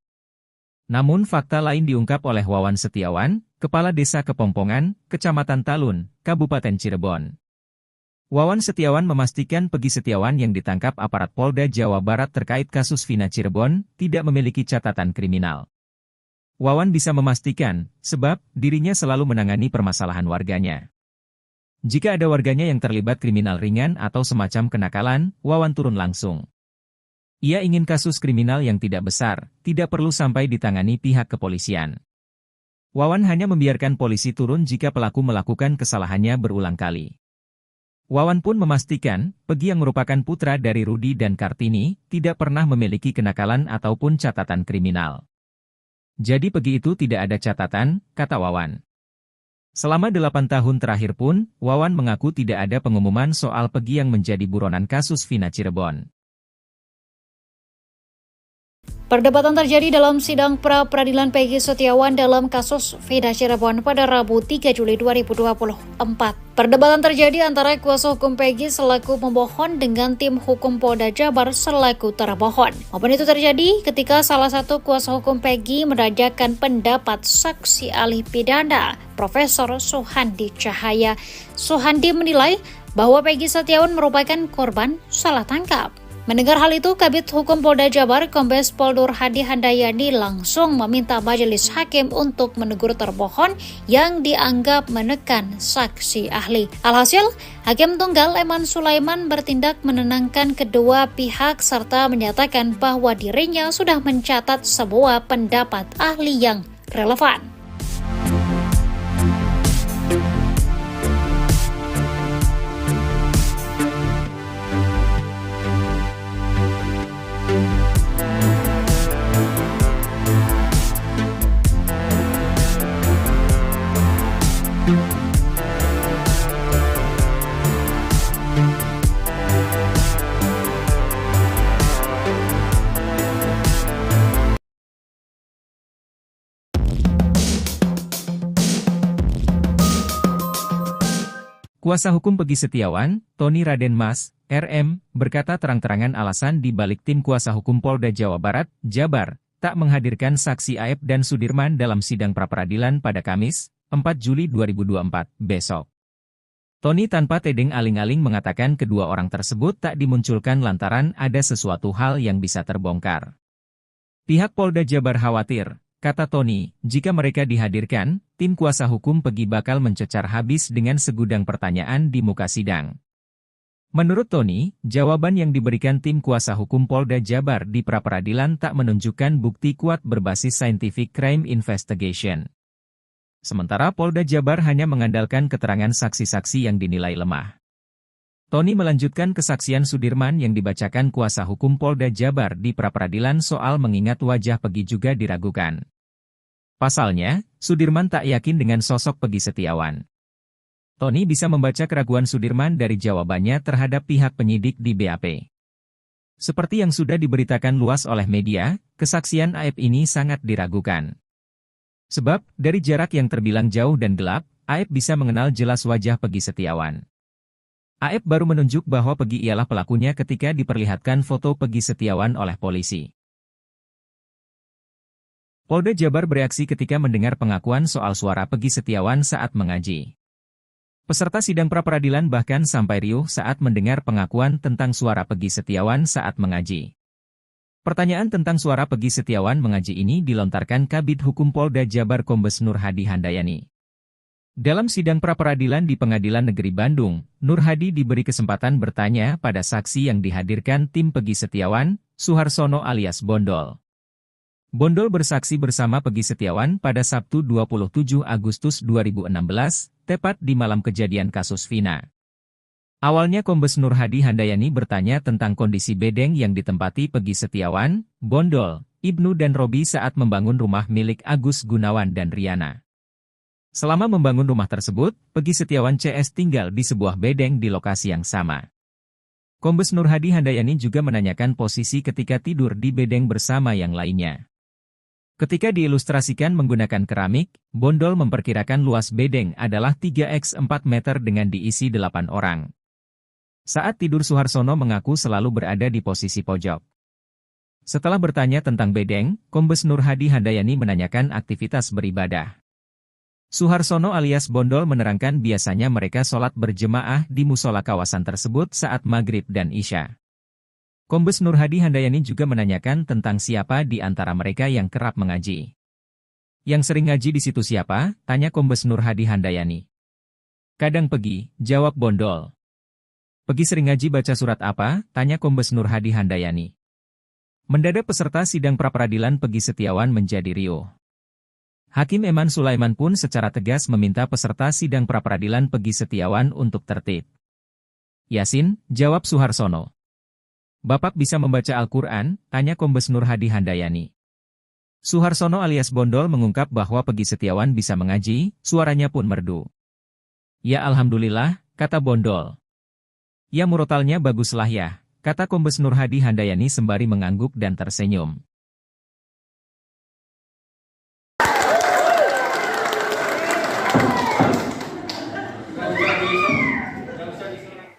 Namun fakta lain diungkap oleh Wawan Setiawan, Kepala Desa Kepompongan, Kecamatan Talun, Kabupaten Cirebon. Wawan Setiawan memastikan Peggy Setiawan yang ditangkap aparat Polda Jawa Barat terkait kasus Vina Cirebon tidak memiliki catatan kriminal. Wawan bisa memastikan, sebab dirinya selalu menangani permasalahan warganya. Jika ada warganya yang terlibat kriminal ringan atau semacam kenakalan, Wawan turun langsung. Ia ingin kasus kriminal yang tidak besar, tidak perlu sampai ditangani pihak kepolisian. Wawan hanya membiarkan polisi turun jika pelaku melakukan kesalahannya berulang kali. Wawan pun memastikan, Peggy yang merupakan putra dari Rudi dan Kartini, tidak pernah memiliki kenakalan ataupun catatan kriminal. Jadi Peggy itu tidak ada catatan, kata Wawan. Selama 8 tahun terakhir pun, Wawan mengaku tidak ada pengumuman soal Peggy yang menjadi buronan kasus Vina Cirebon. Perdebatan terjadi dalam sidang pra-peradilan Peggy Setiawan dalam kasus Vina Cirebon pada Rabu 3 Juli 2024. Perdebatan terjadi antara kuasa hukum Peggy selaku pemohon dengan tim hukum Polda Jabar selaku termohon. Momen itu terjadi ketika salah satu kuasa hukum Peggy menanyakan pendapat saksi ahli pidana, Profesor Suhandi Cahaya. Suhandi menilai bahwa Peggy Setiawan merupakan korban salah tangkap. Mendengar hal itu, Kabid Hukum Polda Jabar, Kombes Pol Nur Hadi Handayani langsung meminta majelis hakim untuk menegur termohon yang dianggap menekan saksi ahli. Alhasil, Hakim Tunggal Eman Sulaiman bertindak menenangkan kedua pihak serta menyatakan bahwa dirinya sudah mencatat sebuah pendapat ahli yang relevan. Kuasa hukum Peggy Setiawan, Tony Raden Mas, RM, berkata terang-terangan alasan di balik tim kuasa hukum Polda Jawa Barat, Jabar, tak menghadirkan saksi Aep dan Sudirman dalam sidang pra-peradilan pada Kamis, 4 Juli 2024, besok. Tony tanpa tedeng aling-aling mengatakan kedua orang tersebut tak dimunculkan lantaran ada sesuatu hal yang bisa terbongkar. Pihak Polda Jabar khawatir, kata Tony, jika mereka dihadirkan, tim kuasa hukum Peggy bakal mencecar habis dengan segudang pertanyaan di muka sidang. Menurut Tony, jawaban yang diberikan tim kuasa hukum Polda Jabar di pra-peradilan tak menunjukkan bukti kuat berbasis scientific crime investigation. Sementara Polda Jabar hanya mengandalkan keterangan saksi-saksi yang dinilai lemah. Tony melanjutkan kesaksian Sudirman yang dibacakan kuasa hukum Polda Jabar di pra-peradilan soal mengingat wajah Peggy juga diragukan. Pasalnya, Sudirman tak yakin dengan sosok Peggy Setiawan. Tony bisa membaca keraguan Sudirman dari jawabannya terhadap pihak penyidik di BAP. Seperti yang sudah diberitakan luas oleh media, kesaksian Aep ini sangat diragukan. Sebab, dari jarak yang terbilang jauh dan gelap, Aep bisa mengenal jelas wajah Peggy Setiawan. Aep baru menunjuk bahwa Peggy ialah pelakunya ketika diperlihatkan foto Peggy Setiawan oleh polisi. Polda Jabar bereaksi ketika mendengar pengakuan soal suara Peggy Setiawan saat mengaji. Peserta sidang pra-peradilan bahkan sampai riuh saat mendengar pengakuan tentang suara Peggy Setiawan saat mengaji. Pertanyaan tentang suara Peggy Setiawan mengaji ini dilontarkan Kabid Hukum Polda Jabar Kombes Nur Hadi Handayani. Dalam sidang pra-peradilan di Pengadilan Negeri Bandung, Nur Hadi diberi kesempatan bertanya pada saksi yang dihadirkan tim Peggy Setiawan, Suharsono alias Bondol. Bondol bersaksi bersama Peggy Setiawan pada Sabtu 27 Agustus 2016, tepat di malam kejadian kasus Vina. Awalnya Kombes Nur Hadi Handayani bertanya tentang kondisi bedeng yang ditempati Peggy Setiawan, Bondol, Ibnu dan Robi saat membangun rumah milik Agus Gunawan dan Riana. Selama membangun rumah tersebut, Peggy Setiawan CS tinggal di sebuah bedeng di lokasi yang sama. Kombes Nur Hadi Handayani juga menanyakan posisi ketika tidur di bedeng bersama yang lainnya. Ketika diilustrasikan menggunakan keramik, Bondol memperkirakan luas bedeng adalah 3x4 meter dengan diisi 8 orang. Saat tidur Suharsono mengaku selalu berada di posisi pojok. Setelah bertanya tentang bedeng, Kombes Nur Hadi Handayani menanyakan aktivitas beribadah. Suharsono alias Bondol menerangkan biasanya mereka sholat berjemaah di musola kawasan tersebut saat maghrib dan isya. Kombes Nur Hadi Handayani juga menanyakan tentang siapa di antara mereka yang kerap mengaji. Yang sering ngaji di situ siapa? Tanya Kombes Nur Hadi Handayani. Kadang Peggy, jawab Bondol. Peggy sering ngaji baca surat apa? Tanya Kombes Nur Hadi Handayani. Mendadak peserta sidang pra-peradilan Peggy Setiawan menjadi riuh. Hakim Eman Sulaiman pun secara tegas meminta peserta sidang pra-peradilan Peggy Setiawan untuk tertib. Yasin, jawab Suharsono. Bapak bisa membaca Al-Quran? Tanya Kombes Nur Hadi Handayani. Suharsono alias Bondol mengungkap bahwa Peggy Setiawan bisa mengaji, suaranya pun merdu. Ya alhamdulillah, kata Bondol. Ya murotalnya baguslah ya, kata Kombes Nur Hadi Handayani sembari mengangguk dan tersenyum.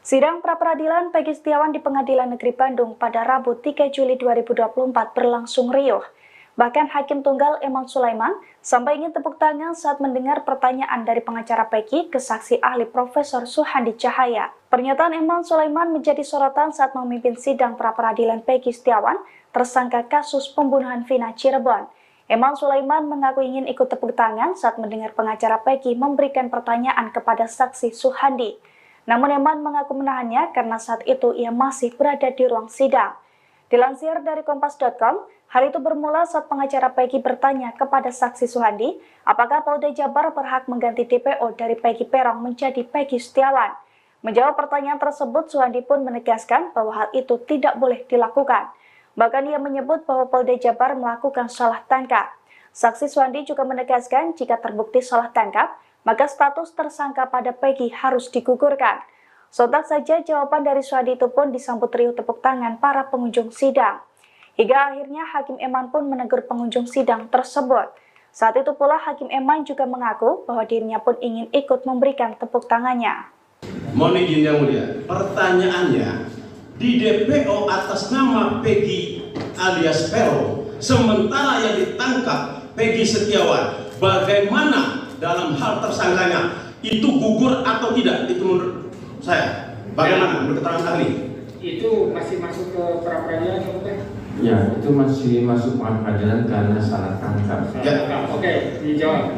Sidang pra-peradilan Peggy Setiawan di Pengadilan Negeri Bandung pada Rabu 3 Juli 2024 berlangsung riuh. Bahkan Hakim Tunggal Eman Sulaiman sampai ingin tepuk tangan saat mendengar pertanyaan dari pengacara Peggy ke saksi ahli Profesor Suhandi Cahaya. Pernyataan Eman Sulaiman menjadi sorotan saat memimpin sidang pra-peradilan Peggy Setiawan, tersangka kasus pembunuhan Vina Cirebon. Eman Sulaiman mengaku ingin ikut tepuk tangan saat mendengar pengacara Peggy memberikan pertanyaan kepada saksi Suhandi. Namun Eman mengaku menahannya karena saat itu ia masih berada di ruang sidang. Dilansir dari Kompas.com, hal itu bermula saat pengacara Peggy bertanya kepada saksi Suhandi, apakah Polda Jabar berhak mengganti DPO dari Peggy Peron menjadi Peggy Setiawan. Menjawab pertanyaan tersebut, Suhandi pun menegaskan bahwa hal itu tidak boleh dilakukan. Bahkan ia menyebut bahwa Polda Jabar melakukan salah tangkap. Saksi Suhandi juga menegaskan jika terbukti salah tangkap, maka status tersangka pada Peggy harus digugurkan. Sontak saja jawaban dari Suhandi itu pun disambut riuh tepuk tangan para pengunjung sidang. Hingga akhirnya Hakim Eman pun menegur pengunjung sidang tersebut. Saat itu pula Hakim Eman juga mengaku bahwa dirinya pun ingin ikut memberikan tepuk tangannya. Mohon izin yang mulia, pertanyaannya, di DPO atas nama Peggy alias Peron, sementara yang ditangkap Peggy Setiawan, bagaimana dalam hal tersangkanya itu gugur atau tidak? Itu menurut saya. Bagaimana menurut keterangan ahli? Itu masih masuk ke pra-peradilan bukan? Ya, itu masih masuk pra-peradilan karena salah tangkap. Ya. Oke, dijawab.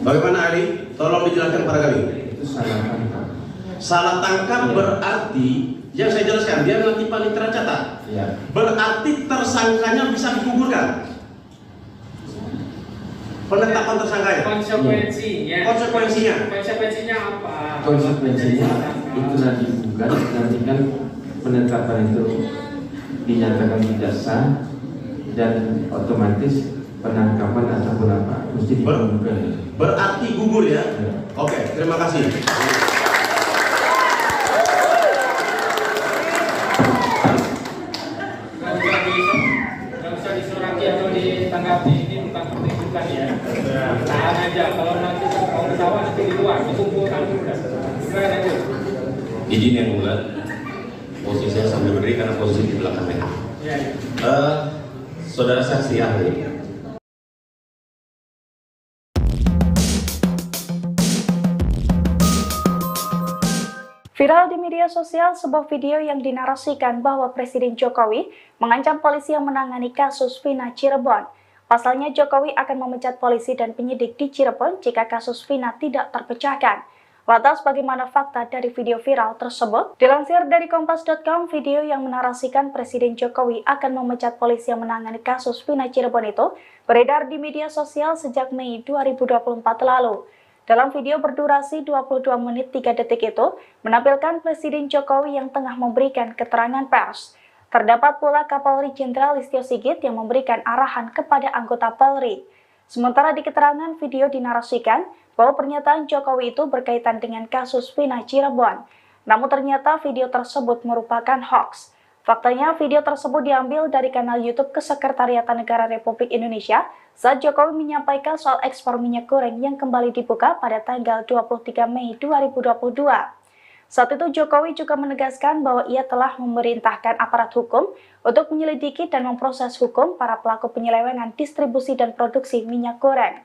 Bagaimana ahli? Tolong dijelaskan pada kami. Itu salah tangkap. Salah tangkap Ya. Berarti yang saya jelaskan, biar nanti panitera catat. Ya. Berarti tersangkanya bisa digugurkan. Penetapan tersangkanya. Konsekuensinya apa? Konsekuensinya itu nanti bukan, nanti kan penetapan itu dinyatakan tidak sah dan otomatis penangkapan ataupun apa mesti digugurkan. Berarti gugur ya? Ya. Oke, terima kasih. Nggak usah disurati atau ditanggapi, ini bukan pertunjukan ya. Tahan aja, kalau nanti mau ketawa nanti di luar, dikumpulkan dulu. Silakan aja. Izin yang mulia, posisi saya sambil berdiri karena posisi di belakangnya. Ya. Saudara saksi ahli. Viral di media sosial sebuah video yang dinarasikan bahwa Presiden Jokowi mengancam polisi yang menangani kasus Vina Cirebon. Pasalnya Jokowi akan memecat polisi dan penyidik di Cirebon jika kasus Vina tidak terpecahkan. Lantas bagaimana fakta dari video viral tersebut? Dilansir dari Kompas.com, video yang menarasikan Presiden Jokowi akan memecat polisi yang menangani kasus Vina Cirebon itu beredar di media sosial sejak Mei 2024 lalu. Dalam video berdurasi 22 menit 3 detik itu, menampilkan Presiden Jokowi yang tengah memberikan keterangan pers. Terdapat pula Kapolri Jenderal Listio Sigit yang memberikan arahan kepada anggota Polri. Sementara di keterangan video dinarasikan bahwa pernyataan Jokowi itu berkaitan dengan kasus Vina Cirebon. Namun ternyata video tersebut merupakan hoax. Faktanya video tersebut diambil dari kanal YouTube Kesekretariatan Negara Republik Indonesia saat Jokowi menyampaikan soal ekspor minyak goreng yang kembali dibuka pada tanggal 23 Mei 2022. Saat itu Jokowi juga menegaskan bahwa ia telah memerintahkan aparat hukum untuk menyelidiki dan memproses hukum para pelaku penyelewengan distribusi dan produksi minyak goreng.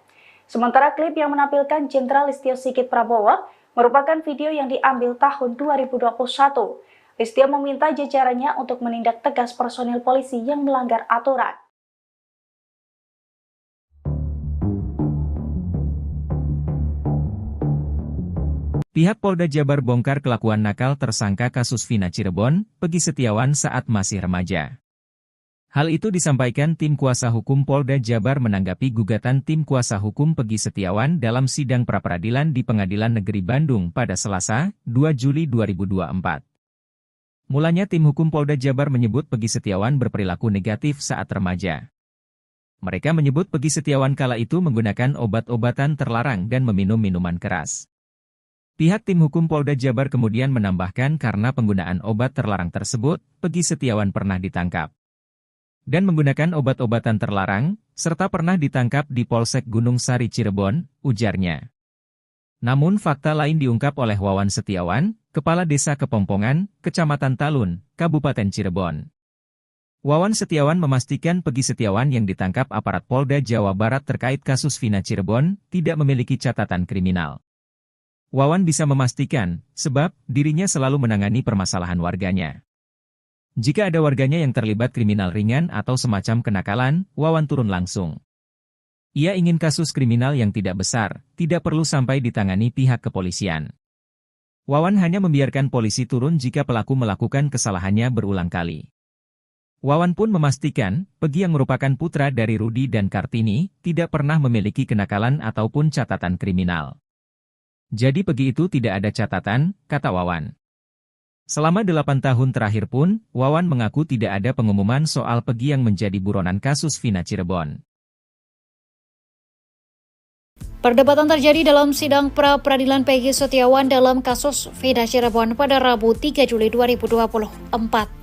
Sementara klip yang menampilkan Jenderal Listio Sigit Prabowo merupakan video yang diambil tahun 2021. Listio meminta jajarannya untuk menindak tegas personil polisi yang melanggar aturan. Pihak Polda Jabar bongkar kelakuan nakal tersangka kasus Vina Cirebon, Peggy Setiawan saat masih remaja. Hal itu disampaikan tim kuasa hukum Polda Jabar menanggapi gugatan tim kuasa hukum Peggy Setiawan dalam sidang pra-peradilan di Pengadilan Negeri Bandung pada Selasa, 2 Juli 2024. Mulanya tim hukum Polda Jabar menyebut Peggy Setiawan berperilaku negatif saat remaja. Mereka menyebut Peggy Setiawan kala itu menggunakan obat-obatan terlarang dan meminum minuman keras. Pihak tim hukum Polda Jabar kemudian menambahkan karena penggunaan obat terlarang tersebut, Peggy Setiawan pernah ditangkap. Dan menggunakan obat-obatan terlarang, serta pernah ditangkap di Polsek Gunung Sari Cirebon, ujarnya. Namun fakta lain diungkap oleh Wawan Setiawan, Kepala Desa Kepompongan, Kecamatan Talun, Kabupaten Cirebon. Wawan Setiawan memastikan Peggy Setiawan yang ditangkap aparat Polda Jawa Barat terkait kasus Vina Cirebon tidak memiliki catatan kriminal. Wawan bisa memastikan, sebab dirinya selalu menangani permasalahan warganya. Jika ada warganya yang terlibat kriminal ringan atau semacam kenakalan, Wawan turun langsung. Ia ingin kasus kriminal yang tidak besar, tidak perlu sampai ditangani pihak kepolisian. Wawan hanya membiarkan polisi turun jika pelaku melakukan kesalahannya berulang kali. Wawan pun memastikan, Peggy yang merupakan putra dari Rudi dan Kartini, tidak pernah memiliki kenakalan ataupun catatan kriminal. Jadi Peggy itu tidak ada catatan, kata Wawan. Selama 8 tahun terakhir pun, Wawan mengaku tidak ada pengumuman soal Peggy yang menjadi buronan kasus Vina Cirebon. Perdebatan terjadi dalam sidang pra-peradilan Peggy Setiawan dalam kasus Vina Cirebon pada Rabu 3 Juli 2024.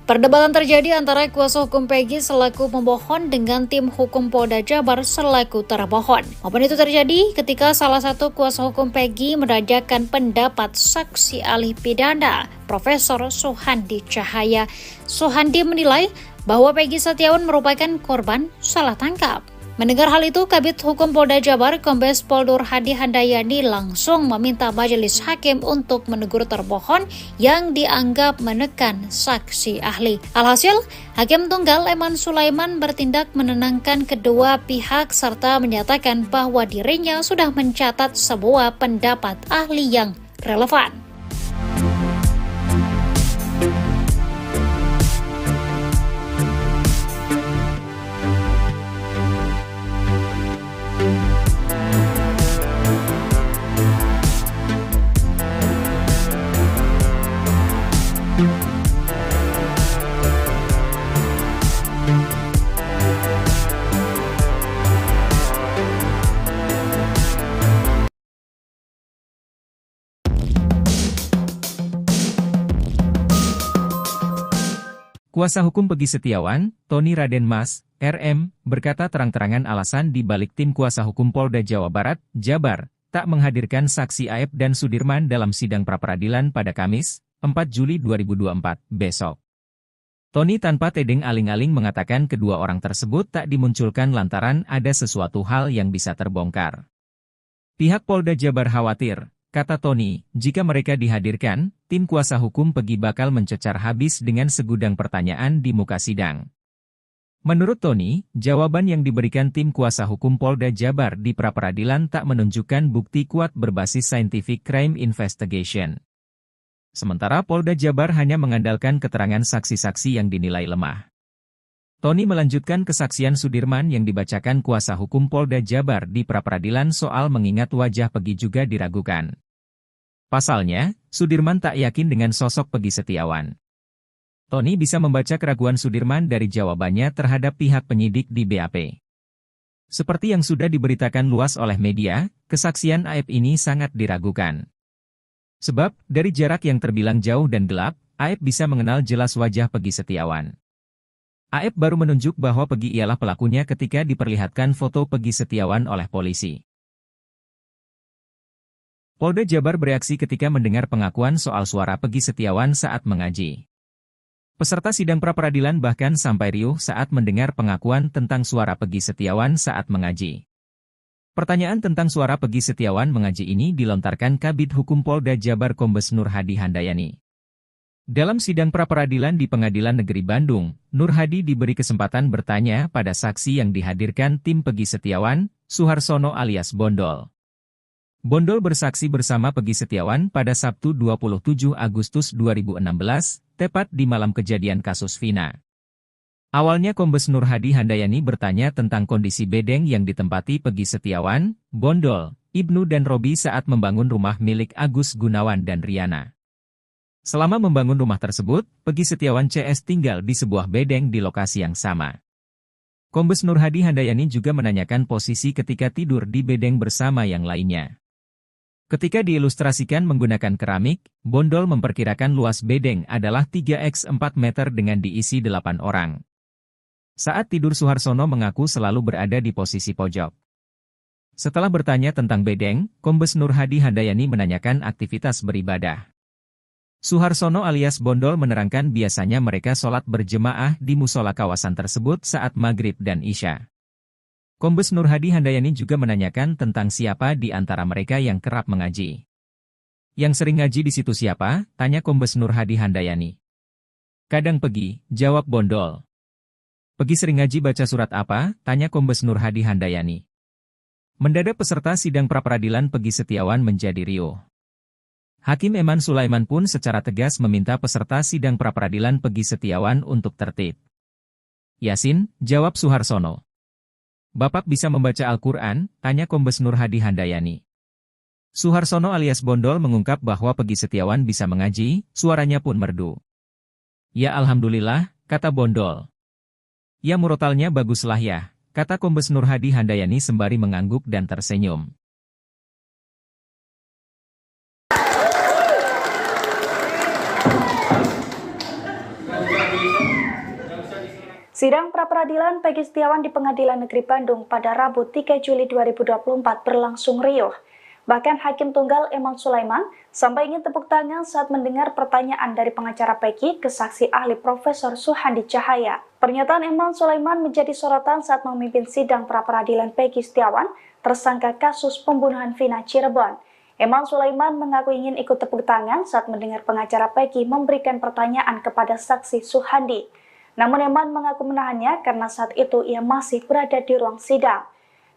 Perdebatan terjadi antara kuasa hukum Peggy selaku pemohon dengan tim hukum Polda Jabar selaku termohon. Momen itu terjadi ketika salah satu kuasa hukum Peggy menanyakan pendapat saksi ahli pidana, Profesor Suhandi Cahaya. Suhandi menilai bahwa Peggy Setiawan merupakan korban salah tangkap. Mendengar hal itu, Kabid Hukum Polda Jabar, Kombes Pol Nur Hadi Handayani langsung meminta majelis hakim untuk menegur termohon yang dianggap menekan saksi ahli. Alhasil, Hakim Tunggal Eman Sulaiman bertindak menenangkan kedua pihak serta menyatakan bahwa dirinya sudah mencatat sebuah pendapat ahli yang relevan. Kuasa hukum Peggy Setiawan, Tony Raden Mas, RM, berkata terang-terangan alasan di balik tim kuasa hukum Polda Jawa Barat, Jabar, tak menghadirkan saksi Aep dan Sudirman dalam sidang pra-peradilan pada Kamis, 4 Juli 2024, besok. Tony tanpa tedeng aling-aling mengatakan kedua orang tersebut tak dimunculkan lantaran ada sesuatu hal yang bisa terbongkar. Pihak Polda Jabar khawatir, kata Tony, jika mereka dihadirkan, tim kuasa hukum Peggy bakal mencecar habis dengan segudang pertanyaan di muka sidang. Menurut Tony, jawaban yang diberikan tim kuasa hukum Polda Jabar di pra-peradilan tak menunjukkan bukti kuat berbasis scientific crime investigation. Sementara Polda Jabar hanya mengandalkan keterangan saksi-saksi yang dinilai lemah. Tony melanjutkan kesaksian Sudirman yang dibacakan kuasa hukum Polda Jabar di pra-peradilan soal mengingat wajah Peggy juga diragukan. Pasalnya, Sudirman tak yakin dengan sosok Peggy Setiawan. Tony bisa membaca keraguan Sudirman dari jawabannya terhadap pihak penyidik di BAP. Seperti yang sudah diberitakan luas oleh media, kesaksian Aep ini sangat diragukan. Sebab, dari jarak yang terbilang jauh dan gelap, Aep bisa mengenal jelas wajah Peggy Setiawan. Aep baru menunjuk bahwa Peggy ialah pelakunya ketika diperlihatkan foto Peggy Setiawan oleh polisi. Polda Jabar bereaksi ketika mendengar pengakuan soal suara Peggy Setiawan saat mengaji. Peserta sidang pra-peradilan bahkan sampai riuh saat mendengar pengakuan tentang suara Peggy Setiawan saat mengaji. Pertanyaan tentang suara Peggy Setiawan mengaji ini dilontarkan Kabid Hukum Polda Jabar Kombes Nur Hadi Handayani. Dalam sidang pra-peradilan di Pengadilan Negeri Bandung, Nur Hadi diberi kesempatan bertanya pada saksi yang dihadirkan tim Peggy Setiawan, Suharsono alias Bondol. Bondol bersaksi bersama Peggy Setiawan pada Sabtu 27 Agustus 2016, tepat di malam kejadian kasus Vina. Awalnya Kombes Nur Hadi Handayani bertanya tentang kondisi bedeng yang ditempati Peggy Setiawan, Bondol, Ibnu dan Robi saat membangun rumah milik Agus Gunawan dan Riana. Selama membangun rumah tersebut, Peggy Setiawan CS tinggal di sebuah bedeng di lokasi yang sama. Kombes Nur Hadi Handayani juga menanyakan posisi ketika tidur di bedeng bersama yang lainnya. Ketika diilustrasikan menggunakan keramik, Bondol memperkirakan luas bedeng adalah 3x4 meter dengan diisi 8 orang. Saat tidur Suharsono mengaku selalu berada di posisi pojok. Setelah bertanya tentang bedeng, Kombes Nur Hadi Handayani menanyakan aktivitas beribadah. Suharsono alias Bondol menerangkan biasanya mereka sholat berjemaah di musola kawasan tersebut saat maghrib dan isya. Kombes Nur Hadi Handayani juga menanyakan tentang siapa di antara mereka yang kerap mengaji. Yang sering ngaji di situ siapa? Tanya Kombes Nur Hadi Handayani. Kadang Peggy, jawab Bondol. Peggy sering ngaji baca surat apa? Tanya Kombes Nur Hadi Handayani. Mendadak peserta sidang pra-peradilan Peggy Setiawan menjadi riuh. Hakim Eman Sulaiman pun secara tegas meminta peserta sidang pra-peradilan Peggy Setiawan untuk tertib. Yasin, jawab Suharsono. Bapak bisa membaca Al-Quran? Tanya Kombes Nur Hadi Handayani. Suharsono alias Bondol mengungkap bahwa Peggy Setiawan bisa mengaji, suaranya pun merdu. Ya alhamdulillah, kata Bondol. Ya murotalnya baguslah ya, kata Kombes Nur Hadi Handayani sembari mengangguk dan tersenyum. Sidang pra-peradilan Peggy Setiawan di Pengadilan Negeri Bandung pada Rabu 3 Juli 2024 berlangsung riuh. Bahkan Hakim Tunggal Eman Sulaiman sampai ingin tepuk tangan saat mendengar pertanyaan dari pengacara Peggy ke saksi ahli Profesor Suhandi Cahaya. Pernyataan Eman Sulaiman menjadi sorotan saat memimpin sidang pra-peradilan Peggy Setiawan, tersangka kasus pembunuhan Vina Cirebon. Eman Sulaiman mengaku ingin ikut tepuk tangan saat mendengar pengacara Peggy memberikan pertanyaan kepada saksi Suhandi. Namun Eman mengaku menahannya karena saat itu ia masih berada di ruang sidang.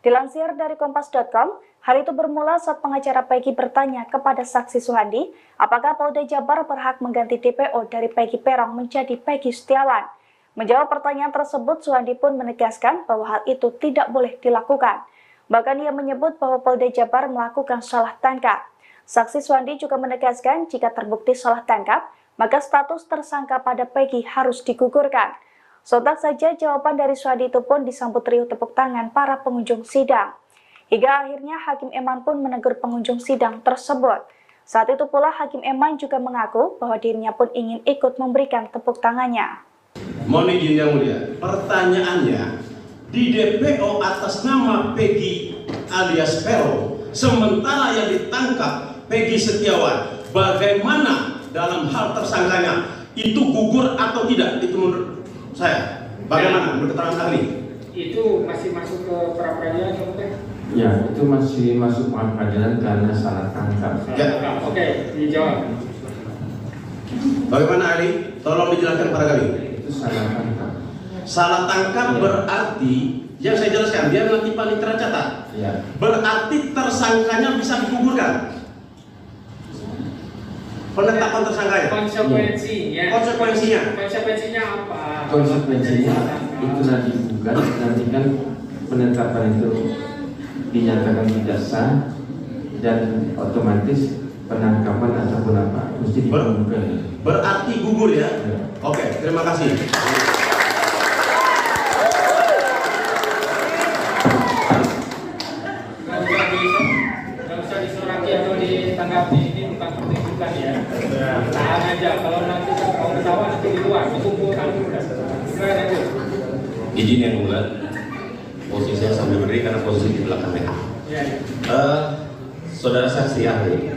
Dilansir dari Kompas.com, hal itu bermula saat pengacara Peggy bertanya kepada saksi Suhandi, apakah Polda Jabar berhak mengganti DPO dari Peggy Peron menjadi Peggy Setiawan. Menjawab pertanyaan tersebut, Suhandi pun menegaskan bahwa hal itu tidak boleh dilakukan. Bahkan ia menyebut bahwa Polda Jabar melakukan salah tangkap. Saksi Suhandi juga menegaskan jika terbukti salah tangkap, maka status tersangka pada Peggy harus digugurkan. Sontak saja jawaban dari Suhandi itu pun disambut riuh tepuk tangan para pengunjung sidang. Hingga akhirnya Hakim Eman pun menegur pengunjung sidang tersebut. Saat itu pula Hakim Eman juga mengaku bahwa dirinya pun ingin ikut memberikan tepuk tangannya. Mohon izin yang mulia, pertanyaannya, di DPO atas nama Peggy alias Peron, sementara yang ditangkap Peggy Setiawan, bagaimana dalam hal tersangkanya itu gugur atau tidak, itu menurut saya. Bagaimana menurut keterangan ahli? Itu masih masuk ke pra peradilan atau bukan? Ya, itu masih masuk pengadilan karena salah tangkap. Ya. Oke, dijawab. Bagaimana ahli? Tolong dijelaskan pada kami. Itu salah tangkap. Salah tangkap berarti yang saya jelaskan, biar nanti panitera catat. Ya. Berarti tersangkanya bisa digugurkan. Penetapan tersangkanya. Konsekuensinya apa? Konsekuensinya itu nanti bukan, nanti kan penetapan itu dinyatakan tidak sah dan otomatis penangkapan ataupun apa mesti digugurkan. Berarti gugur ya? Ya. Oke, terima kasih. Nggak usah disoraki atau ditanggapi, ini bukan pertunjukan ya. Tahan aja, kalau nanti mau ketawa nanti di luar, dikumpulkan dulu. Silakan aja. Izin yang mulia, posisi saya sambil berdiri karena posisi di belakangnya. Ya. Saudara saksi ahli.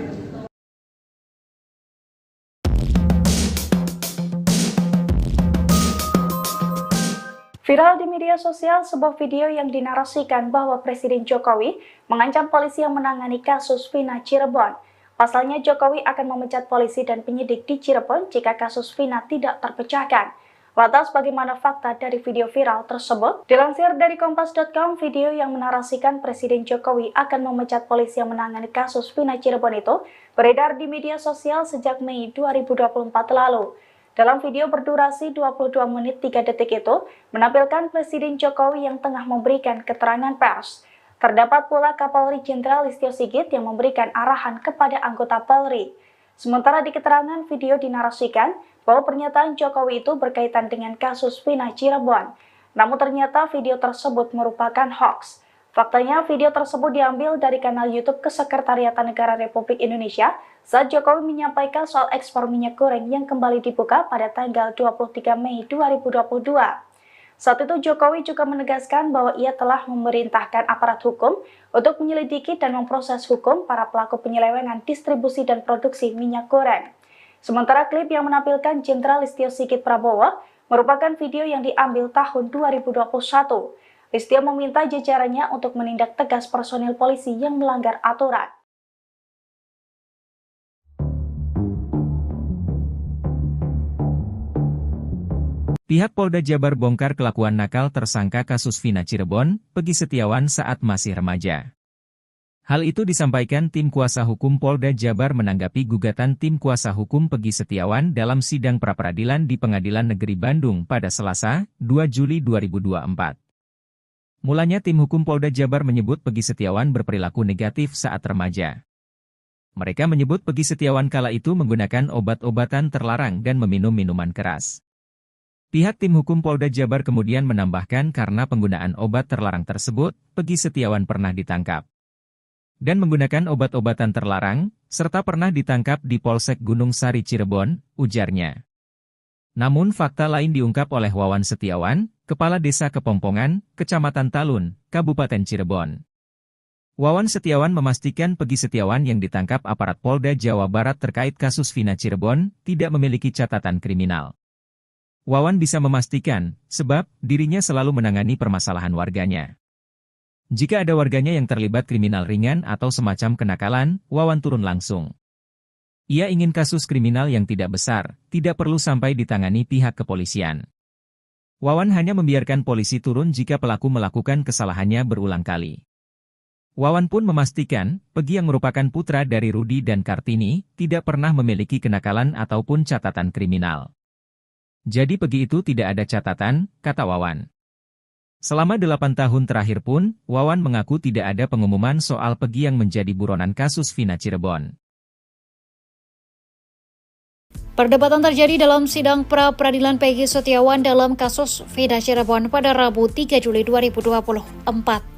Viral di media sosial sebuah video yang dinarasikan bahwa Presiden Jokowi mengancam polisi yang menangani kasus Vina Cirebon. Pasalnya Jokowi akan memecat polisi dan penyidik di Cirebon jika kasus Vina tidak terpecahkan. Lantas bagaimana fakta dari video viral tersebut? Dilansir dari Kompas.com, video yang menarasikan Presiden Jokowi akan memecat polisi yang menangani kasus Vina Cirebon itu beredar di media sosial sejak Mei 2024 lalu. Dalam video berdurasi 22 menit 3 detik itu, menampilkan Presiden Jokowi yang tengah memberikan keterangan pers. Terdapat pula Kapolri Jenderal Listio Sigit yang memberikan arahan kepada anggota Polri. Sementara di keterangan video dinarasikan bahwa pernyataan Jokowi itu berkaitan dengan kasus Vina Cirebon. Namun ternyata video tersebut merupakan hoax. Faktanya video tersebut diambil dari kanal YouTube Kesekretariatan Negara Republik Indonesia saat Jokowi menyampaikan soal ekspor minyak goreng yang kembali dibuka pada tanggal 23 Mei 2022. Saat itu Jokowi juga menegaskan bahwa ia telah memerintahkan aparat hukum untuk menyelidiki dan memproses hukum para pelaku penyelewengan distribusi dan produksi minyak goreng. Sementara klip yang menampilkan Jenderal Listio Sigit Prabowo merupakan video yang diambil tahun 2021. Listio meminta jajarannya untuk menindak tegas personil polisi yang melanggar aturan. Pihak Polda Jabar bongkar kelakuan nakal tersangka kasus Vina Cirebon, Peggy Setiawan saat masih remaja. Hal itu disampaikan tim kuasa hukum Polda Jabar menanggapi gugatan tim kuasa hukum Peggy Setiawan dalam sidang pra-peradilan di Pengadilan Negeri Bandung pada Selasa, 2 Juli 2024. Mulanya tim hukum Polda Jabar menyebut Peggy Setiawan berperilaku negatif saat remaja. Mereka menyebut Peggy Setiawan kala itu menggunakan obat-obatan terlarang dan meminum minuman keras. Pihak tim hukum Polda Jabar kemudian menambahkan karena penggunaan obat terlarang tersebut, Peggy Setiawan pernah ditangkap dan menggunakan obat-obatan terlarang, serta pernah ditangkap di Polsek Gunung Sari Cirebon, ujarnya. Namun fakta lain diungkap oleh Wawan Setiawan, Kepala Desa Kepompongan, Kecamatan Talun, Kabupaten Cirebon. Wawan Setiawan memastikan Peggy Setiawan yang ditangkap aparat Polda Jawa Barat terkait kasus Vina Cirebon tidak memiliki catatan kriminal. Wawan bisa memastikan, sebab dirinya selalu menangani permasalahan warganya. Jika ada warganya yang terlibat kriminal ringan atau semacam kenakalan, Wawan turun langsung. Ia ingin kasus kriminal yang tidak besar, tidak perlu sampai ditangani pihak kepolisian. Wawan hanya membiarkan polisi turun jika pelaku melakukan kesalahannya berulang kali. Wawan pun memastikan, Peggy yang merupakan putra dari Rudi dan Kartini, tidak pernah memiliki kenakalan ataupun catatan kriminal. Jadi Peggy itu tidak ada catatan, kata Wawan. Selama 8 tahun terakhir pun, Wawan mengaku tidak ada pengumuman soal Peggy yang menjadi buronan kasus Vina Cirebon. Perdebatan terjadi dalam sidang pra-peradilan Peggy Setiawan dalam kasus Vina Cirebon pada Rabu 3 Juli 2024.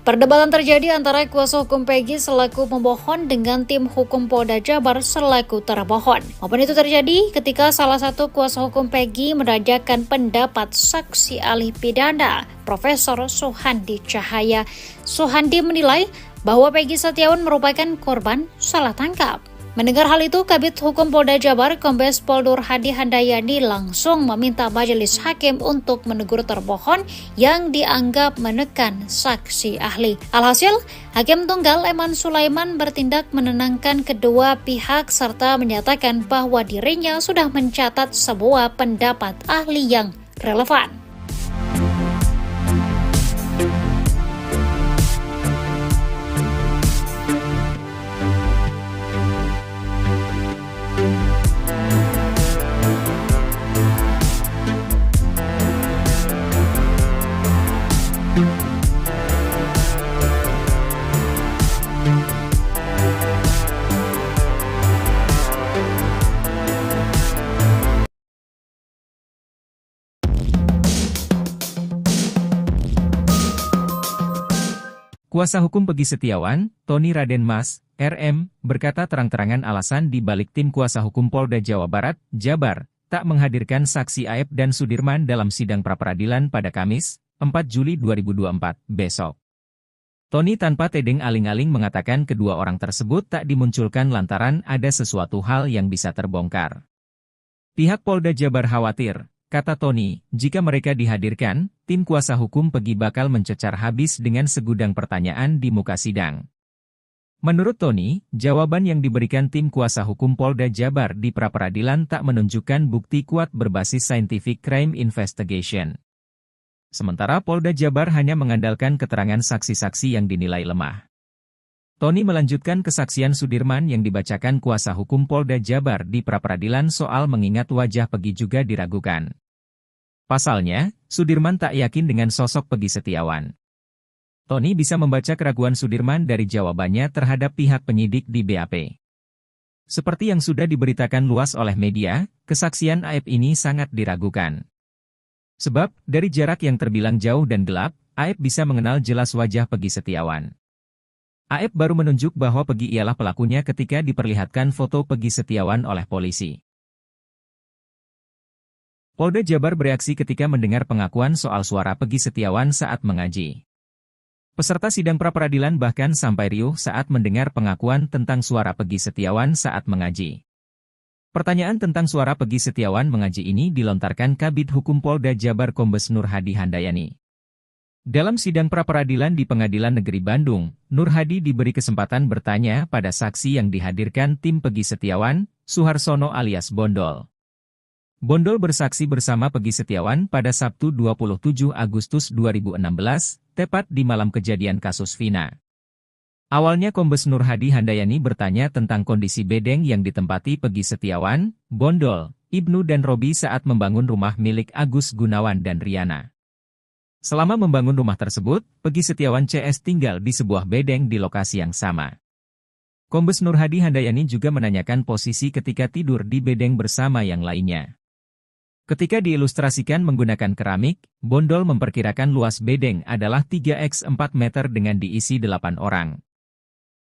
Perdebatan terjadi antara kuasa hukum Peggy selaku pemohon dengan tim hukum Polda Jabar selaku termohon. Momen itu terjadi ketika salah satu kuasa hukum Peggy menanyakan pendapat saksi ahli pidana, Profesor Suhandi Cahaya. Suhandi menilai bahwa Peggy Setiawan merupakan korban salah tangkap. Mendengar hal itu, Kabid Hukum Polda Jabar, Kombes Pol Nur Hadi Handayani langsung meminta majelis hakim untuk menegur termohon yang dianggap menekan saksi ahli. Alhasil, Hakim Tunggal Eman Sulaiman bertindak menenangkan kedua pihak serta menyatakan bahwa dirinya sudah mencatat sebuah pendapat ahli yang relevan. Kuasa hukum Peggy Setiawan, Tony Raden Mas, RM, berkata terang-terangan alasan di balik tim kuasa hukum Polda Jawa Barat, Jabar, tak menghadirkan saksi Aep dan Sudirman dalam sidang pra-peradilan pada Kamis, 4 Juli 2024, besok. Tony tanpa tedeng aling-aling mengatakan kedua orang tersebut tak dimunculkan lantaran ada sesuatu hal yang bisa terbongkar. Pihak Polda Jabar khawatir, kata Tony, jika mereka dihadirkan, tim kuasa hukum Peggy bakal mencecar habis dengan segudang pertanyaan di muka sidang. Menurut Tony, jawaban yang diberikan tim kuasa hukum Polda Jabar di pra-peradilan tak menunjukkan bukti kuat berbasis scientific crime investigation. Sementara Polda Jabar hanya mengandalkan keterangan saksi-saksi yang dinilai lemah. Tony melanjutkan kesaksian Sudirman yang dibacakan kuasa hukum Polda Jabar di pra-peradilan soal mengingat wajah Peggy juga diragukan. Pasalnya, Sudirman tak yakin dengan sosok Peggy Setiawan. Tony bisa membaca keraguan Sudirman dari jawabannya terhadap pihak penyidik di BAP. Seperti yang sudah diberitakan luas oleh media, kesaksian Aep ini sangat diragukan. Sebab, dari jarak yang terbilang jauh dan gelap, Aep bisa mengenal jelas wajah Peggy Setiawan. Aep baru menunjuk bahwa Peggy ialah pelakunya ketika diperlihatkan foto Peggy Setiawan oleh polisi. Polda Jabar bereaksi ketika mendengar pengakuan soal suara Peggy Setiawan saat mengaji. Peserta sidang pra-peradilan bahkan sampai riuh saat mendengar pengakuan tentang suara Peggy Setiawan saat mengaji. Pertanyaan tentang suara Peggy Setiawan mengaji ini dilontarkan Kabid Hukum Polda Jabar Kombes Nur Hadi Handayani. Dalam sidang pra-peradilan di Pengadilan Negeri Bandung, Nur Hadi diberi kesempatan bertanya pada saksi yang dihadirkan tim Peggy Setiawan, Suharsono alias Bondol. Bondol bersaksi bersama Peggy Setiawan pada Sabtu 27 Agustus 2016, tepat di malam kejadian kasus Vina. Awalnya Kombes Nur Hadi Handayani bertanya tentang kondisi bedeng yang ditempati Peggy Setiawan, Bondol, Ibnu dan Robi saat membangun rumah milik Agus Gunawan dan Riana. Selama membangun rumah tersebut, Peggy Setiawan CS tinggal di sebuah bedeng di lokasi yang sama. Kombes Nur Hadi Handayani juga menanyakan posisi ketika tidur di bedeng bersama yang lainnya. Ketika diilustrasikan menggunakan keramik, Bondol memperkirakan luas bedeng adalah 3x4 meter dengan diisi 8 orang.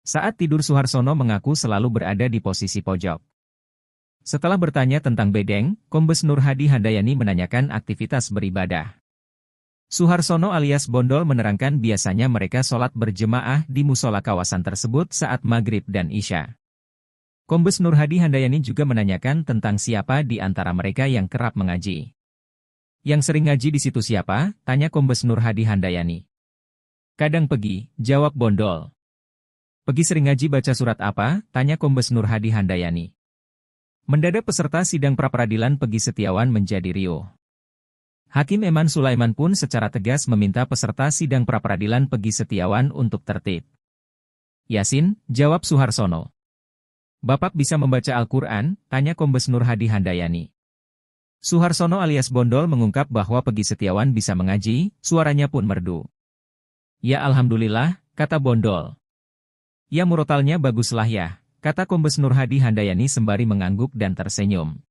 Saat tidur Suharsono mengaku selalu berada di posisi pojok. Setelah bertanya tentang bedeng, Kombes Nur Hadi Handayani menanyakan aktivitas beribadah. Suharsono alias Bondol menerangkan biasanya mereka sholat berjemaah di musola kawasan tersebut saat maghrib dan isya. Kombes Nur Hadi Handayani juga menanyakan tentang siapa di antara mereka yang kerap mengaji. Yang sering ngaji di situ siapa? Tanya Kombes Nur Hadi Handayani. Kadang Peggy, jawab Bondol. Peggy sering ngaji baca surat apa? Tanya Kombes Nur Hadi Handayani. Mendadak peserta sidang pra-peradilan Peggy Setiawan menjadi riuh. Hakim Eman Sulaiman pun secara tegas meminta peserta sidang pra-peradilan Peggy Setiawan untuk tertib. Yasin, jawab Suharsono. Bapak bisa membaca Al-Quran? Tanya Kombes Nur Hadi Handayani. Suharsono alias Bondol mengungkap bahwa Peggy Setiawan bisa mengaji, suaranya pun merdu. Ya alhamdulillah, kata Bondol. Ya murotalnya baguslah ya, kata Kombes Nur Hadi Handayani sembari mengangguk dan tersenyum.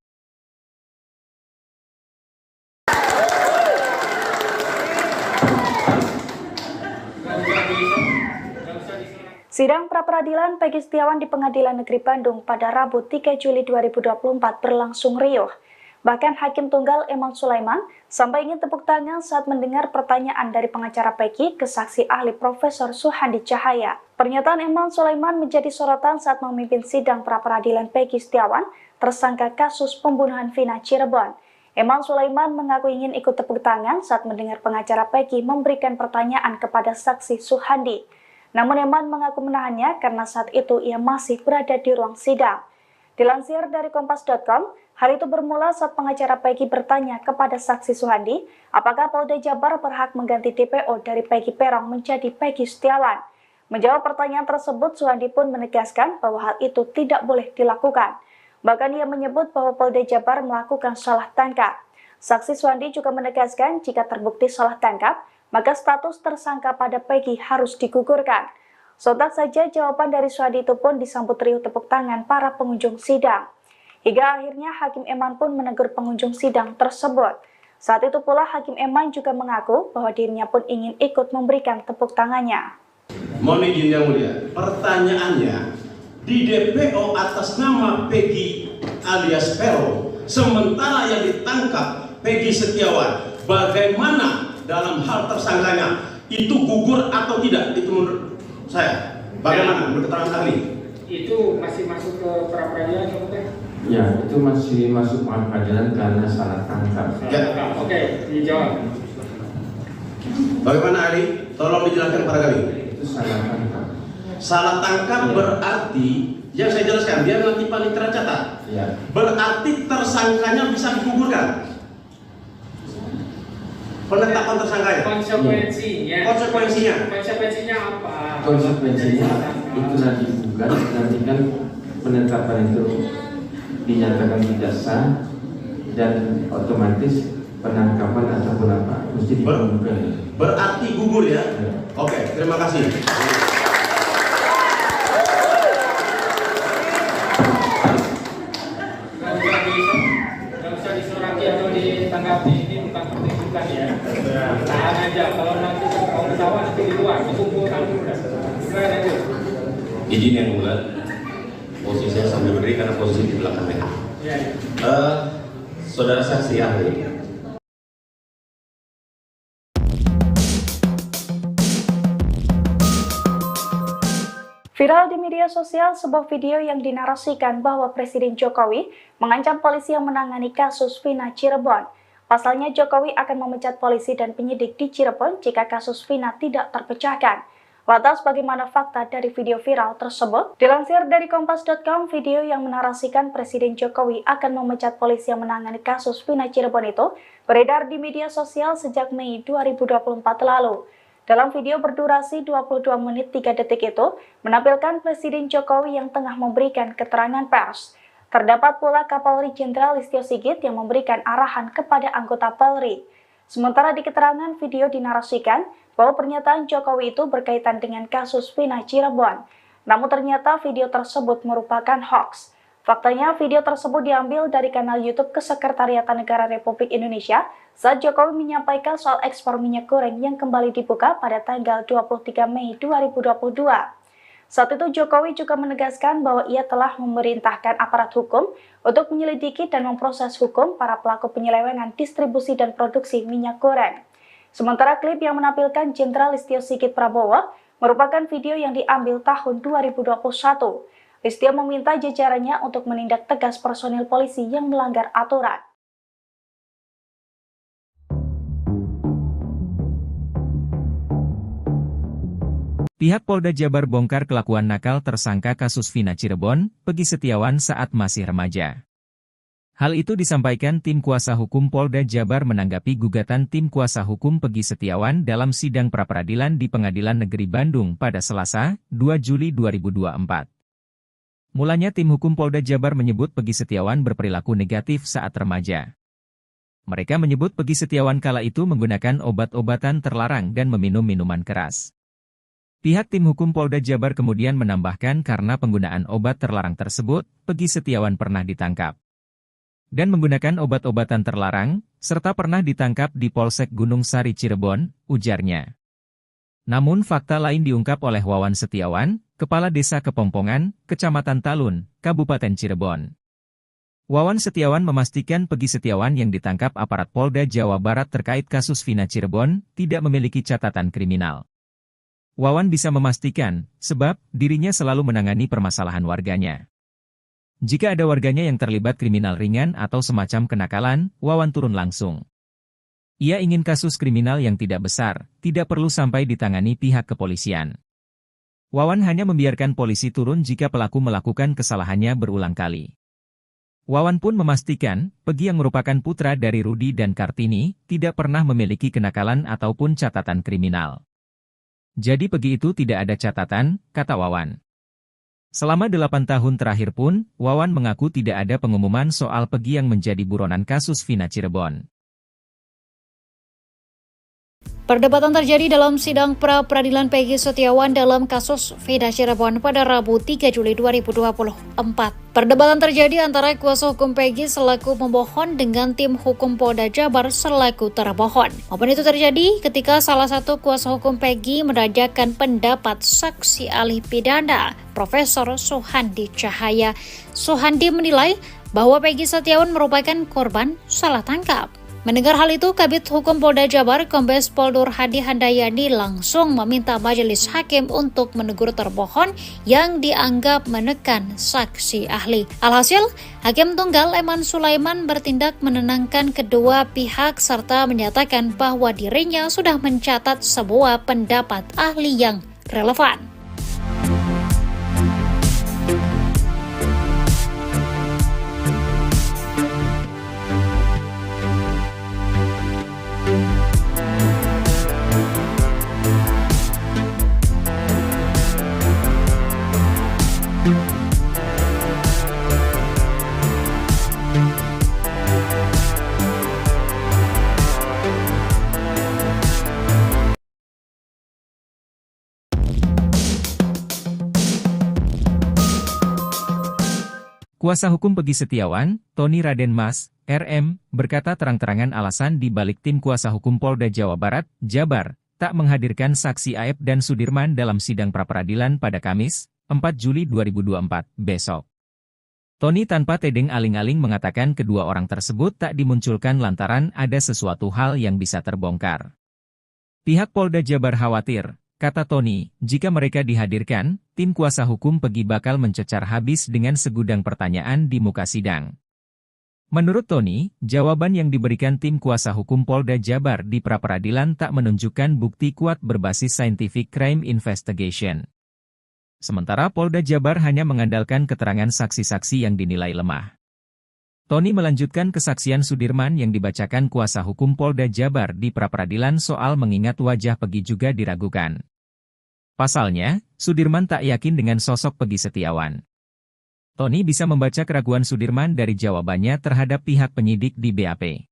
Sidang pra-peradilan Peggy Setiawan di Pengadilan Negeri Bandung pada Rabu 3 Juli 2024 berlangsung riuh. Bahkan Hakim Tunggal Eman Sulaiman sampai ingin tepuk tangan saat mendengar pertanyaan dari pengacara Peggy ke saksi ahli Profesor Suhandi Cahaya. Pernyataan Eman Sulaiman menjadi sorotan saat memimpin sidang pra-peradilan Peggy Setiawan, tersangka kasus pembunuhan Vina Cirebon. Eman Sulaiman mengaku ingin ikut tepuk tangan saat mendengar pengacara Peggy memberikan pertanyaan kepada saksi Suhandi. Namun Eman mengaku menahannya karena saat itu ia masih berada di ruang sidang. Dilansir dari Kompas.com, hal itu bermula saat pengacara Peggy bertanya kepada saksi Suhandi, apakah Polda Jabar berhak mengganti DPO dari Peggy Peron menjadi Peggy Setiawan. Menjawab pertanyaan tersebut, Suhandi pun menegaskan bahwa hal itu tidak boleh dilakukan. Bahkan ia menyebut bahwa Polda Jabar melakukan salah tangkap. Saksi Suhandi juga menegaskan jika terbukti salah tangkap, maka status tersangka pada Peggy harus digugurkan. Sontak saja jawaban dari Suhandi itu pun disambut riuh tepuk tangan para pengunjung sidang. Hingga akhirnya Hakim Eman pun menegur pengunjung sidang tersebut. Saat itu pula Hakim Eman juga mengaku bahwa dirinya pun ingin ikut memberikan tepuk tangannya. Mohon izin yang mulia, pertanyaannya, di DPO atas nama Peggy alias Peron, sementara yang ditangkap Peggy Setiawan, bagaimana dalam hal tersangkanya? Itu gugur atau tidak? Itu menurut saya, bagaimana menurut keterangan ahli? Itu masih masuk ke pra-peradilan ya? Ya, itu masih masuk pra-peradilan karena salah tangkap. Ya. Oke, dijawab. Bagaimana ahli? Tolong dijelaskan pada kami. Itu salah tangkap. Salah tangkap berarti, yang saya jelaskan, biar nanti panitera catat. Ya. Berarti tersangkanya bisa digugurkan. Penetapan tersangkanya. Konsekuensinya apa? Konsekuensinya itu nanti bukan, nanti kan penetapan itu dinyatakan tidak sah dan otomatis penangkapan ataupun apa mesti digugurkan. Berarti gugur ya? Ya. Oke, terima kasih. Nggak usah disoraki atau ditanggapi, ini bukan pertunjukan ya. Tahan aja, kalau nanti mau ketawa nanti di luar, dikumpulkan dulu. Silakan aja. Izin yang mulia, posisi saya sambil berdiri karena posisi di belakangnya. Ya. Saudara saksi ahli. Viral di media sosial sebuah video yang dinarasikan bahwa Presiden Jokowi mengancam polisi yang menangani kasus Vina Cirebon. Pasalnya Jokowi akan memecat polisi dan penyidik di Cirebon jika kasus Vina tidak terpecahkan. Lantas bagaimana fakta dari video viral tersebut? Dilansir dari Kompas.com, video yang menarasikan Presiden Jokowi akan memecat polisi yang menangani kasus Vina Cirebon itu beredar di media sosial sejak Mei 2024 lalu. Dalam video berdurasi 22 menit 3 detik itu, menampilkan Presiden Jokowi yang tengah memberikan keterangan pers. Terdapat pula Kapolri Jenderal Listio Sigit yang memberikan arahan kepada anggota Polri. Sementara di keterangan video dinarasikan bahwa pernyataan Jokowi itu berkaitan dengan kasus Vina Cirebon. Namun ternyata video tersebut merupakan hoax. Faktanya video tersebut diambil dari kanal YouTube Kesekretariatan Negara Republik Indonesia saat Jokowi menyampaikan soal ekspor minyak goreng yang kembali dibuka pada tanggal 23 Mei 2022. Saat itu Jokowi juga menegaskan bahwa ia telah memerintahkan aparat hukum untuk menyelidiki dan memproses hukum para pelaku penyelewengan distribusi dan produksi minyak goreng. Sementara klip yang menampilkan Jenderal Listio Sigit Prabowo merupakan video yang diambil tahun 2021. Listio meminta jajarannya untuk menindak tegas personil polisi yang melanggar aturan. Pihak Polda Jabar bongkar kelakuan nakal tersangka kasus Vina Cirebon, Peggy Setiawan saat masih remaja. Hal itu disampaikan tim kuasa hukum Polda Jabar menanggapi gugatan tim kuasa hukum Peggy Setiawan dalam sidang pra-peradilan di Pengadilan Negeri Bandung pada Selasa, 2 Juli 2024. Mulanya tim hukum Polda Jabar menyebut Peggy Setiawan berperilaku negatif saat remaja. Mereka menyebut Peggy Setiawan kala itu menggunakan obat-obatan terlarang dan meminum minuman keras. Pihak tim hukum Polda Jabar kemudian menambahkan karena penggunaan obat terlarang tersebut, Peggy Setiawan pernah ditangkap. Dan menggunakan obat-obatan terlarang, serta pernah ditangkap di Polsek Gunung Sari Cirebon, ujarnya. Namun fakta lain diungkap oleh Wawan Setiawan, Kepala Desa Kepompongan, Kecamatan Talun, Kabupaten Cirebon. Wawan Setiawan memastikan Peggy Setiawan yang ditangkap aparat Polda Jawa Barat terkait kasus Vina Cirebon tidak memiliki catatan kriminal. Wawan bisa memastikan, sebab dirinya selalu menangani permasalahan warganya. Jika ada warganya yang terlibat kriminal ringan atau semacam kenakalan, Wawan turun langsung. Ia ingin kasus kriminal yang tidak besar, tidak perlu sampai ditangani pihak kepolisian. Wawan hanya membiarkan polisi turun jika pelaku melakukan kesalahannya berulang kali. Wawan pun memastikan, Peggy yang merupakan putra dari Rudi dan Kartini, tidak pernah memiliki kenakalan ataupun catatan kriminal. Jadi Peggy itu tidak ada catatan, kata Wawan. Selama 8 tahun terakhir pun, Wawan mengaku tidak ada pengumuman soal Peggy yang menjadi buronan kasus Vina Cirebon. Perdebatan terjadi dalam sidang pra-peradilan Peggy Setiawan dalam kasus Vina Cirebon pada Rabu 3 Juli 2024. Perdebatan terjadi antara kuasa hukum Peggy selaku pemohon dengan tim hukum Polda Jabar selaku termohon. Momen itu terjadi ketika salah satu kuasa hukum Peggy menanyakan pendapat saksi ahli pidana, Profesor Suhandi Cahaya. Suhandi menilai bahwa Peggy Setiawan merupakan korban salah tangkap. Mendengar hal itu, Kabid Hukum Polda Jabar, Kombes Pol Nur Hadi Handayani langsung meminta majelis hakim untuk menegur termohon yang dianggap menekan saksi ahli. Alhasil, Hakim Tunggal Eman Sulaiman bertindak menenangkan kedua pihak serta menyatakan bahwa dirinya sudah mencatat sebuah pendapat ahli yang relevan. Kuasa hukum Peggy Setiawan, Tony Raden Mas, RM, berkata terang-terangan alasan di balik tim kuasa hukum Polda Jawa Barat, Jabar, tak menghadirkan saksi Aep dan Sudirman dalam sidang pra-peradilan pada Kamis, 4 Juli 2024, besok. Tony tanpa tedeng aling-aling mengatakan kedua orang tersebut tak dimunculkan lantaran ada sesuatu hal yang bisa terbongkar. Pihak Polda Jabar khawatir, kata Tony, jika mereka dihadirkan, tim kuasa hukum Peggy bakal mencecar habis dengan segudang pertanyaan di muka sidang. Menurut Tony, jawaban yang diberikan tim kuasa hukum Polda Jabar di pra-peradilan tak menunjukkan bukti kuat berbasis scientific crime investigation. Sementara Polda Jabar hanya mengandalkan keterangan saksi-saksi yang dinilai lemah. Tony melanjutkan kesaksian Sudirman yang dibacakan kuasa hukum Polda Jabar di pra-peradilan soal mengingat wajah Peggy juga diragukan. Pasalnya, Sudirman tak yakin dengan sosok Peggy Setiawan. Tony bisa membaca keraguan Sudirman dari jawabannya terhadap pihak penyidik di BAP.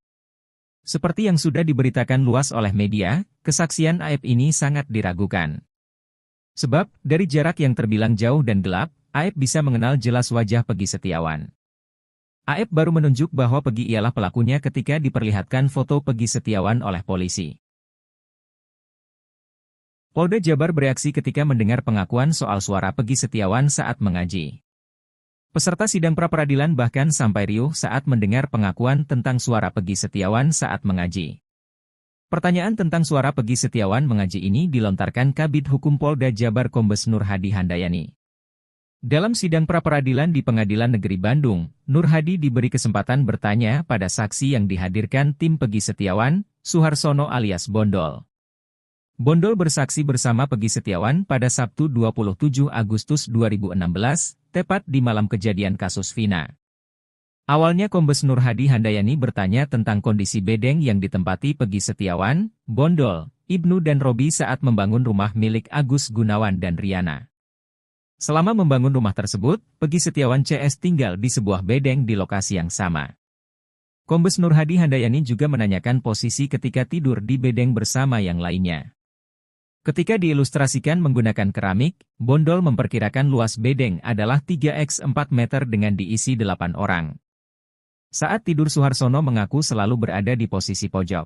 Seperti yang sudah diberitakan luas oleh media, kesaksian Aep ini sangat diragukan. Sebab, dari jarak yang terbilang jauh dan gelap, Aep bisa mengenal jelas wajah Peggy Setiawan. Aep baru menunjuk bahwa Peggy ialah pelakunya ketika diperlihatkan foto Peggy Setiawan oleh polisi. Polda Jabar bereaksi ketika mendengar pengakuan soal suara Peggy Setiawan saat mengaji. Peserta sidang pra-peradilan bahkan sampai riuh saat mendengar pengakuan tentang suara Peggy Setiawan saat mengaji. Pertanyaan tentang suara Peggy Setiawan mengaji ini dilontarkan Kabid Hukum Polda Jabar Kombes Nur Hadi Handayani. Dalam sidang pra-peradilan di Pengadilan Negeri Bandung, Nur Hadi diberi kesempatan bertanya pada saksi yang dihadirkan tim Peggy Setiawan, Suharsono alias Bondol. Bondol bersaksi bersama Peggy Setiawan pada Sabtu 27 Agustus 2016, tepat di malam kejadian kasus Vina. Awalnya Kombes Nur Hadi Handayani bertanya tentang kondisi bedeng yang ditempati Peggy Setiawan, Bondol, Ibnu dan Robi saat membangun rumah milik Agus Gunawan dan Riana. Selama membangun rumah tersebut, Peggy Setiawan CS tinggal di sebuah bedeng di lokasi yang sama. Kombes Nur Hadi Handayani juga menanyakan posisi ketika tidur di bedeng bersama yang lainnya. Ketika diilustrasikan menggunakan keramik, Bondol memperkirakan luas bedeng adalah 3x4 meter dengan diisi 8 orang. Saat tidur Suharsono mengaku selalu berada di posisi pojok.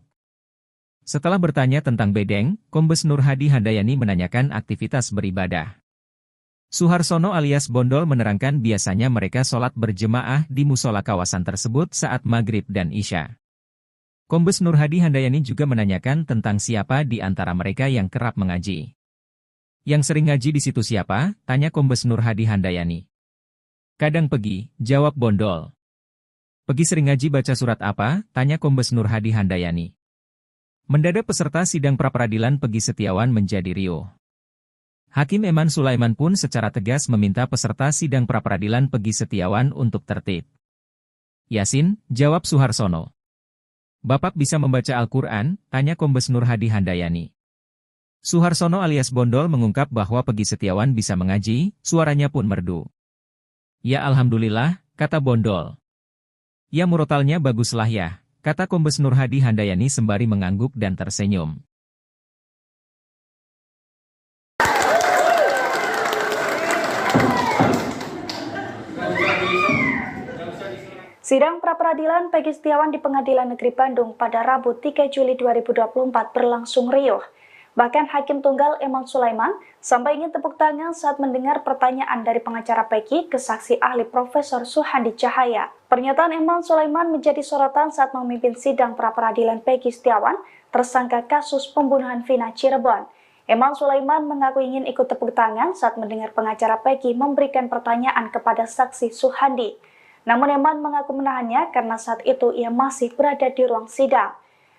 Setelah bertanya tentang bedeng, Kombes Nur Hadi Handayani menanyakan aktivitas beribadah. Suharsono alias Bondol menerangkan biasanya mereka sholat berjemaah di musola kawasan tersebut saat maghrib dan isya. Kombes Nur Hadi Handayani juga menanyakan tentang siapa di antara mereka yang kerap mengaji. Yang sering ngaji di situ siapa? Tanya Kombes Nur Hadi Handayani. Kadang pergi, jawab Bondol. Pergi sering ngaji baca surat apa? Tanya Kombes Nur Hadi Handayani. Mendadak peserta sidang pra-peradilan Pegi Setiawan menjadi riuh. Hakim Eman Sulaiman pun secara tegas meminta peserta sidang pra-peradilan Pegi Setiawan untuk tertib. Yasin, jawab Suharsono. Bapak bisa membaca Al-Quran? Tanya Kombes Nur Hadi Handayani. Suharsono alias Bondol mengungkap bahwa Pegi Setiawan bisa mengaji, suaranya pun merdu. Ya alhamdulillah, kata Bondol. Ya murotalnya baguslah ya, kata Kombes Nur Hadi Handayani sembari mengangguk dan tersenyum. Sidang pra-peradilan Pegi Setiawan di Pengadilan Negeri Bandung pada Rabu 3 Juli 2024 berlangsung riuh. Bahkan Hakim Tunggal Eman Sulaiman sampai ingin tepuk tangan saat mendengar pertanyaan dari pengacara Pegi ke saksi ahli Profesor Suhandi Cahaya. Pernyataan Eman Sulaiman menjadi sorotan saat memimpin sidang pra-peradilan Pegi Setiawan tersangka kasus pembunuhan Vina Cirebon. Eman Sulaiman mengaku ingin ikut tepuk tangan saat mendengar pengacara Pegi memberikan pertanyaan kepada saksi Suhandi. Namun Eman mengaku menahannya karena saat itu ia masih berada di ruang sidang.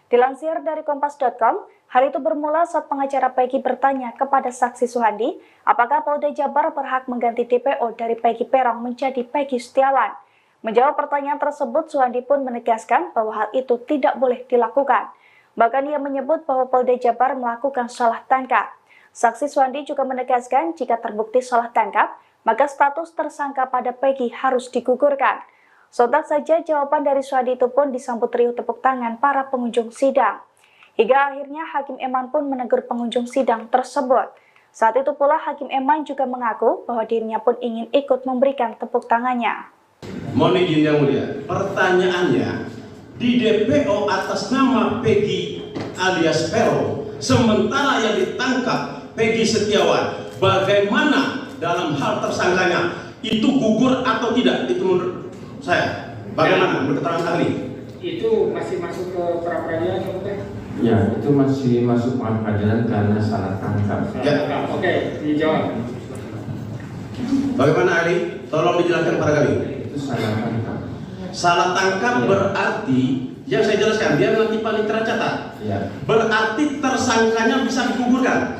Dilansir dari Kompas.com, hal itu bermula saat pengacara Pegi bertanya kepada saksi Suhandi, apakah Polda Jabar berhak mengganti DPO dari Pegi Perong menjadi Pegi Setiawan. Menjawab pertanyaan tersebut, Suhandi pun menegaskan bahwa hal itu tidak boleh dilakukan. Bahkan ia menyebut bahwa Polda Jabar melakukan salah tangkap. Saksi Suhandi juga menegaskan jika terbukti salah tangkap, maka status tersangka pada Pegi harus digugurkan. Sontak saja jawaban dari Suhandi itu pun disambut riuh tepuk tangan para pengunjung sidang. Hingga akhirnya Hakim Eman pun menegur pengunjung sidang tersebut. Saat itu pula Hakim Eman juga mengaku bahwa dirinya pun ingin ikut memberikan tepuk tangannya. Mohon izin yang mulia, pertanyaannya, di DPO atas nama Pegi alias Pero, sementara yang ditangkap Pegi Setiawan, bagaimana dalam hal tersangkanya? Itu gugur atau tidak? Itu menurut saya, bagaimana menurut keterangan ahli? Itu masih masuk ke pra-peradilan ya? Ya, itu masih masuk pra-peradilan karena salah tangkap. Ya. Oke, dijawab. Bagaimana ahli? Tolong dijelaskan pada kami. Itu salah tangkap. Salah tangkap Ya. berarti, yang saya jelaskan, biar nanti panitera catat. Ya. Berarti tersangkanya bisa digugurkan.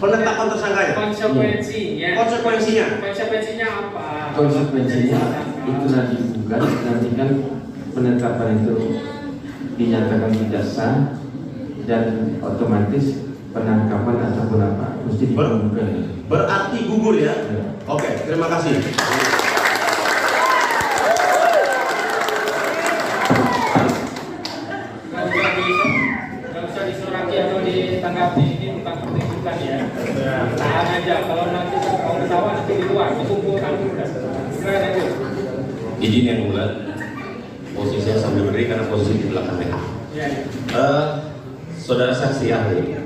Penetapan tersangkanya. Konsekuensinya apa? Konsekuensinya itu nanti digugat, nanti kan penetapan itu dinyatakan tidak sah dan otomatis penangkapan ataupun apa mesti digugurkan. Berarti gugur ya? Ya. Oke, terima kasih. Nggak usah disoraki atau ditanggapi, ini bukan pertunjukan ya. Tahan aja, kalau nanti mau ketawa nanti di luar, dikumpulkan dulu. Silakan aja. Izin yang mulia, posisi saya sambil berdiri karena posisi di belakangnya. Ya. Saudara saksi ahli.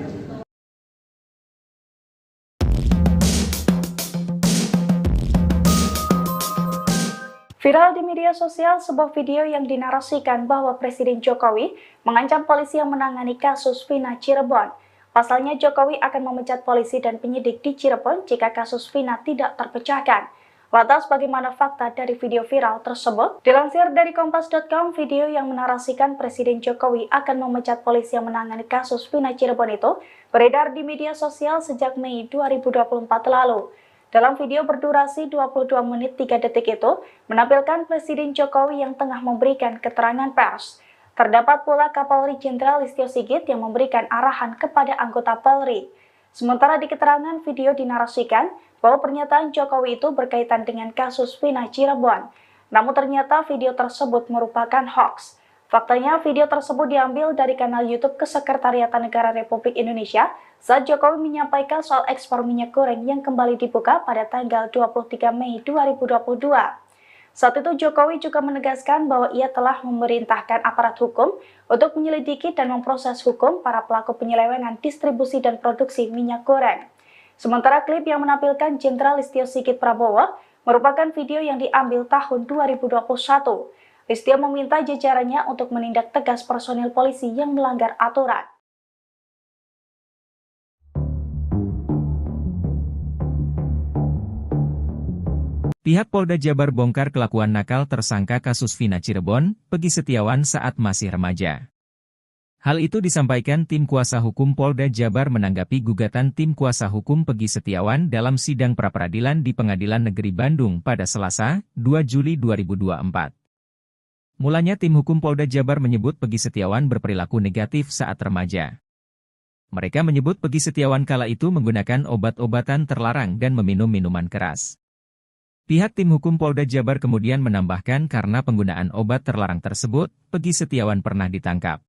Viral di media sosial sebuah video yang dinarasikan bahwa Presiden Jokowi mengancam polisi yang menangani kasus Vina Cirebon. Pasalnya Jokowi akan memecat polisi dan penyidik di Cirebon jika kasus Vina tidak terpecahkan. Lantas bagaimana fakta dari video viral tersebut? Dilansir dari Kompas.com, video yang menarasikan Presiden Jokowi akan memecat polisi yang menangani kasus Vina Cirebon itu beredar di media sosial sejak Mei 2024 lalu. Dalam video berdurasi 22 menit 3 detik itu, menampilkan Presiden Jokowi yang tengah memberikan keterangan pers. Terdapat pula Kapolri Jenderal Listio Sigit yang memberikan arahan kepada anggota Polri. Sementara di keterangan video dinarasikan bahwa pernyataan Jokowi itu berkaitan dengan kasus Vina Cirebon. Namun ternyata video tersebut merupakan hoax. Faktanya video tersebut diambil dari kanal YouTube Kesekretariatan Negara Republik Indonesia saat Jokowi menyampaikan soal ekspor minyak goreng yang kembali dibuka pada tanggal 23 Mei 2022. Saat itu Jokowi juga menegaskan bahwa ia telah memerintahkan aparat hukum untuk menyelidiki dan memproses hukum para pelaku penyelewengan distribusi dan produksi minyak goreng. Sementara klip yang menampilkan Jenderal Listio Sigit Prabowo merupakan video yang diambil tahun 2021. Listio meminta jajarannya untuk menindak tegas personil polisi yang melanggar aturan. Pihak Polda Jabar bongkar kelakuan nakal tersangka kasus Vina Cirebon, Peggy Setiawan saat masih remaja. Hal itu disampaikan tim kuasa hukum Polda Jabar menanggapi gugatan tim kuasa hukum Peggy Setiawan dalam sidang pra-peradilan di Pengadilan Negeri Bandung pada Selasa, 2 Juli 2024. Mulanya tim hukum Polda Jabar menyebut Peggy Setiawan berperilaku negatif saat remaja. Mereka menyebut Peggy Setiawan kala itu menggunakan obat-obatan terlarang dan meminum minuman keras. Pihak tim hukum Polda Jabar kemudian menambahkan karena penggunaan obat terlarang tersebut, Peggy Setiawan pernah ditangkap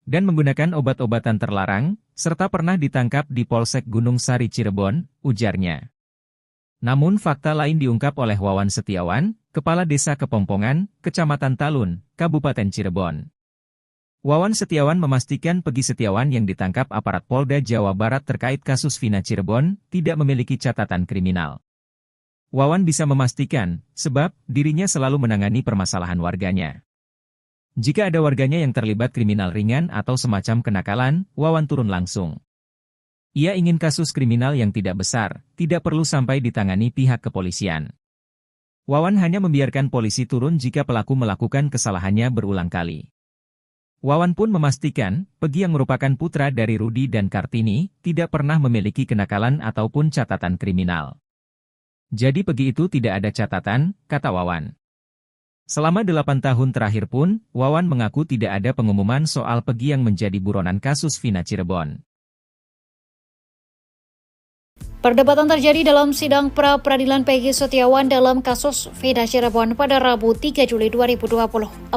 dan menggunakan obat-obatan terlarang, serta pernah ditangkap di Polsek Gunung Sari Cirebon, ujarnya. Namun fakta lain diungkap oleh Wawan Setiawan, Kepala Desa Kepompongan, Kecamatan Talun, Kabupaten Cirebon. Wawan Setiawan memastikan Peggy Setiawan yang ditangkap aparat Polda Jawa Barat terkait kasus Vina Cirebon tidak memiliki catatan kriminal. Wawan bisa memastikan, sebab dirinya selalu menangani permasalahan warganya. Jika ada warganya yang terlibat kriminal ringan atau semacam kenakalan, Wawan turun langsung. Ia ingin kasus kriminal yang tidak besar, tidak perlu sampai ditangani pihak kepolisian. Wawan hanya membiarkan polisi turun jika pelaku melakukan kesalahannya berulang kali. Wawan pun memastikan, Peggy yang merupakan putra dari Rudi dan Kartini, tidak pernah memiliki kenakalan ataupun catatan kriminal. Jadi Peggy itu tidak ada catatan, kata Wawan. Selama 8 tahun terakhir pun, Wawan mengaku tidak ada pengumuman soal Peggy yang menjadi buronan kasus Vina Cirebon. Perdebatan terjadi dalam sidang pra-peradilan Peggy Setiawan dalam kasus Vina Cirebon pada Rabu 3 Juli 2024.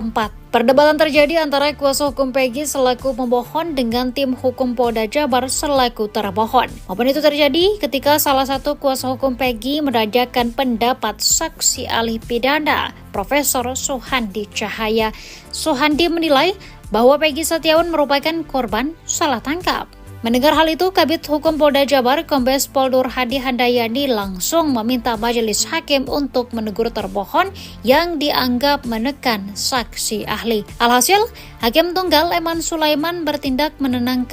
Perdebatan terjadi antara kuasa hukum Peggy selaku pemohon dengan tim hukum Polda Jabar selaku termohon. Momen itu terjadi ketika salah satu kuasa hukum Peggy menanyakan pendapat saksi ahli pidana, Profesor Suhandi Cahaya. Suhandi menilai bahwa Peggy Setiawan merupakan korban salah tangkap. Mendengar hal itu, Kabid Hukum Polda Jabar, Kombes Pol Nur Hadi Handayani langsung meminta majelis hakim untuk menegur termohon yang dianggap menekan saksi ahli. Alhasil, Hakim Tunggal Eman Sulaiman bertindak menenangkan